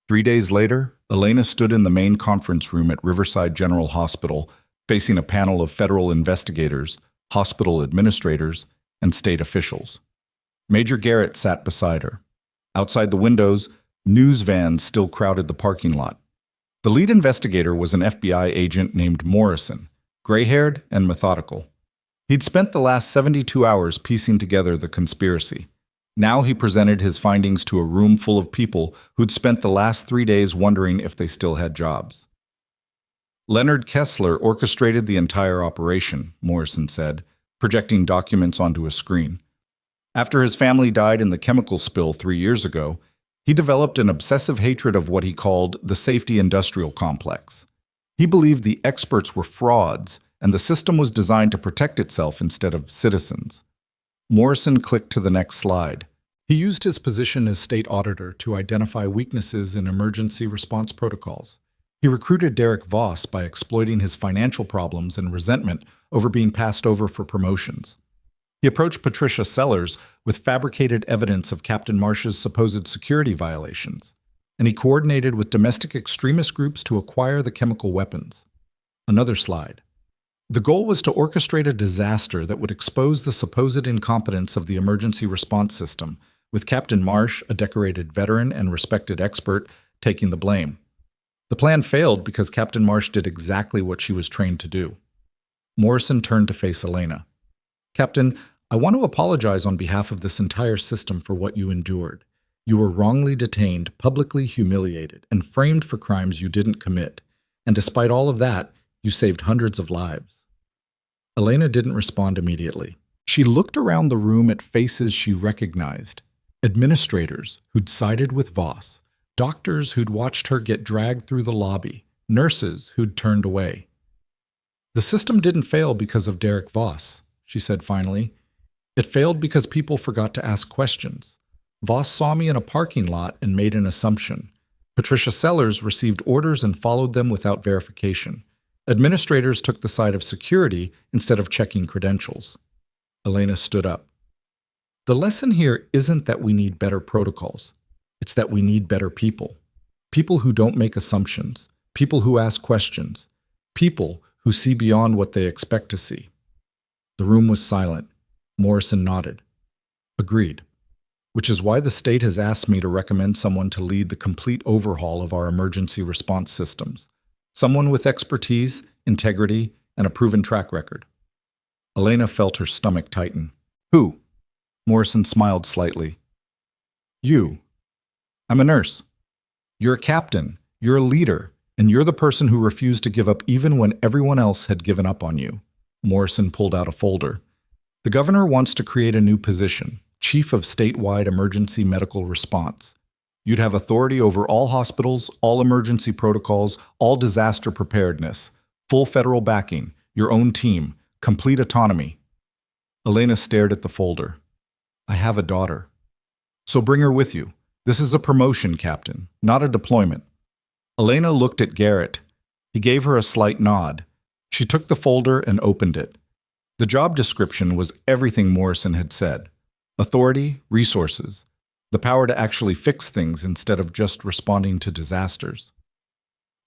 3 days later, Elena stood in the main conference room at Riverside General Hospital, facing a panel of federal investigators, hospital administrators, and state officials. Major Garrett sat beside her. Outside the windows, news vans still crowded the parking lot. The lead investigator was an FBI agent named Morrison, gray-haired and methodical. He'd spent the last 72 hours piecing together the conspiracy. Now he presented his findings to a room full of people who'd spent the last 3 days wondering if they still had jobs. Leonard Kessler orchestrated the entire operation, Morrison said, projecting documents onto a screen. After his family died in the chemical spill 3 years ago, he developed an obsessive hatred of what he called the safety industrial complex. He believed the experts were frauds, and the system was designed to protect itself instead of citizens. Morrison clicked to the next slide. He used his position as state auditor to identify weaknesses in emergency response protocols. He recruited Derek Voss by exploiting his financial problems and resentment over being passed over for promotions. He approached Patricia Sellers with fabricated evidence of Captain Marsh's supposed security violations, and he coordinated with domestic extremist groups to acquire the chemical weapons. Another slide. The goal was to orchestrate a disaster that would expose the supposed incompetence of the emergency response system, with Captain Marsh, a decorated veteran and respected expert, taking the blame. The plan failed because Captain Marsh did exactly what she was trained to do. Morrison turned to face Elena. Captain, I want to apologize on behalf of this entire system for what you endured. You were wrongly detained, publicly humiliated, and framed for crimes you didn't commit. And despite all of that, you saved hundreds of lives. Elena didn't respond immediately. She looked around the room at faces she recognized. Administrators who'd sided with Voss, doctors who'd watched her get dragged through the lobby, nurses who'd turned away. The system didn't fail because of Derek Voss, she said finally. It failed because people forgot to ask questions. Voss saw me in a parking lot and made an assumption. Patricia Sellers received orders and followed them without verification. Administrators took the side of security instead of checking credentials. Elena stood up. The lesson here isn't that we need better protocols. It's that we need better people. People who don't make assumptions. People who ask questions. People who see beyond what they expect to see. The room was silent. Morrison nodded. Agreed. Which is why the state has asked me to recommend someone to lead the complete overhaul of our emergency response systems. Someone with expertise, integrity, and a proven track record. Elena felt her stomach tighten. Who? Morrison smiled slightly. You. I'm a nurse. You're a captain, you're a leader, and you're the person who refused to give up even when everyone else had given up on you. Morrison pulled out a folder. The governor wants to create a new position, Chief of Statewide Emergency Medical Response. You'd have authority over all hospitals, all emergency protocols, all disaster preparedness, full federal backing, your own team, complete autonomy. Elena stared at the folder. I have a daughter. So bring her with you. This is a promotion, Captain, not a deployment. Elena looked at Garrett. He gave her a slight nod. She took the folder and opened it. The job description was everything Morrison had said. Authority, resources, the power to actually fix things instead of just responding to disasters.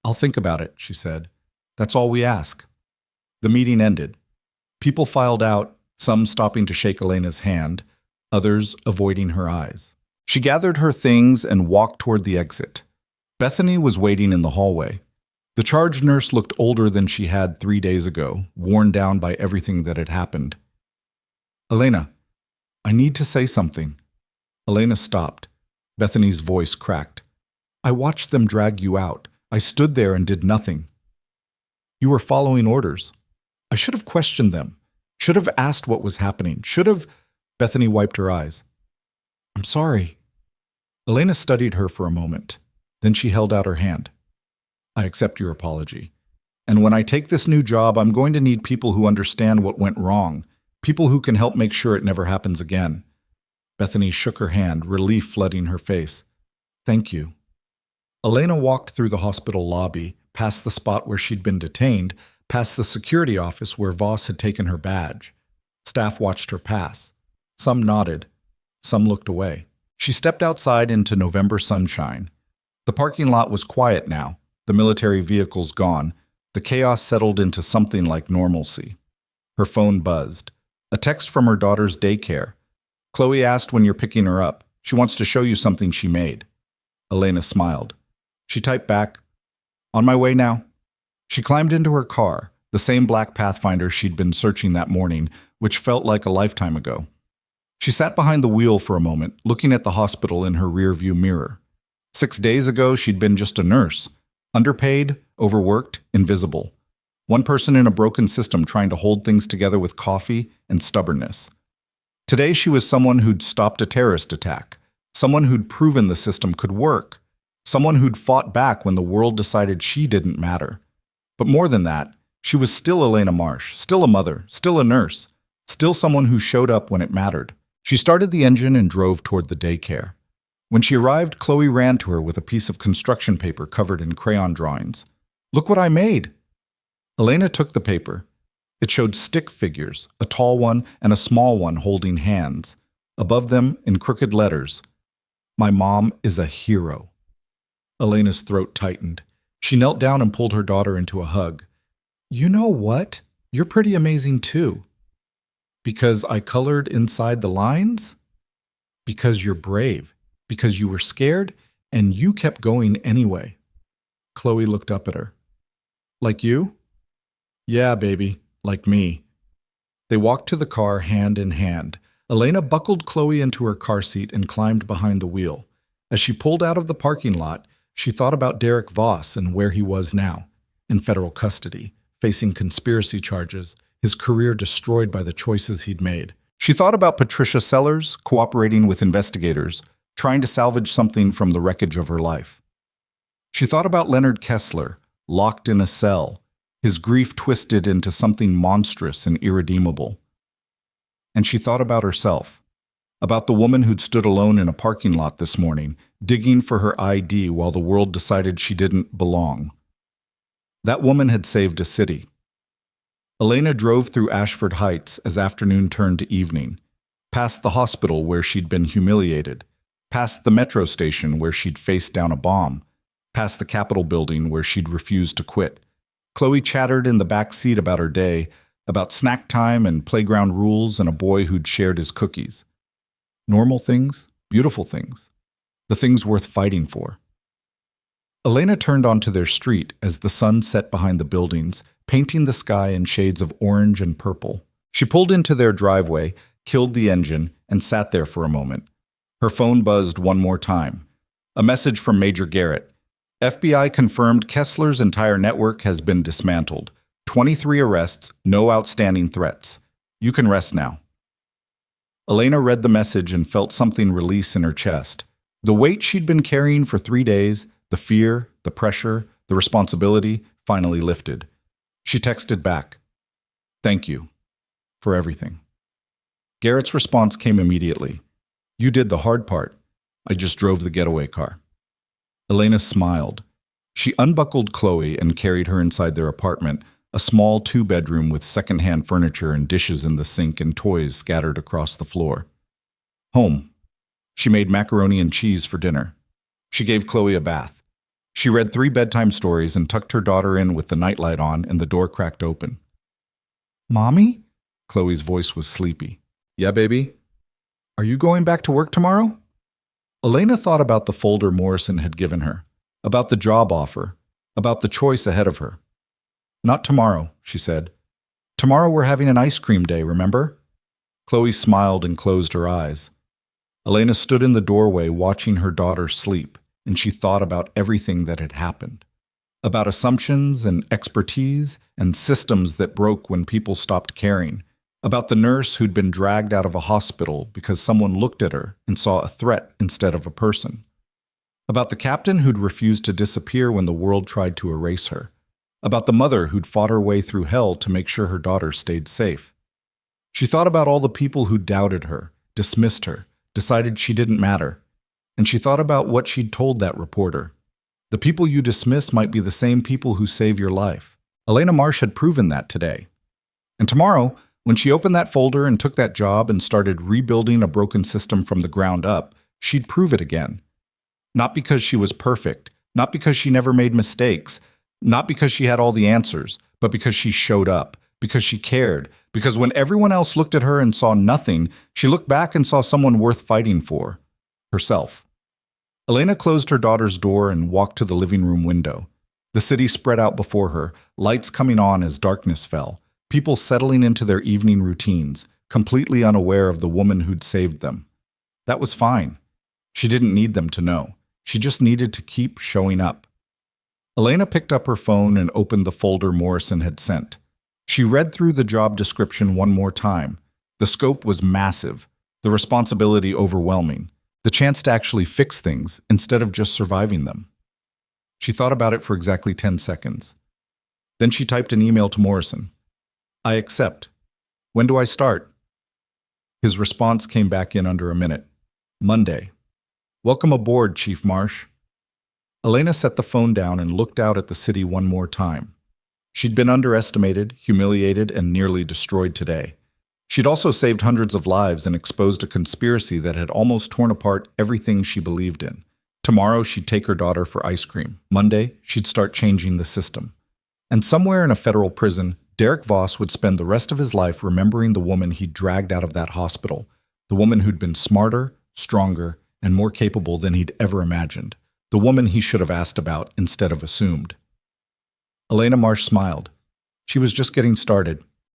I'll think about it, she said. That's all we ask. The meeting ended. People filed out, some stopping to shake Elena's hand, others avoiding her eyes. She gathered her things and walked toward the exit. Bethany was waiting in the hallway. The charge nurse looked older than she had 3 days ago, worn down by everything that had happened. Elena, I need to say something. Elena stopped. Bethany's voice cracked. I watched them drag you out. I stood there and did nothing. You were following orders. I should have questioned them. Should have asked what was happening. Should have... Bethany wiped her eyes. I'm sorry. Elena studied her for a moment. Then she held out her hand. I accept your apology. And when I take this new job, I'm going to need people who understand what went wrong, people who can help make sure it never happens again. Bethany shook her hand, relief flooding her face. Thank you. Elena walked through the hospital lobby, past the spot where she'd been detained, past the security office where Voss had taken her badge. Staff watched her pass. Some nodded. Some looked away. She stepped outside into November sunshine. The parking lot was quiet now, the military vehicles gone. The chaos settled into something like normalcy. Her phone buzzed. A text from her daughter's daycare. Chloe asked when you're picking her up. She wants to show you something she made. Elena smiled. She typed back, "On my way now." She climbed into her car, the same black Pathfinder she'd been searching that morning, which felt like a lifetime ago. She sat behind the wheel for a moment, looking at the hospital in her rearview mirror. 6 days ago, she'd been just a nurse. Underpaid, overworked, invisible. One person in a broken system trying to hold things together with coffee and stubbornness. Today, she was someone who'd stopped a terrorist attack. Someone who'd proven the system could work. Someone who'd fought back when the world decided she didn't matter. But more than that, she was still Elena Marsh, still a mother, still a nurse, still someone who showed up when it mattered. She started the engine and drove toward the daycare. When she arrived, Chloe ran to her with a piece of construction paper covered in crayon drawings. "Look what I made!" Elena took the paper. It showed stick figures, a tall one and a small one holding hands. Above them, in crooked letters, "My mom is a hero." Elena's throat tightened. She knelt down and pulled her daughter into a hug. "You know what? You're pretty amazing too." "Because I colored inside the lines?" "Because you're brave. Because you were scared, and you kept going anyway." Chloe looked up at her. "Like you?" "Yeah, baby, like me." They walked to the car hand in hand. Elena buckled Chloe into her car seat and climbed behind the wheel. As she pulled out of the parking lot, she thought about Derek Voss and where he was now, in federal custody, facing conspiracy charges, his career destroyed by the choices he'd made. She thought about Patricia Sellers, cooperating with investigators, trying to salvage something from the wreckage of her life. She thought about Leonard Kessler, locked in a cell, his grief twisted into something monstrous and irredeemable. And she thought about herself, about the woman who'd stood alone in a parking lot this morning, digging for her ID while the world decided she didn't belong. That woman had saved a city. Elena drove through Ashford Heights as afternoon turned to evening, past the hospital where she'd been humiliated, past the metro station where she'd faced down a bomb, past the Capitol building where she'd refused to quit. Chloe chattered in the back seat about her day, about snack time and playground rules and a boy who'd shared his cookies. Normal things, beautiful things, the things worth fighting for. Elena turned onto their street as the sun set behind the buildings, painting the sky in shades of orange and purple. She pulled into their driveway, killed the engine, and sat there for a moment. Her phone buzzed one more time. A message from Major Garrett. FBI confirmed Kessler's entire network has been dismantled. 23 arrests, no outstanding threats. You can rest now. Elena read the message and felt something release in her chest. The weight she'd been carrying for 3 days, the fear, the pressure, the responsibility, finally lifted. She texted back, "Thank you for everything." Garrett's response came immediately. "You did the hard part. I just drove the getaway car." Elena smiled. She unbuckled Chloe and carried her inside their apartment, a small 2-bedroom with second-hand furniture and dishes in the sink and toys scattered across the floor. Home. She made macaroni and cheese for dinner. She gave Chloe a bath. She read 3 bedtime stories and tucked her daughter in with the nightlight on and the door cracked open. "Mommy?" Chloe's voice was sleepy. "Yeah, baby?" "Are you going back to work tomorrow?" Elena thought about the folder Morrison had given her, about the job offer, about the choice ahead of her. "Not tomorrow," she said. "Tomorrow we're having an ice cream day, remember?" Chloe smiled and closed her eyes. Elena stood in the doorway watching her daughter sleep, and she thought about everything that had happened. About assumptions and expertise and systems that broke when people stopped caring. About the nurse who'd been dragged out of a hospital because someone looked at her and saw a threat instead of a person. About the captain who'd refused to disappear when the world tried to erase her. About the mother who'd fought her way through hell to make sure her daughter stayed safe. She thought about all the people who doubted her, dismissed her, decided she didn't matter. And she thought about what she'd told that reporter. The people you dismiss might be the same people who save your life. Elena Marsh had proven that today. And tomorrow, when she opened that folder and took that job and started rebuilding a broken system from the ground up, she'd prove it again. Not because she was perfect, not because she never made mistakes, not because she had all the answers, but because she showed up, because she cared, because when everyone else looked at her and saw nothing, she looked back and saw someone worth fighting for, herself. Elena closed her daughter's door and walked to the living room window. The city spread out before her, lights coming on as darkness fell, people settling into their evening routines, completely unaware of the woman who'd saved them. That was fine. She didn't need them to know. She just needed to keep showing up. Elena picked up her phone and opened the folder Morrison had sent. She read through the job description one more time. The scope was massive, the responsibility overwhelming, the chance to actually fix things instead of just surviving them. She thought about it for exactly 10 seconds. Then she typed an email to Morrison. I accept. When do I start? His response came back in under a minute. Monday. Welcome aboard, Chief Marsh. Elena set the phone down and looked out at the city one more time. She'd been underestimated, humiliated, and nearly destroyed today. She'd also saved hundreds of lives and exposed a conspiracy that had almost torn apart everything she believed in. Tomorrow, she'd take her daughter for ice cream. Monday, she'd start changing the system. And somewhere in a federal prison, Derek Voss would spend the rest of his life remembering the woman he'd dragged out of that hospital, the woman who'd been smarter, stronger, and more capable than he'd ever imagined, the woman he should have asked about instead of assumed. Elena Marsh smiled. She was just getting started.